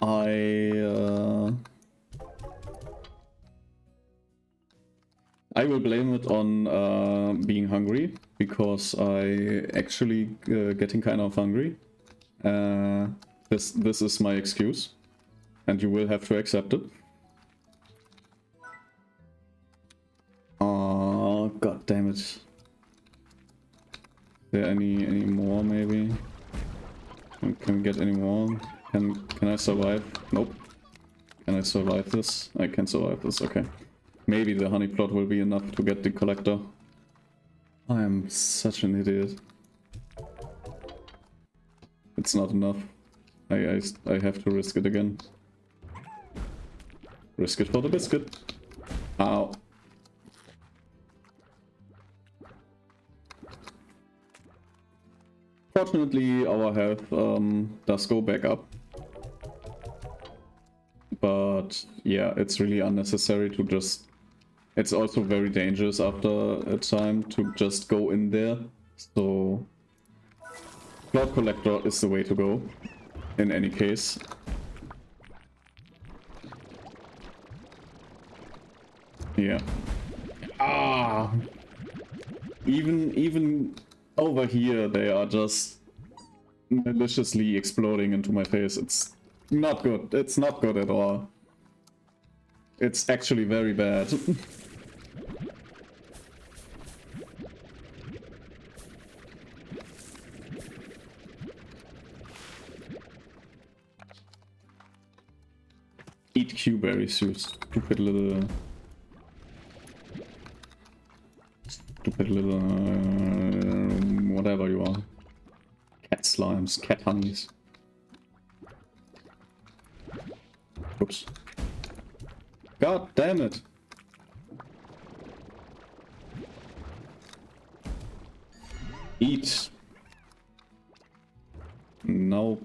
Speaker 1: I will blame it on being hungry, because I actually getting kind of hungry. This is my excuse, and you will have to accept it. Oh, god damn it. Is there any more maybe? Can we get any more? Can I survive? Nope. Can I survive this? I can survive this, okay. Maybe the honey plot will be enough to get the collector. I am such an idiot. It's not enough. I have to risk it again. Risk it for the biscuit. Ow. Fortunately, our health does go back up. But yeah, it's really unnecessary to just... It's also very dangerous after a time to just go in there. So Plot Collector is the way to go, in any case. Yeah. Ah! Even over here they are just maliciously exploding into my face. It's not good. It's not good at all. It's actually very bad. Eat Q-berries, you stupid little... whatever you are. Cat slimes, cat honeys. Oops. God damn it! Eat! No,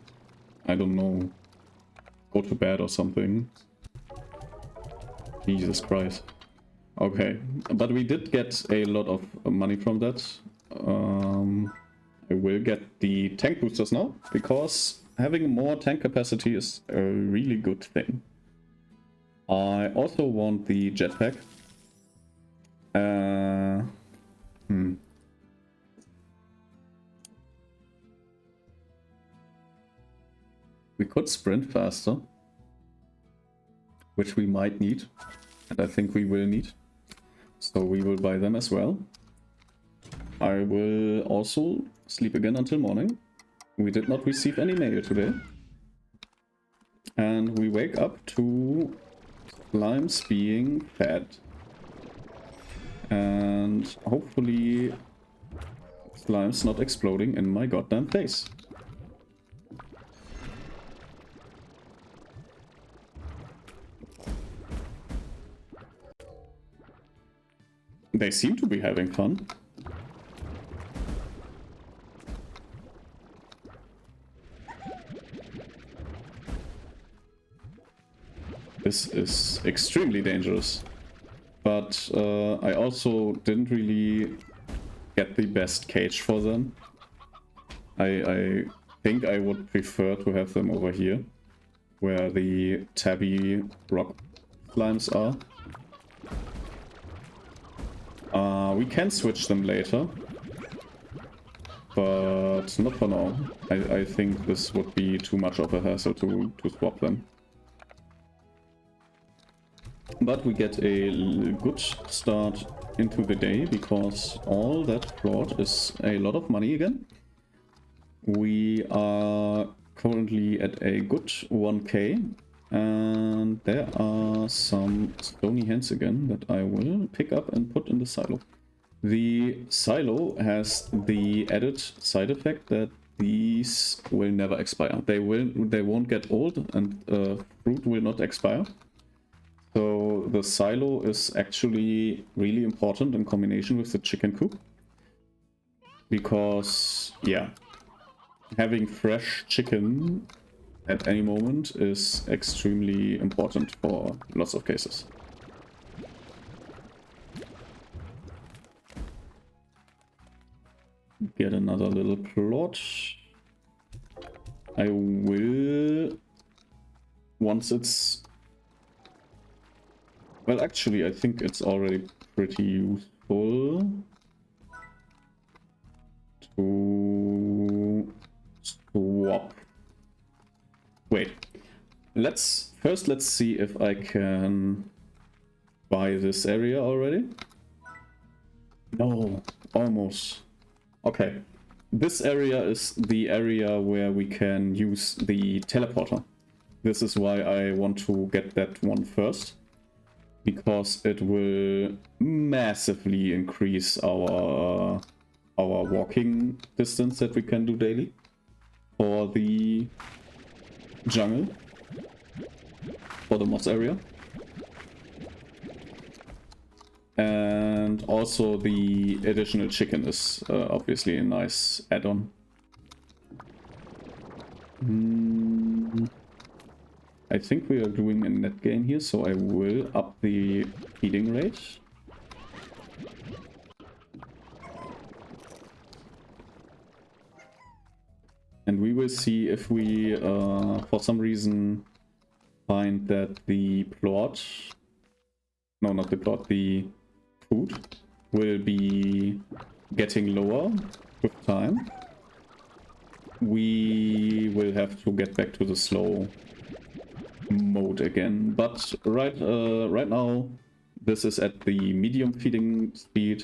Speaker 1: I don't know. Go to bed or something. Jesus Christ. Okay, but we did get a lot of money from that. I will get the tank boosters now, because having more tank capacity is a really good thing. I also want the jetpack. We could sprint faster, which we might need, and I think we will need. So we will buy them as well. I will also sleep again until morning. We did not receive any mail today. And we wake up to slimes being fed. And hopefully slimes not exploding in my goddamn face. They seem to be having fun. This is extremely dangerous. But I also didn't really get the best cage for them. I think I would prefer to have them over here, where the tabby rock slimes are. We can switch them later, but not for now. I think this would be too much of a hassle to swap them. But we get a good start into the day, because all that plot is a lot of money again. We are currently at a good 1k. And there are some stony hands again that I will pick up and put in the silo. The silo has the added side effect that these will never expire. They won't get old, and fruit will not expire. So the silo is actually really important in combination with the chicken coop. Because, yeah, having fresh chicken at any moment is extremely important for lots of cases. Get another little plot. I will, once it's, well, actually I think it's already pretty useful to swap. Wait, let's see if I can buy this area already. No, almost. Okay, this area is the area where we can use the teleporter. This is why I want to get that one first, because it will massively increase our walking distance that we can do daily for the jungle, for the moss area. And also the additional chicken is obviously a nice add-on. I think we are doing a net gain here, so I will up the feeding rate. And we will see if we, for some reason, find that the plot... No, not the plot, the food will be getting lower with time. We will have to get back to the slow mode again. But right now, this is at the medium feeding speed.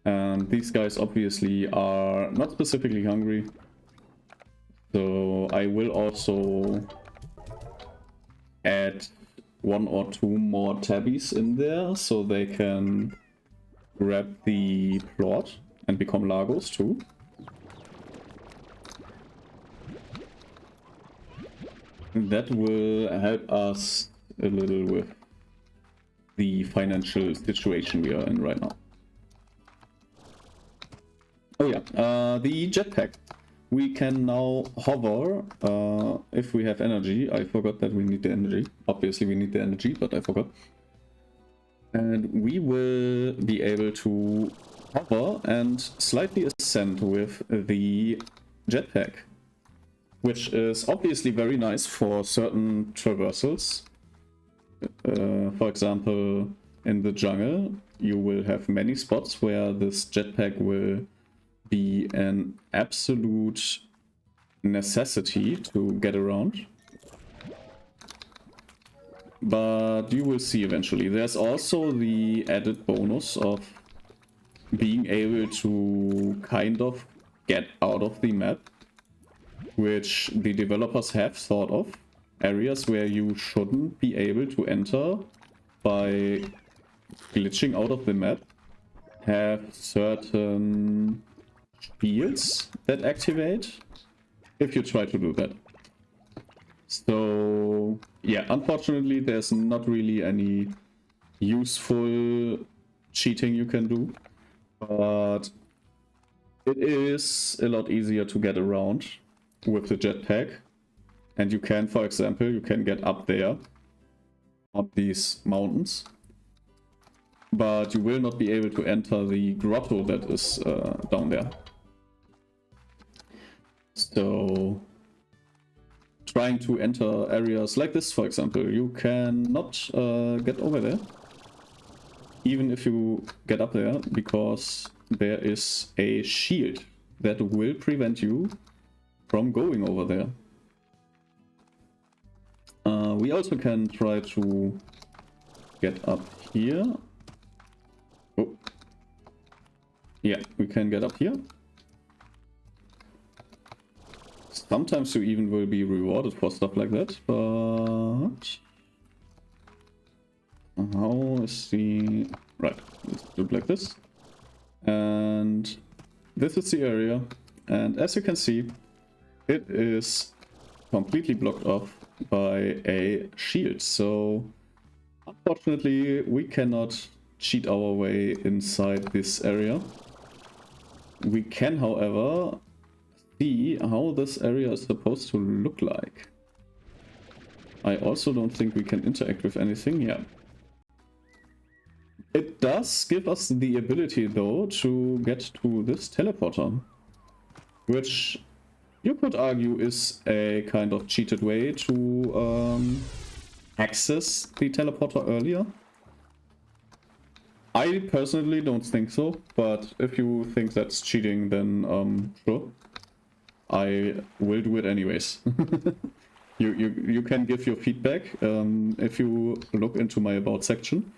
Speaker 1: And these guys obviously are not specifically hungry. So I will also add 1 or 2 more tabbies in there so they can grab the plot and become Lagos too. That will help us a little with the financial situation we are in right now. Oh yeah, the jetpack. We can now hover if we have energy. I forgot that we need the energy. Obviously we need the energy, but I forgot. And we will be able to hover and slightly ascend with the jetpack, which is obviously very nice for certain traversals. For example, in the jungle, you will have many spots where this jetpack will be an absolute necessity to get around. But you will see eventually. There's also the added bonus of being able to kind of get out of the map, which the developers have thought of. Areas where you shouldn't be able to enter by glitching out of the map have certain shields that activate if you try to do that. So yeah, unfortunately there's not really any useful cheating you can do, but it is a lot easier to get around with the jetpack. And you can, for example, you can get up there on these mountains, but you will not be able to enter the grotto that is down there. So trying to enter areas like this, for example, you cannot get over there, even if you get up there, because there is a shield that will prevent you from going over there. We also can try to get up here. Oh. Yeah, we can get up here. Sometimes you even will be rewarded for stuff like that, but... How is the... Right, let's do it like this. And this is the area, and as you can see, it is completely blocked off by a shield, so unfortunately we cannot cheat our way inside this area. We can, however, see how this area is supposed to look like. I also don't think we can interact with anything. Yeah. It does give us the ability, though, to get to this teleporter, which you could argue is a kind of cheated way to access the teleporter earlier. I personally don't think so, but if you think that's cheating, then sure. I will do it anyways. You can give your feedback if you look into my About section.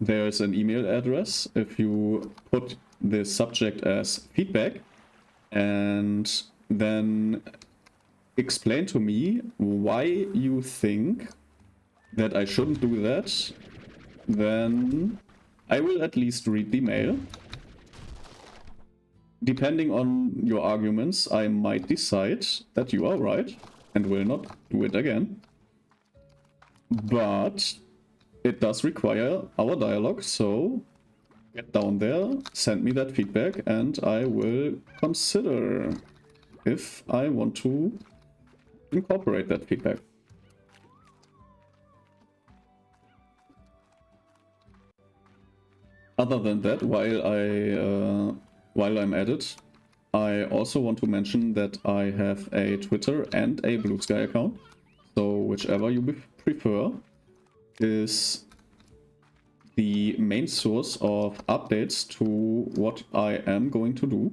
Speaker 1: There's an email address. If you put the subject as feedback and then explain to me why you think that I shouldn't do that, then I will at least read the mail. Depending on your arguments, I might decide that you are right and will not do it again. But it does require our dialogue, so get down there, send me that feedback, and I will consider if I want to incorporate that feedback. Other than that, while I'm at it, I also want to mention that I have a Twitter and a Blue Sky account, so whichever you prefer is the main source of updates to what I am going to do.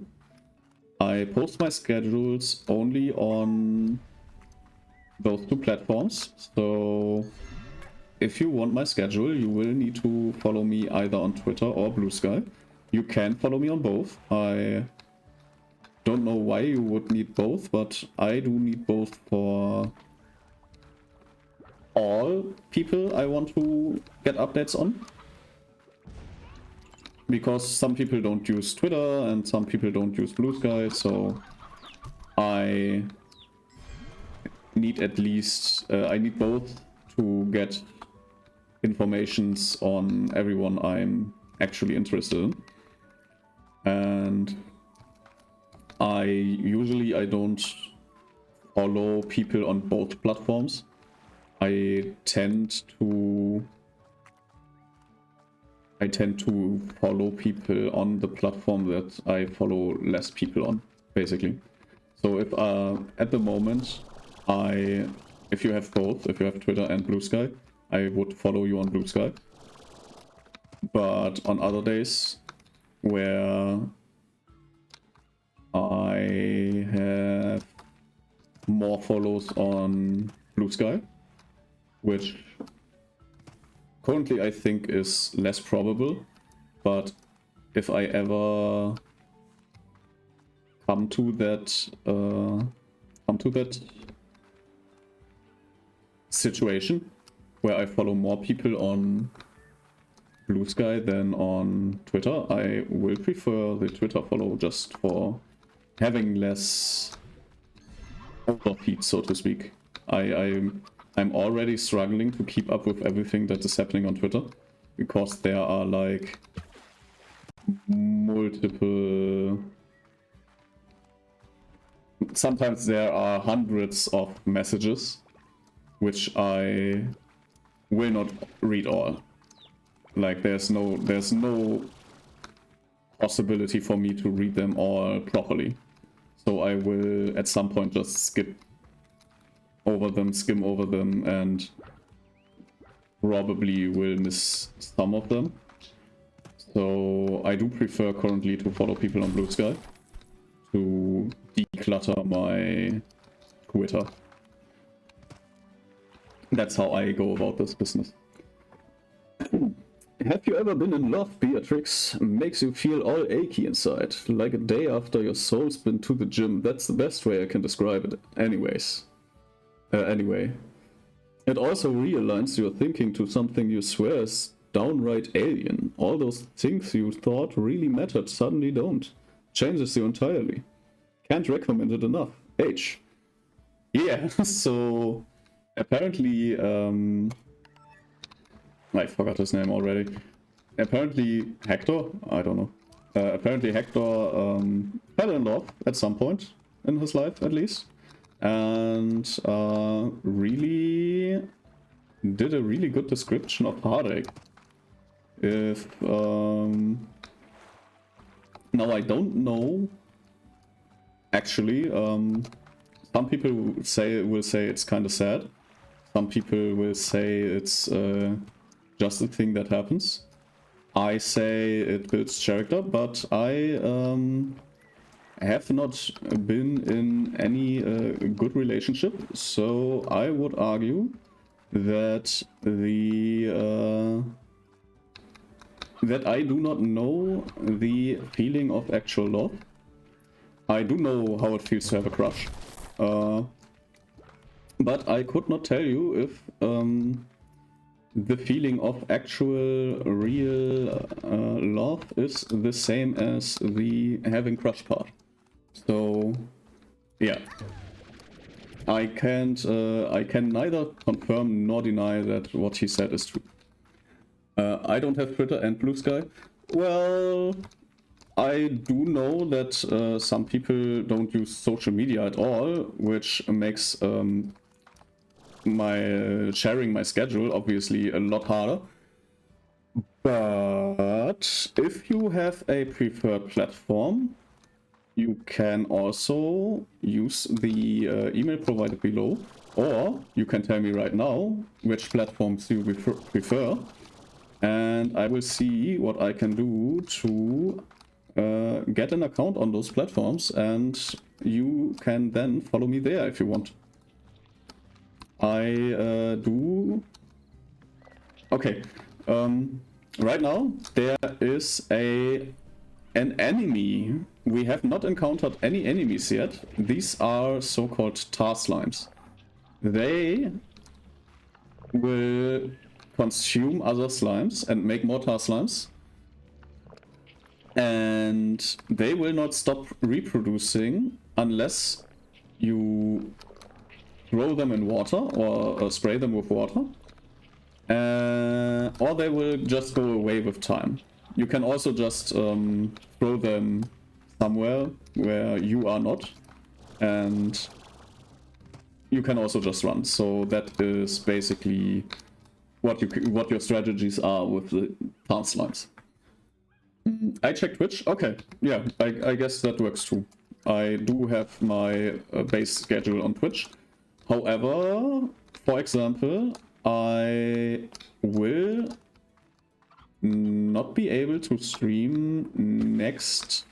Speaker 1: I post my schedules only on those two platforms, so if you want my schedule, you will need to follow me either on Twitter or Blue Sky. You can follow me on both. I don't know why you would need both, but I do need both for all people I want to get updates on. Because some people don't use Twitter and some people don't use Blue Sky, so I need at least, I need both to get informations on everyone I'm actually interested in. And I don't follow people on both platforms. I tend to follow people on the platform that I follow less people on, basically. So if at the moment if you have both, if you have Twitter and Blue Sky, I would follow you on Blue Sky. But on other days where I have more follows on Blue Sky, which currently I think is less probable, but if I ever come to that situation where I follow more people on Blue Sky than on Twitter, I will prefer the Twitter follow just for having less overfeed, so to speak. I'm already struggling to keep up with everything that is happening on Twitter, because there are like multiple... Sometimes there are hundreds of messages, which I will not read all. Like there's no possibility for me to read them all properly. So I will at some point just skim over them, and probably will miss some of them. So I do prefer currently to follow people on Blue Sky to declutter my Twitter. That's how I go about this business. Have you ever been in love, Beatrix? Makes you feel all achy inside, like a day after your soul's been to the gym. That's the best way I can describe it. Anyway. It also realigns your thinking to something you swear is downright alien. All those things you thought really mattered suddenly don't. Changes you entirely. Can't recommend it enough. H. Yeah, so apparently, I forgot his name already. Apparently Hector, I don't know. Apparently Hector fell in love at some point in his life, at least. And really did a really good description of heartache. If now I don't know. Actually, some people will say it's kind of sad. Some people will say it's just a thing that happens. I say it builds character, but I have not been in any good relationship, so I would argue that that I do not know the feeling of actual love. I do know how it feels to have a crush, but I could not tell you if the feeling of actual real love is the same as the having crush part. So yeah, I can neither confirm nor deny that what he said is true. I don't have Twitter and Blue Sky. Well, I do know that some people don't use social media at all, which makes my sharing my schedule obviously a lot harder. But if you have a preferred platform, you can also use the email provided below, or you can tell me right now which platforms you prefer, and I will see what I can do to get an account on those platforms, and you can then follow me there if you want. I do... Okay, right now there is an enemy. We have not encountered any enemies yet. These are so-called tar slimes. They will consume other slimes and make more tar slimes. And they will not stop reproducing unless you throw them in water or spray them with water. Or they will just go away with time. You can also just throw them somewhere where you are not, and you can also just run. So that is basically what your strategies are with the tar slimes. I checked Twitch. Okay, yeah, I guess that works too. I do have my base schedule on Twitch. However, for example, I will not be able to stream next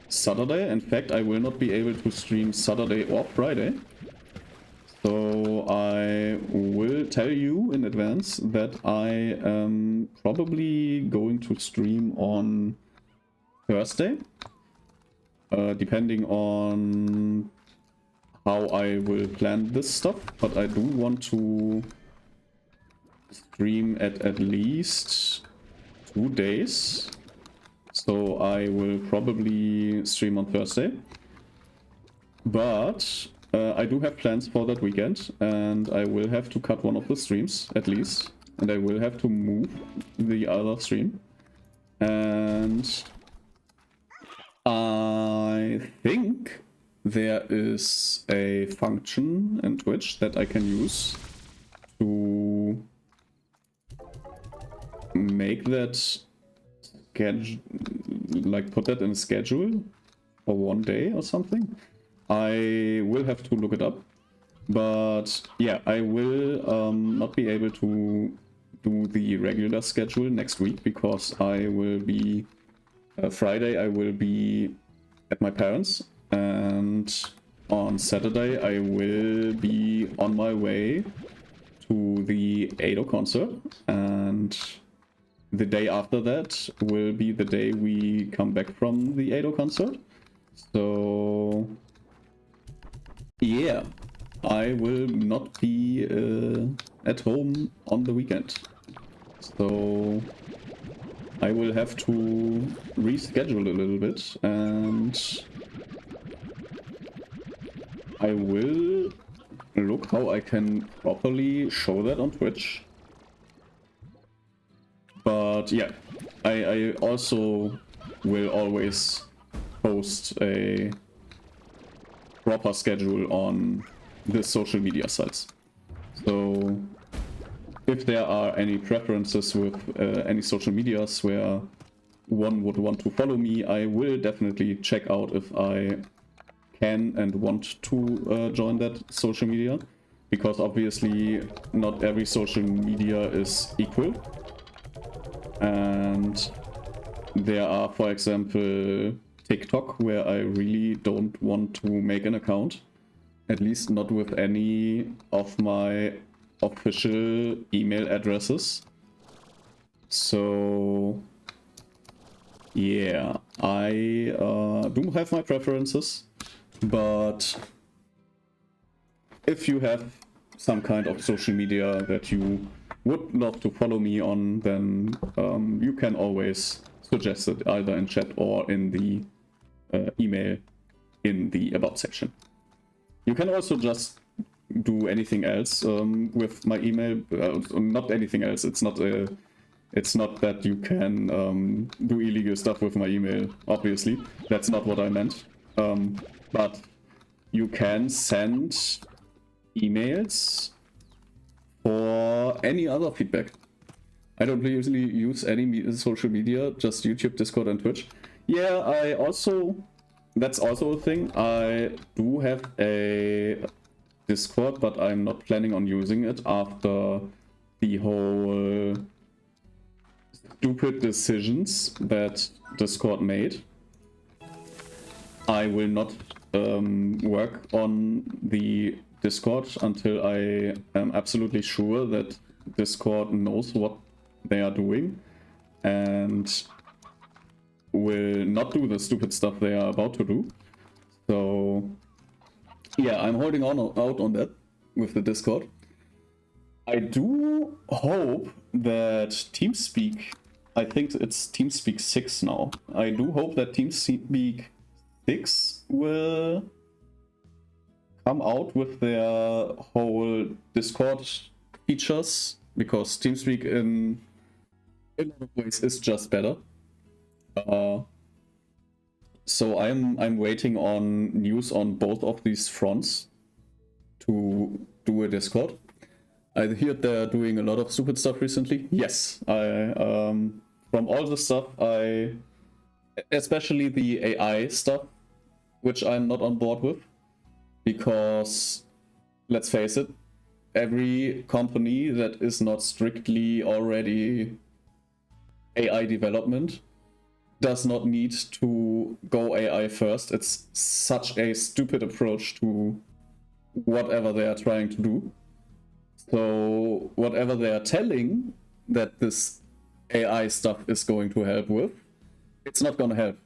Speaker 1: Saturday. In fact, I will not be able to stream Saturday or Friday. So I will tell you in advance that I am probably going to stream on Thursday, depending on how I will plan this stuff, but I do want to stream at least 2 days, so I will probably stream on Thursday, but I do have plans for that weekend, and I will have to cut one of the streams at least, and I will have to move the other stream, and I think there is a function in Twitch that I can use to make that schedule, like put that in a schedule for 1 day or something. I will have to look it up, but yeah, I will not be able to do the regular schedule next week because I will be Friday I will be at my parents', and on Saturday I will be on my way to the Ado concert, and the day after that will be the day we come back from the Ado concert. So yeah, I will not be at home on the weekend. So I will have to reschedule a little bit, and I will look how I can properly show that on Twitch. But yeah, I also will always post a proper schedule on the social media sites. So if there are any preferences with any social medias where one would want to follow me, I will definitely check out if I can and want to join that social media, because obviously not every social media is equal. And there are, for example, TikTok, where I really don't want to make an account, at least not with any of my official email addresses. So yeah, I do have my preferences, but if you have some kind of social media that you would love to follow me on, then you can always suggest it either in chat or in the email in the about section. You can also just do anything else with my email. Not anything else. It's not that you can do illegal stuff with my email. Obviously, that's not what I meant. But you can send emails for any other feedback. I don't usually use any social media, just YouTube, Discord, and Twitch. Yeah, that's also a thing. I do have a Discord, but I'm not planning on using it after the whole stupid decisions that Discord made. I will not work on the Discord until I am absolutely sure that Discord knows what they are doing and will not do the stupid stuff they are about to do. So yeah, I'm holding out on that with the Discord. I do hope that TeamSpeak, I think it's TeamSpeak 6 now. I do hope that TeamSpeak 6 will come out with their whole Discord features, because TeamSpeak in a lot of ways is just better. So I'm waiting on news on both of these fronts to do a Discord. I hear they're doing a lot of stupid stuff recently. Yes, from all the stuff, especially the AI stuff, which I'm not on board with, because let's face it, every company that is not strictly already AI development does not need to go AI first. It's such a stupid approach to whatever they are trying to do. So whatever they are telling that this AI stuff is going to help with, it's not going to help.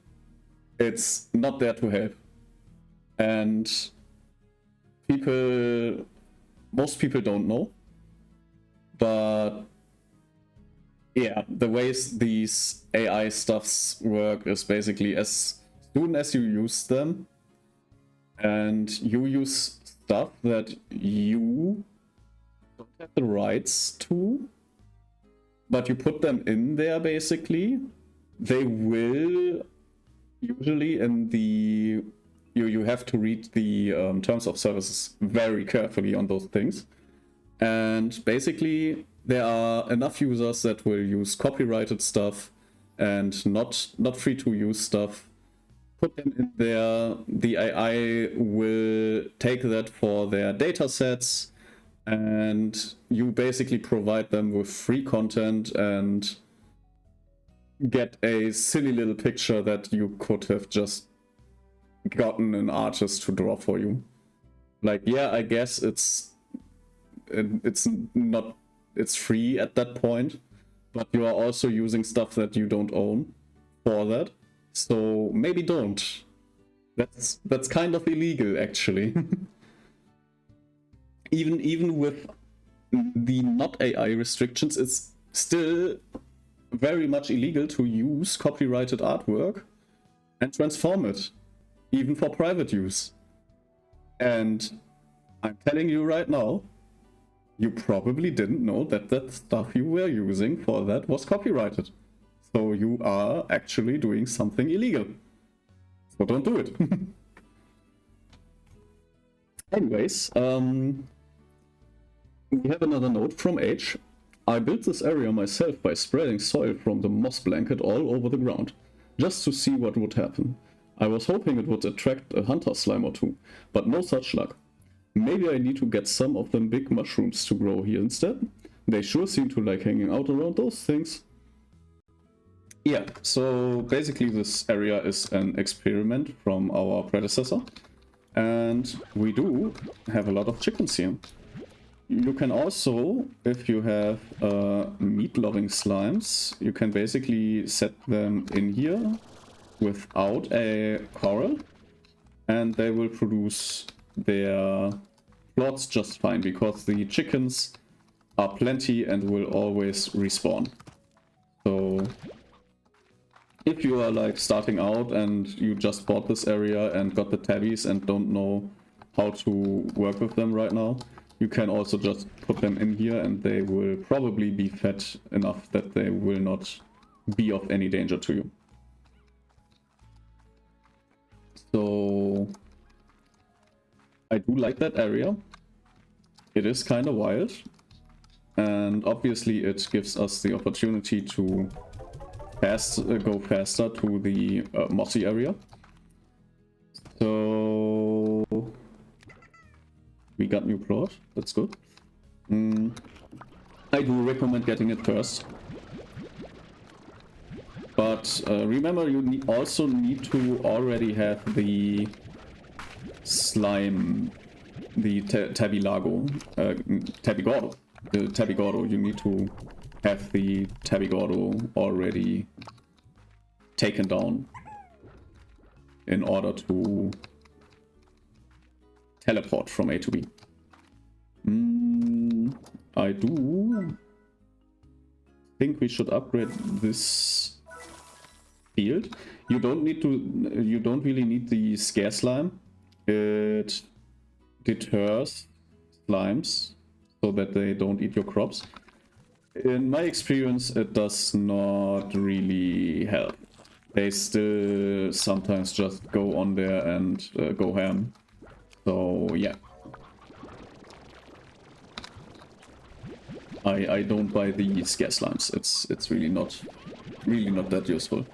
Speaker 1: It's not there to help. And most people don't know. But yeah, the ways these AI stuffs work is basically as soon as you use them and you use stuff that you don't have the rights to, but you put them in there, basically, they will usually in the... You have to read the terms of services very carefully on those things. And basically, there are enough users that will use copyrighted stuff and not free to use stuff. Put them in there. The AI will take that for their data sets, and you basically provide them with free content and get a silly little picture that you could have just gotten an artist to draw for you. Like, yeah, I guess it's free at that point, but you are also using stuff that you don't own for that. So maybe don't. That's kind of illegal, actually. Even with the not AI restrictions, it's still very much illegal to use copyrighted artwork and transform it, even for private use. And I'm telling you right now, you probably didn't know that that stuff you were using for that was copyrighted. So you are actually doing something illegal. So don't do it. Anyways, we have another note from H. I built this area myself by spreading soil from the moss blanket all over the ground, just to see what would happen. I was hoping it would attract a hunter slime or two, but no such luck. Maybe I need to get some of them big mushrooms to grow here instead. They sure seem to like hanging out around those things. Yeah, so basically this area is an experiment from our predecessor. And we do have a lot of chickens here. You can also, if you have meat-loving slimes, you can basically set them in here without a coral, and they will produce their plots just fine, because the chickens are plenty and will always respawn. So if you are like starting out and you just bought this area and got the tabbies and don't know how to work with them right now, you can also just put them in here and they will probably be fed enough that they will not be of any danger to you. So I do like that area. It is kind of wild, and obviously it gives us the opportunity to go faster to the mossy area. So we got new plot, that's good. I do recommend getting it first. But remember, you also need to already have the slime, the Tabigordo. The Tabigordo, you need to have the Tabigordo already taken down in order to teleport from A to B. I do think we should upgrade this field. You don't really need the scare slime. It deters slimes so that they don't eat your crops. In my experience, it does not really help. They still sometimes just go on there and go ham. So yeah. I don't buy the scare slimes. It's really not that useful.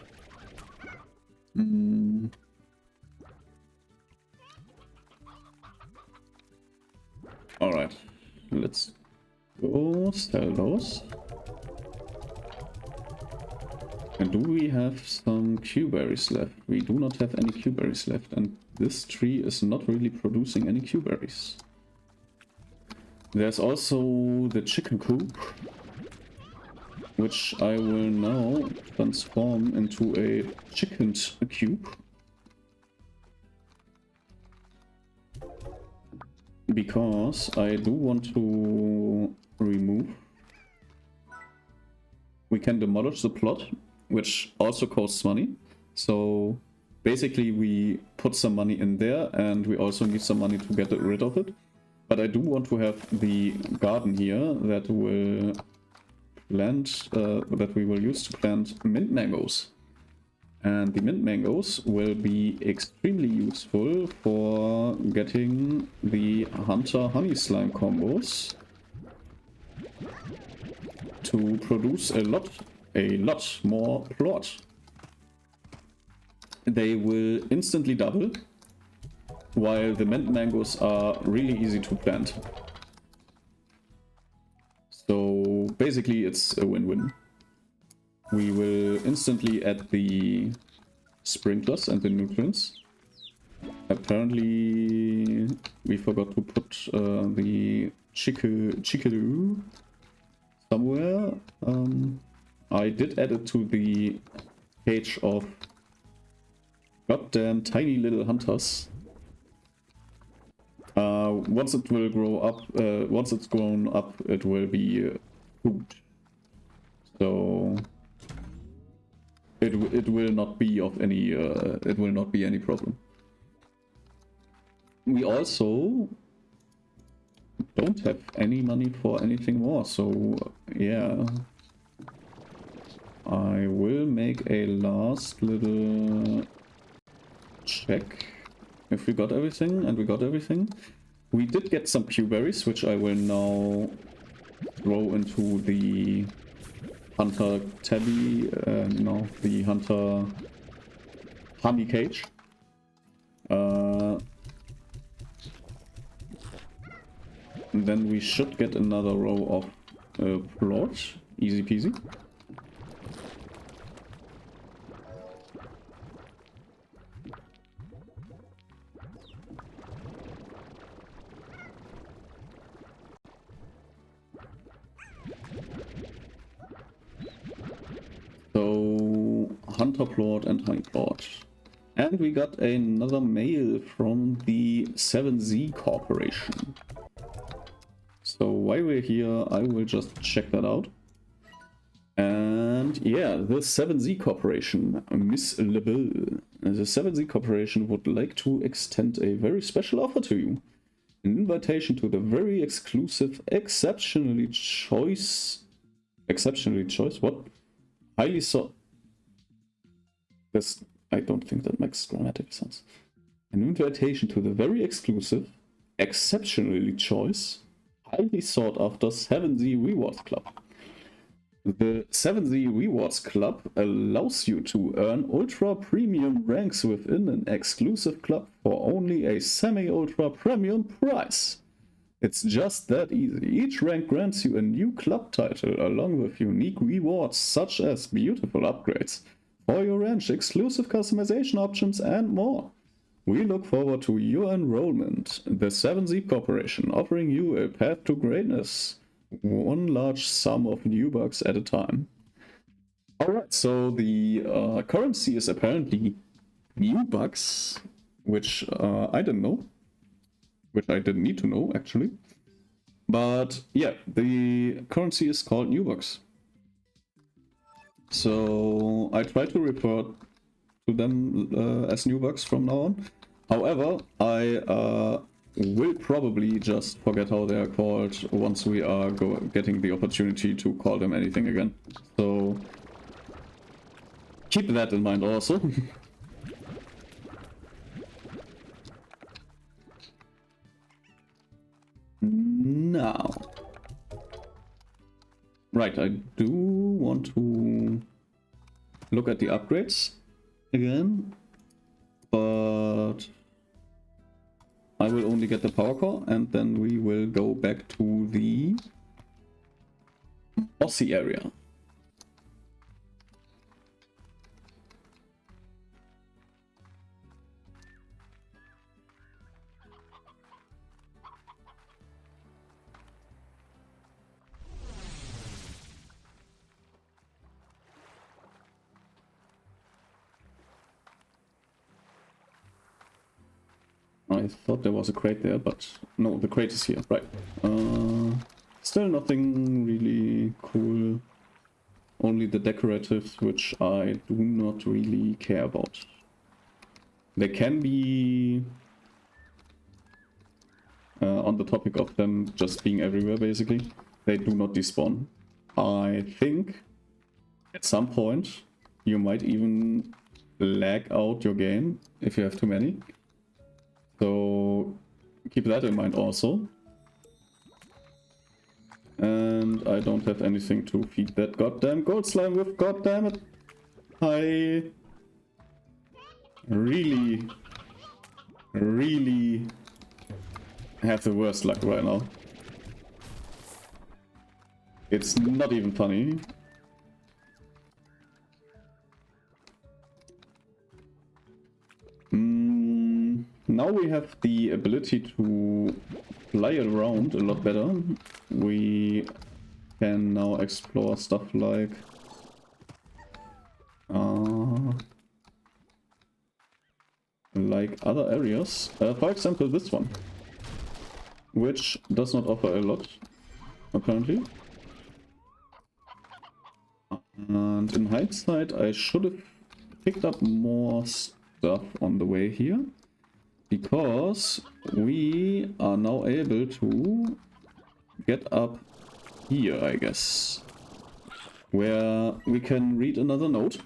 Speaker 1: Alright, let's go sell those. And do we have some Q-berries left? We do not have any Q-berries left, and this tree is not really producing any Q-berries. There's also the chicken coop, which I will now transform into a chicken cube. Because I do want to remove... We can demolish the plot, which also costs money. So basically we put some money in there, and we also need some money to get rid of it. But I do want to have the garden here that will plant, that we will use to plant mint mangoes. And the mint mangoes will be extremely useful for getting the hunter honey slime combos to produce a lot more plot. They will instantly double, while the mint mangoes are really easy to plant. So basically it's a win-win. We will instantly add the sprinklers and the nutrients. Apparently we forgot to put the chickadoo somewhere. I did add it to the page of goddamn tiny little hunters. Once it will grow up, once it's grown up, it will be food. So it will not be of any it will not be any problem. We also don't have any money for anything more, so yeah. I will make a last little check if we got everything, and we got everything. We did get some pewberries, which I will now throw into the hunter tabby, no, the hunter honey cage. Then we should get another row of plot, easy peasy. So, hunter plot and honey plot. And we got another mail from the 7Z Corporation. So while we're here, I will just check that out. And yeah, the 7Z Corporation, Miss LeBeau. The 7Z Corporation would like to extend a very special offer to you. An invitation to the very exclusive, exceptionally choice, what? Highly sought. This, I don't think that makes grammatical sense. An invitation to the very exclusive, exceptionally choice, highly sought after 7Z Rewards Club. The 7Z Rewards Club allows you to earn ultra premium ranks within an exclusive club for only a semi-ultra premium price. It's just that easy. Each rank grants you a new club title along with unique rewards such as beautiful upgrades for your ranch, exclusive customization options, and more. We look forward to your enrollment. The 7Z Corporation, offering you a path to greatness, one large sum of new bucks at a time. Alright, so the currency is apparently new bucks, which I didn't know. Which I didn't need to know, actually. But yeah, the currency is called new bucks. So I try to refer to them as new bucks from now on. However, I will probably just forget how they are called once we are getting the opportunity to call them anything again. So keep that in mind also. Now, right, I do want to look at the upgrades again, but I will only get the power core and then we will go back to the bossy area. I thought there was a crate there, but no, the crate is here, right. Still nothing really cool. Only the decoratives, which I do not really care about. They can be on the topic of them just being everywhere, basically. They do not despawn. I think at some point you might even lag out your game if you have too many. So keep that in mind also. And I don't have anything to feed that goddamn gold slime with, goddammit. I really have the worst luck right now. It's not even funny. Now we have the ability to fly around a lot better. We can now explore stuff like like other areas. For example, this one, which does not offer a lot, apparently. And in hindsight, I should have picked up more stuff on the way here, because we are now able to get up here, I guess, where we can read another note.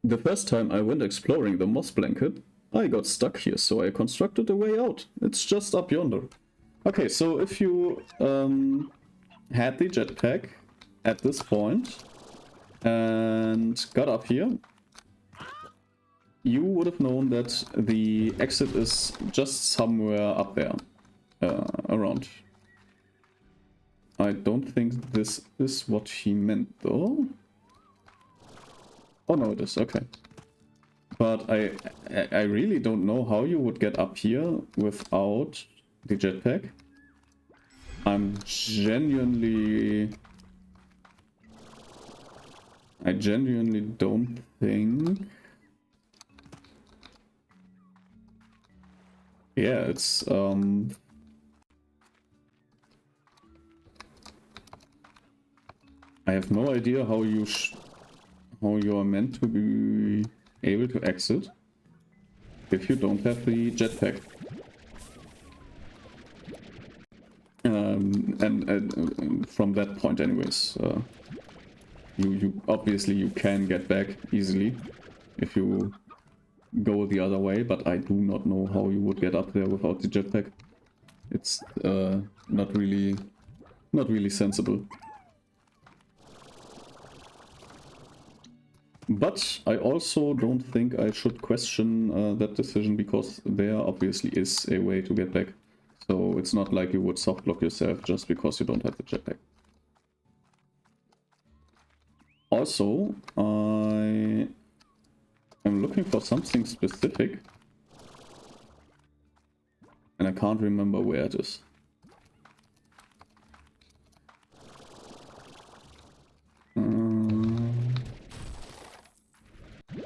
Speaker 1: The first time I went exploring the moss blanket, I got stuck here, so I constructed a way out. It's just up yonder. Okay, so if you had the jetpack at this point and got up here, you would have known that the exit is just somewhere up there, around. I don't think this is what he meant, though. Oh no, it is, okay. But I really don't know how you would get up here without the jetpack. I genuinely don't think... Yeah, it's I have no idea how you are meant to be able to exit if you don't have the jetpack. And from that point anyways, you obviously you can get back easily if you go the other way, but I do not know how you would get up there without the jetpack. It's not really sensible. But I also don't think I should question that decision, because there obviously is a way to get back. So it's not like you would soft block yourself just because you don't have the jetpack. Also, I am looking for something specific, and I can't remember where it is.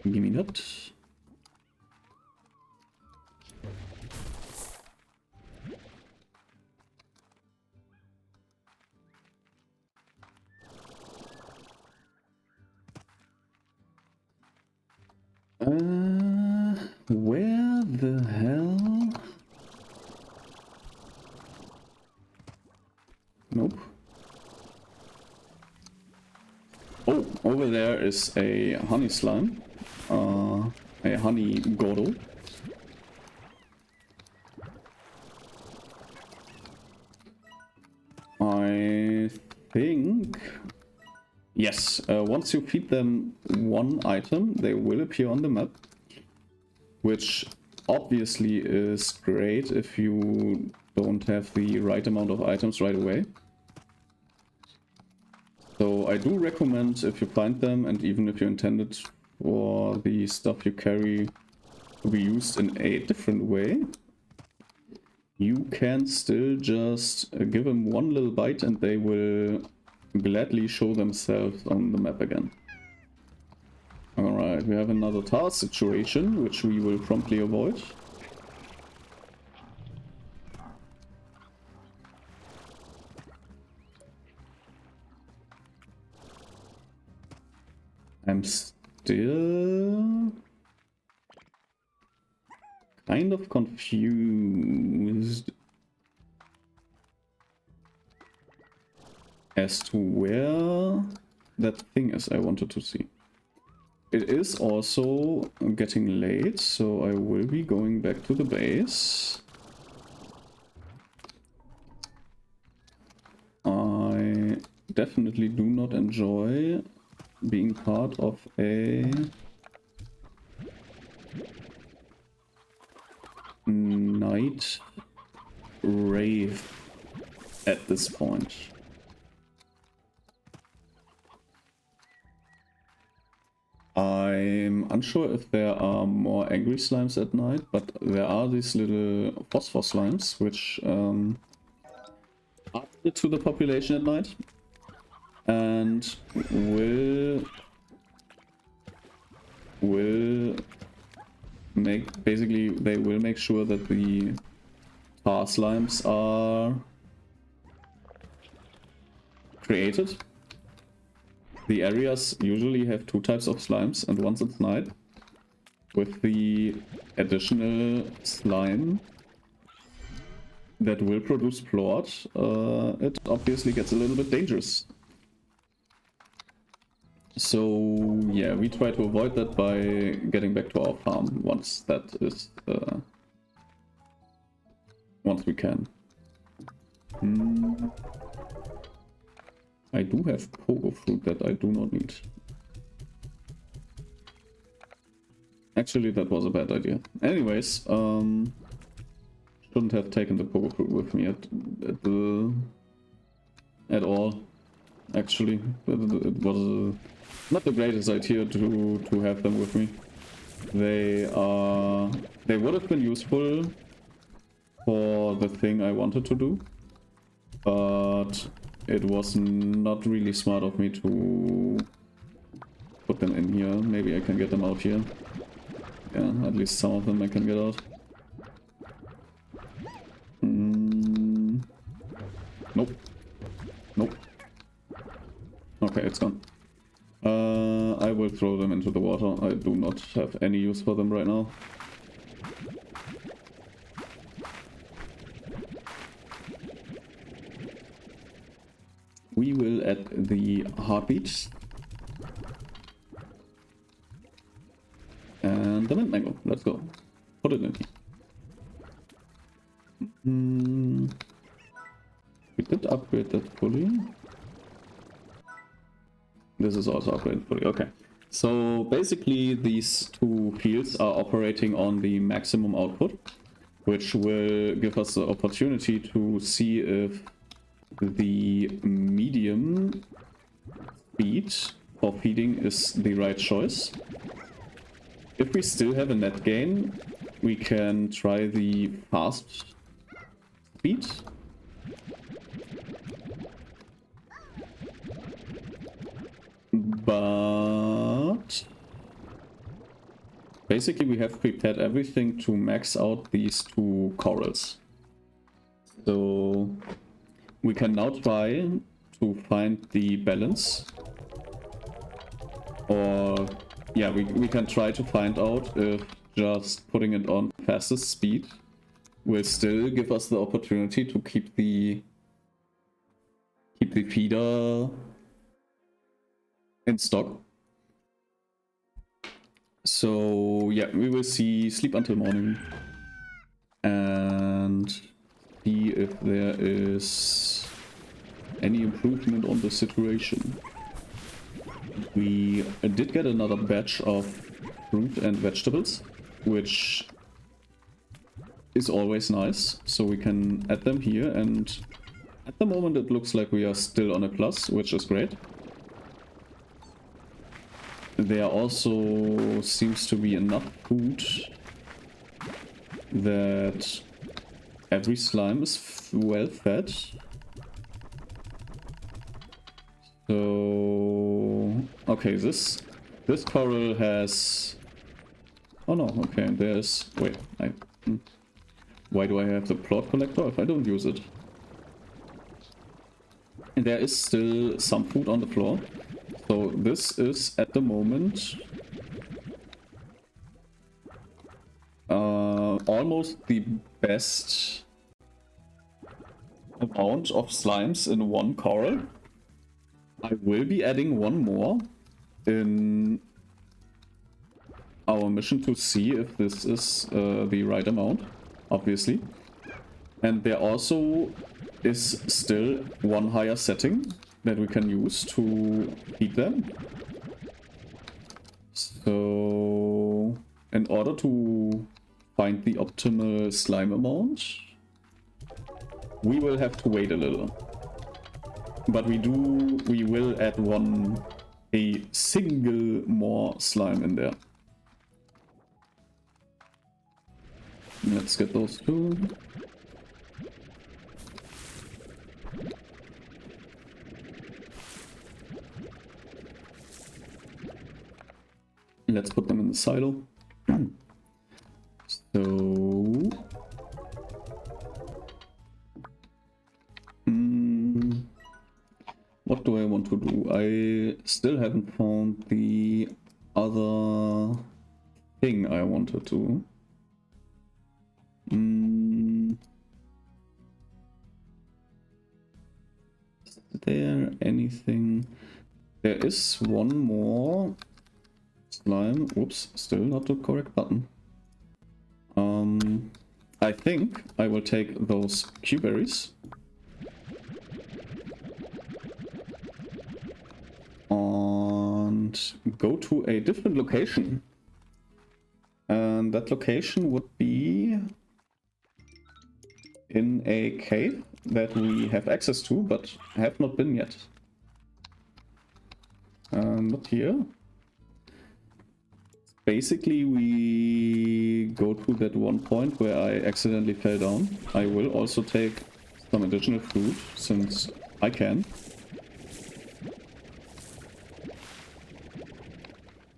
Speaker 1: Give me that. Where the hell? Nope. Oh, over there is a honey slime. A honey Gordo. I think... Yes, once you feed them one item, they will appear on the map. Which obviously is great if you don't have the right amount of items right away. So I do recommend, if you find them, and even if you intend it for the stuff you carry to be used in a different way, you can still just give them one little bite and they will gladly show themselves on the map again. Alright, we have another task situation, which we will promptly avoid. I'm still kind of confused as to where that thing is I wanted to see. It is also getting late, so I will be going back to the base. I definitely do not enjoy being part of a night rave at this point. I'm unsure if there are more angry slimes at night, but there are these little phosphor slimes which are added to the population at night and will basically they will make sure that the tar slimes are created. The areas usually have 2 types of slimes, and once it's night, with the additional slime that will produce plort, it obviously gets a little bit dangerous. So yeah, we try to avoid that by getting back to our farm once that is once we can. I do have pogo fruit that I do not need. Actually, that was a bad idea. Anyways, shouldn't have taken the pogo fruit with me at all. Actually, it was not the greatest idea to have them with me. They would have been useful for the thing I wanted to do, but it was not really smart of me to put them in here. Maybe I can get them out here. Yeah, at least some of them I can get out. Nope. Nope. Okay, it's gone. I will throw them into the water. I do not have any use for them right now. We will add the heartbeat and the mint mango. Let's go. Put it in here. We did upgrade that fully. This is also upgraded fully. Okay. So basically these 2 fields are operating on the maximum output, which will give us the opportunity to see if the medium speed for feeding is the right choice. If we still have a net gain, we can try the fast speed. But basically we have prepared everything to max out these 2 corals. So we can now try to find the balance, or yeah, we can try to find out if just putting it on fastest speed will still give us the opportunity to keep the feeder in stock. So yeah, we will sleep until morning and see if there is any improvement on the situation. We did get another batch of fruit and vegetables, which is always nice, so we can add them here, and at the moment it looks like we are still on a plus, which is great. There also seems to be enough food that every slime is well fed. So okay, this coral has, oh no, okay, there's, wait, why do I have the plort collector if I don't use it? And there is still some food on the floor. So this is at the moment almost the best amount of slimes in one coral. I will be adding one more in our mission to see if this is the right amount, obviously. And there also is still one higher setting that we can use to feed them. So in order to find the optimal slime amount, we will have to wait a little. But we will add a single more slime in there. Let's get those 2. Let's put them in the silo. So... what do I want to do? I still haven't found the other thing I wanted to. Is there anything? There is one more slime. Whoops, still not the correct button. I think I will take those Q-berries. And go to a different location. And that location would be in a cave that we have access to, but have not been yet. Not here. Basically, we go to that one point where I accidentally fell down. I will also take some additional food, since I can.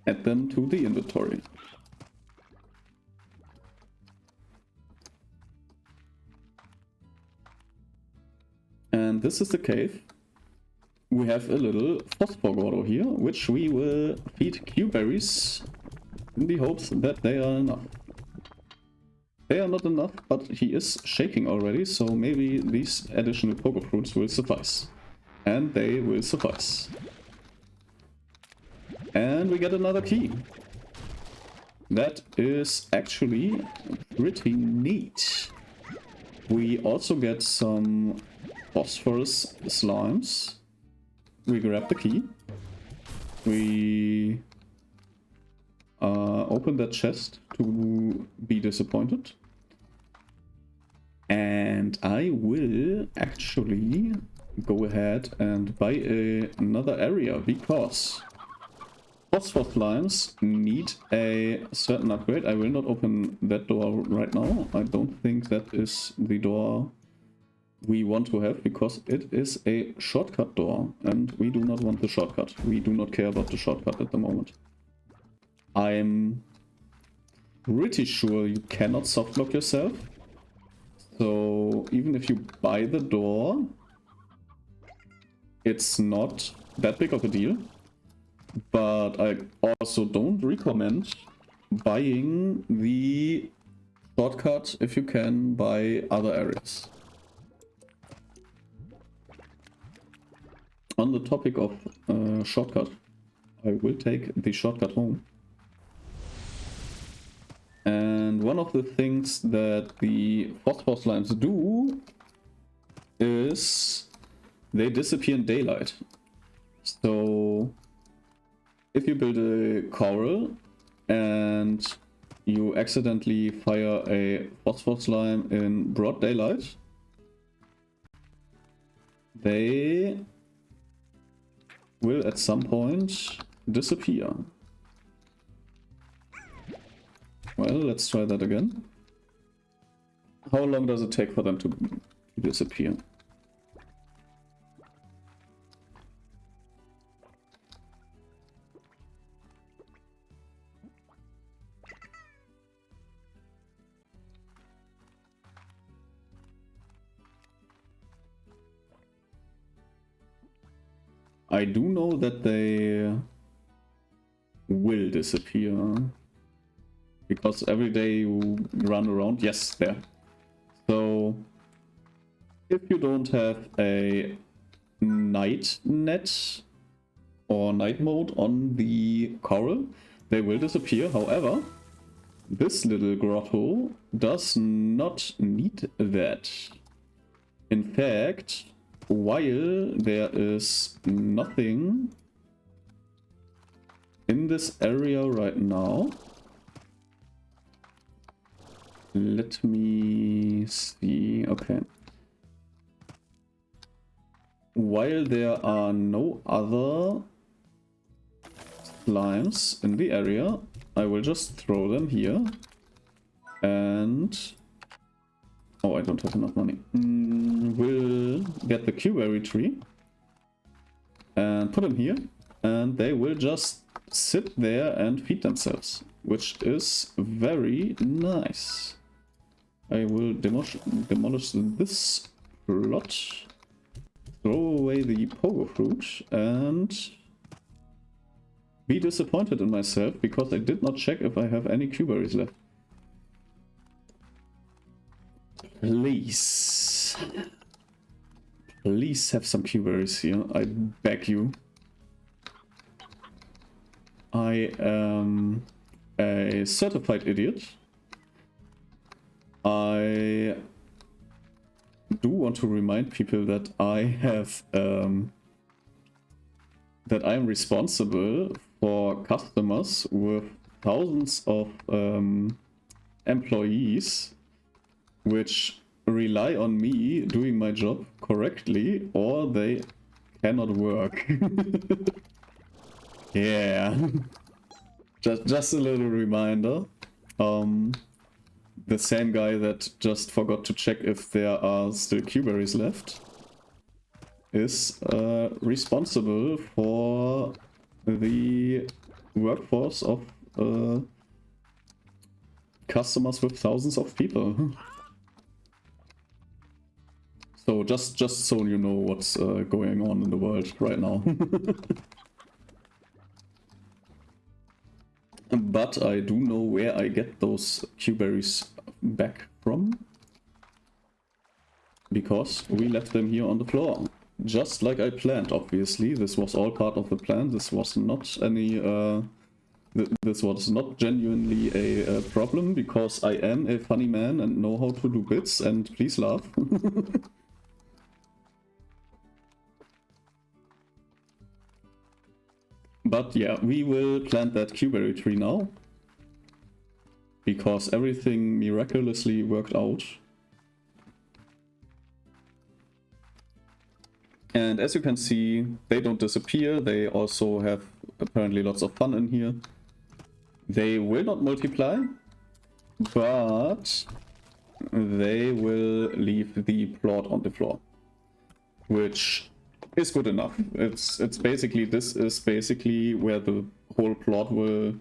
Speaker 1: Add them to the inventory. And this is the cave. We have a little phosphor Gordo here, which we will feed Q-berries in the hopes that they are enough. They are not enough, but he is shaking already, so maybe these additional Pogo Fruits will suffice. And they will suffice. And we get another key. That is actually pretty neat. We also get some phosphorus slimes. We grab the key. We open that chest to be disappointed. And I will actually go ahead and buy another area, because phosphor slimes need a certain upgrade. I will not open that door right now. I don't think that is the door we want to have, because it is a shortcut door, and we do not want the shortcut. We do not care about the shortcut at the moment. I'm pretty sure you cannot softlock yourself. So even if you buy the door, it's not that big of a deal. But I also don't recommend buying the shortcut if you can buy other areas. On the topic of shortcut, I will take the shortcut home. And one of the things that the phosphor slimes do is they disappear in daylight. So if you build a coral and you accidentally fire a phosphor slime in broad daylight, they will at some point disappear. Well, let's try that again. How long does it take for them to disappear? I do know that they will disappear. Because every day you run around, yes, there. So if you don't have a night net or night mode on the coral, they will disappear. However, this little grotto does not need that. In fact, while there is nothing in this area right now, let me see. Okay. While there are no other slimes in the area, I will just throw them here. And oh, I don't have enough money. We'll get the Q-berry tree and put them here, and they will just sit there and feed themselves, which is very nice. I will demolish this plot, throw away the pogo fruit, and be disappointed in myself because I did not check if I have any Q-berries left. Please. Please have some Q-berries here, I beg you. I am a certified idiot. I do want to remind people that I have that I'm responsible for customers with thousands of employees which rely on me doing my job correctly, or they cannot work. Yeah. Just a little reminder. The same guy that just forgot to check if there are still Q-berries left is responsible for the workforce of customers with thousands of people. So just so you know what's going on in the world right now. But I do know where I get those Q-berries back from. Because we left them here on the floor. Just like I planned, obviously. This was all part of the plan. This was not any... this was not genuinely a problem, because I am a funny man and know how to do bits, and please laugh. But yeah, we will plant that Q-berry tree now. Because everything miraculously worked out. And as you can see, they don't disappear. They also have apparently lots of fun in here. They will not multiply, but they will leave the plot on the floor, which is good enough. It's basically, this is basically where the whole plot will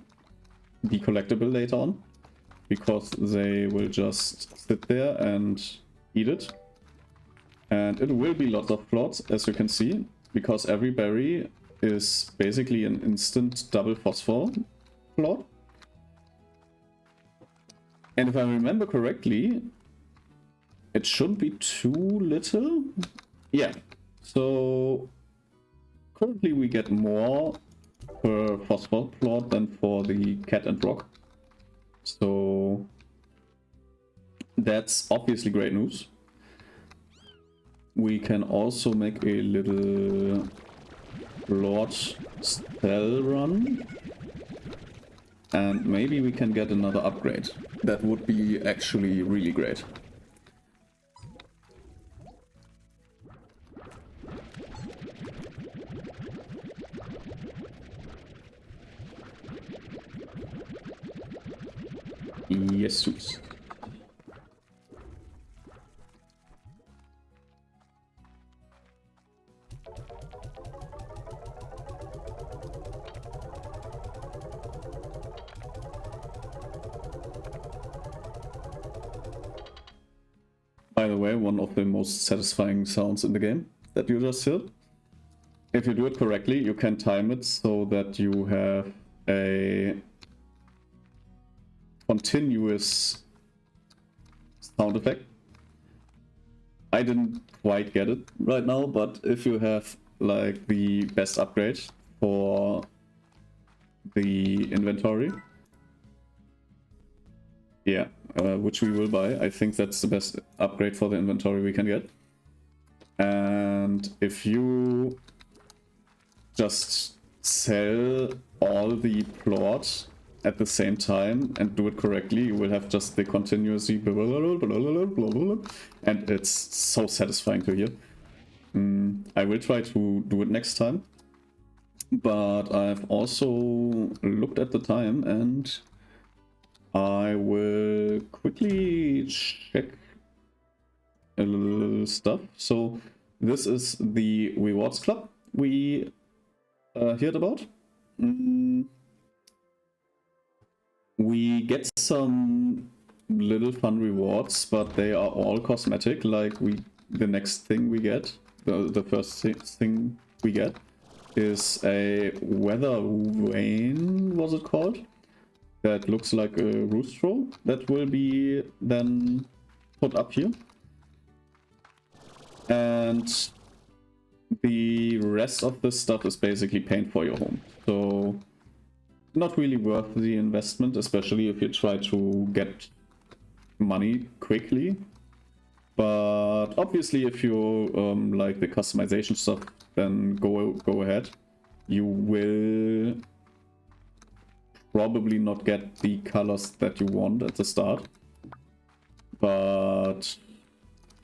Speaker 1: be collectible later on, because they will just sit there and eat it. And it will be lots of plots, as you can see, because every berry is basically an instant double phosphor plot. And if I remember correctly, it shouldn't be too little. Yeah. So currently we get more per phosphor plot than for the cat and rock. So that's obviously great news. We can also make a little Lord spell run. And maybe we can get another upgrade. That would be actually really great. Jesus. By the way, one of the most satisfying sounds in the game that you just heard. If you do it correctly, you can time it so that you have a continuous sound effect. I didn't quite get it right now, but if you have like the best upgrade for the inventory, yeah, which we will buy. I think that's the best upgrade for the inventory we can get. And if you just sell all the plots at the same time and do it correctly, you will have just the continuously and it's so satisfying to hear. I will try to do it next time, but I've also looked at the time and I will quickly check a little stuff. So this is the rewards club we heard about. we get some little fun rewards, but they are all cosmetic. Like the next thing we get, the first thing we get is a weather vane, was it called? That looks like a rooster that will be then put up here. And the rest of this stuff is basically paint for your home. So not really worth the investment, especially if you try to get money quickly. But obviously if you like the customization stuff, then go ahead. You will probably not get the colors that you want at the start, but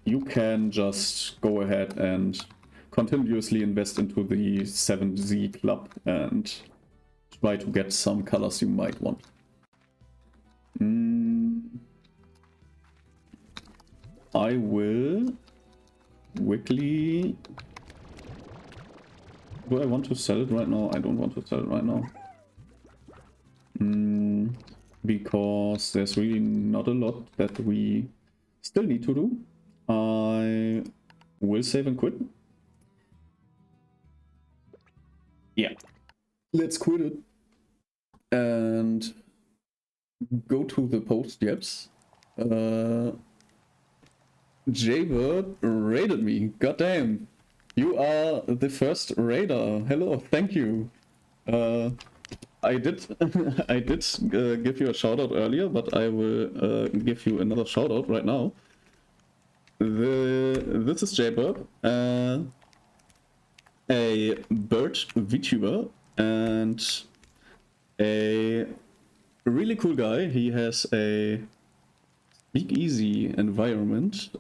Speaker 1: you can just go ahead and continuously invest into the 7Z club and try to get some colors you might want. I will quickly... Do I want to sell it right now? I don't want to sell it right now. Because there's really not a lot that we still need to do. I will save and quit. Yeah. Let's quit it. And go to the post jabs. Jaybird raided me. Goddamn. You are the first raider. Hello, thank you. I did give you a shout out earlier, but I will give you another shout out right now. This is Jaybird, a bird VTuber and a really cool guy. He has a speakeasy environment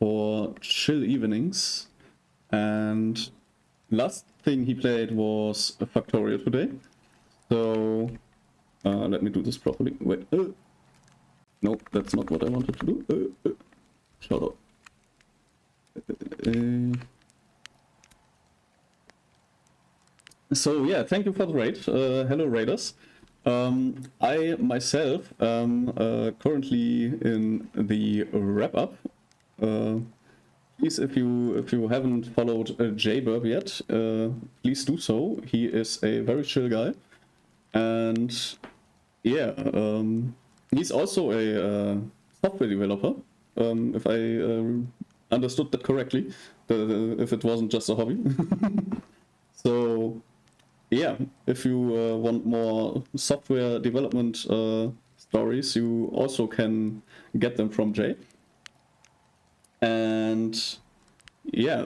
Speaker 1: for chill evenings, and last thing he played was a Factorio today. So let me do this properly. Wait, no, that's not what I wanted to do. Shout out. So yeah, thank you for the raid. Hello raiders. I myself am currently in the wrap up. Please, if you haven't followed Jaybird yet, please do so. He is a very chill guy, and yeah, he's also a software developer. If I understood that correctly, if it wasn't just a hobby. So yeah, if you want more software development stories, you also can get them from Jay. And yeah,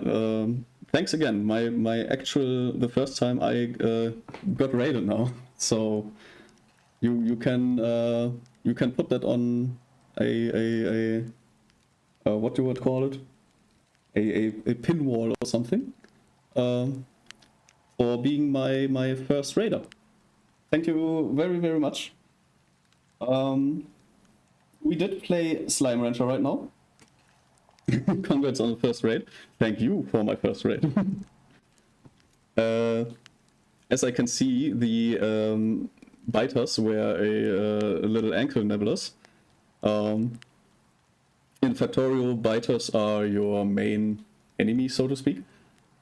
Speaker 1: thanks again. The first time I got raided now, so you can put that on a what you would call it, a pin wall or something, for being my first raider. Thank you very, very much. We did play Slime Rancher right now. Congrats on the first raid. Thank you for my first raid. As I can see, the biters were a little ankle nibblers. In Factorio, biters are your main enemy, so to speak,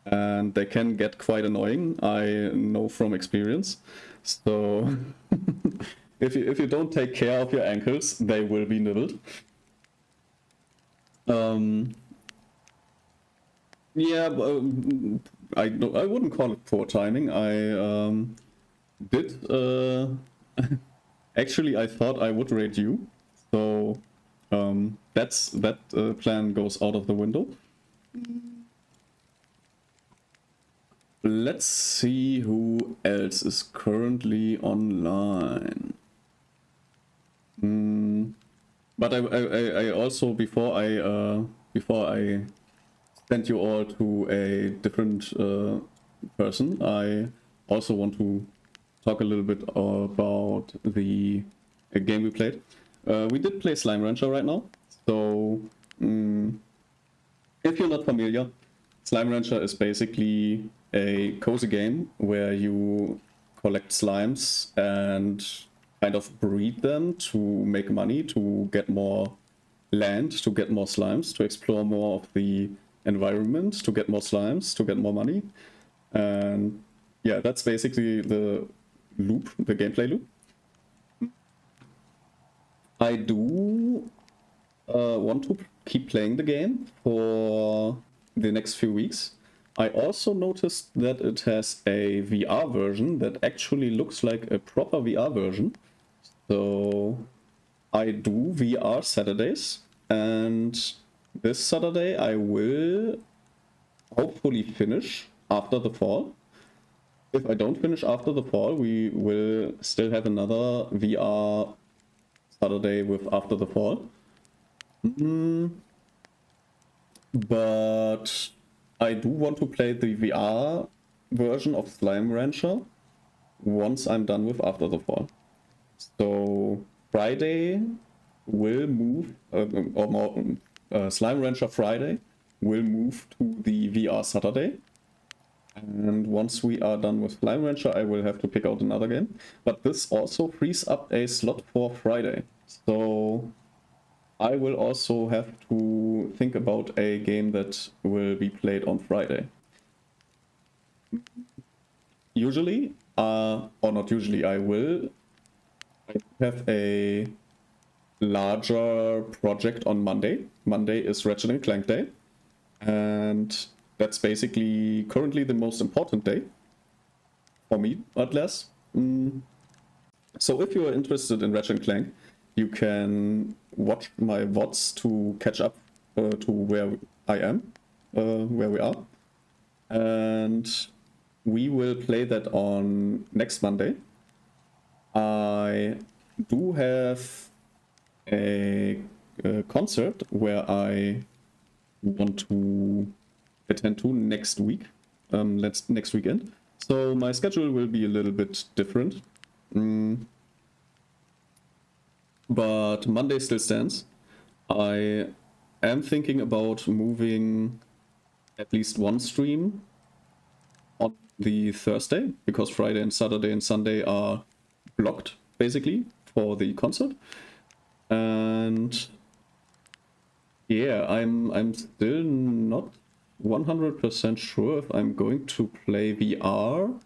Speaker 1: and they can get quite annoying, I know from experience. So if you don't take care of your ankles, they will be nibbled. Yeah, I wouldn't call it poor timing. I did actually, I thought I would raid you, so that plan goes out of the window. Let's see who else is currently online. But I also, before I send you all to a different person, I also want to talk a little bit about the game we played. We did play Slime Rancher right now, so if you're not familiar, Slime Rancher is basically a cozy game where you collect slimes and kind of breed them to make money, to get more land, to get more slimes, to explore more of the environment, to get more slimes, to get more money. And yeah, that's basically the loop, the gameplay loop. I do want to keep playing the game for the next few weeks. I also noticed that it has a VR version that actually looks like a proper VR version. So I do VR Saturdays, and this Saturday I will hopefully finish After the Fall. If I don't finish After the Fall, we will still have another VR Saturday with After the Fall. But I do want to play the VR version of Slime Rancher once I'm done with After the Fall. So Friday will move, or more, Slime Rancher Friday will move to the VR Saturday. And once we are done with Slime Rancher, I will have to pick out another game. But this also frees up a slot for Friday. So I will also have to think about a game that will be played on Friday. Usually, or not usually, I have a larger project on Monday. Monday is Ratchet and Clank Day. And that's basically currently the most important day. For me, at least. So if you are interested in Ratchet and Clank, you can watch my VODs to catch up to where I am, where we are. And we will play that on next Monday. I do have a concert where I want to attend to next week, next weekend. So my schedule will be a little bit different. But Monday still stands. I am thinking about moving at least one stream on the Thursday, because Friday and Saturday and Sunday are blocked, basically, for the concert. And yeah, I'm still not 100% sure if I'm going to play VR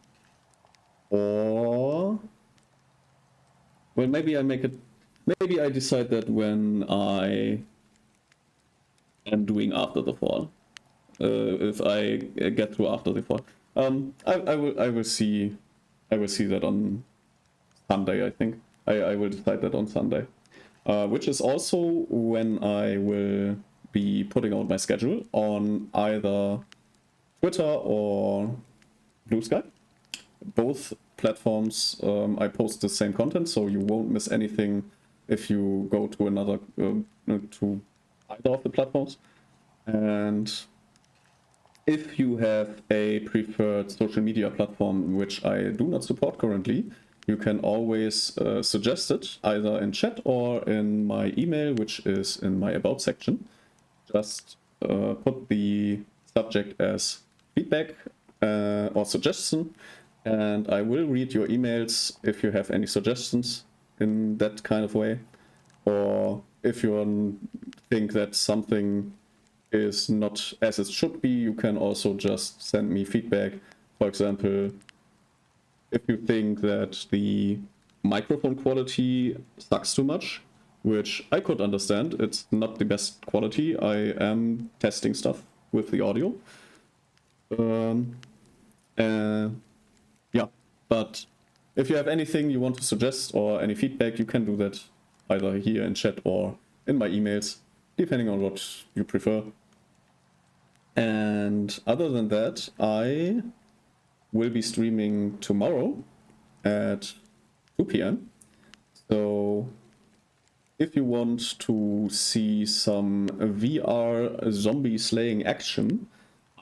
Speaker 1: or... Well, maybe I decide that when I am doing After the Fall. If I get through After the Fall. I will see that on Sunday, I think. I will decide that on Sunday. Which is also when I will be putting out my schedule on either Twitter or Blue Sky. Both platforms I post the same content, so you won't miss anything if you go to another to either of the platforms. And if you have a preferred social media platform which I do not support currently, you can always suggest it either in chat or in my email, which is in my About section. Just put the subject as feedback or suggestion, and I will read your emails if you have any suggestions in that kind of way. Or if you think that something is not as it should be, you can also just send me feedback. For example, if you think that the microphone quality sucks too much, which I could understand, it's not the best quality. I am testing stuff with the audio. Yeah, but if you have anything you want to suggest or any feedback, you can do that either here in chat or in my emails, depending on what you prefer. And other than that, I will be streaming tomorrow at 2 p.m. So if you want to see some VR zombie slaying action,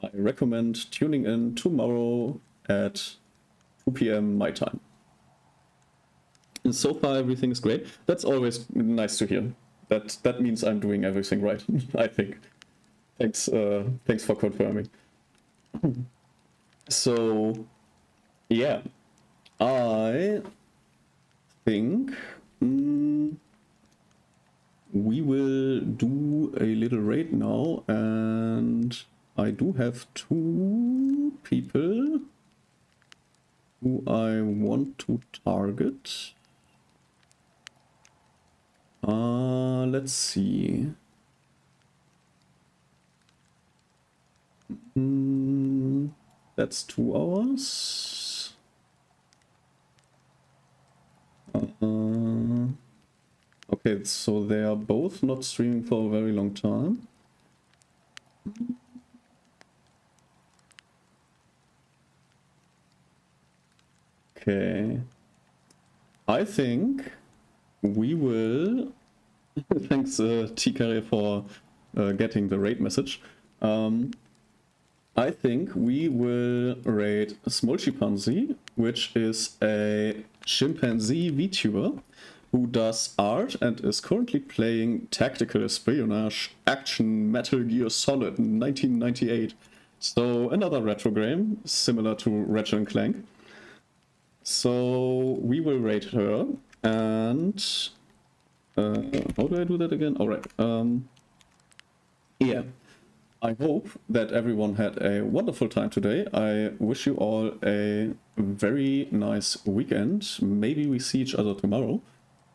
Speaker 1: I recommend tuning in tomorrow at 2 p.m. my time. And so far everything is great. That's always nice to hear. That means I'm doing everything right, I think. Thanks for confirming. So yeah, I think we will do a little raid now, and I do have 2 people who I want to target. Let's see. That's 2 hours. Okay, so they are both not streaming for a very long time. Okay. I think we will... Thanks, Tikare, for getting the raid message. I think we will raid Small Chimpanzee, which is a chimpanzee VTuber who does art and is currently playing tactical espionage action Metal Gear Solid 1998. So another retro game, similar to Ratchet & Clank. So we will raid her, and how do I do that again? All right. Yeah. I hope that everyone had a wonderful time today. I wish you all a very nice weekend. Maybe we see each other tomorrow.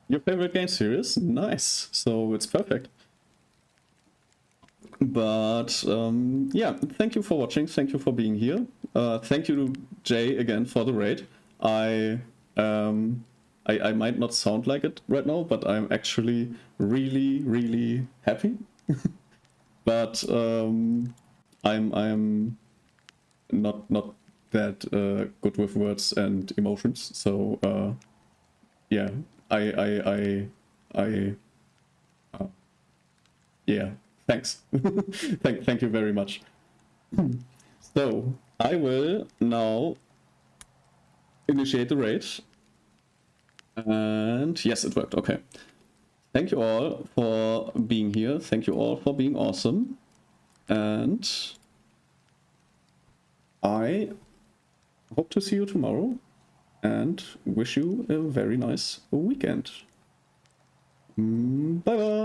Speaker 1: Your favorite game series? Nice. So it's perfect. But yeah, thank you for watching. Thank you for being here. Thank you to Jay again for the raid. I might not sound like it right now, but I'm actually really, really happy. But I'm not that good with words and emotions. So yeah, yeah. Thanks. Thank you very much. So I will now initiate the raid. And yes, it worked. Okay. Thank you all for being here. Thank you all for being awesome. And I hope to see you tomorrow and wish you a very nice weekend. Bye bye.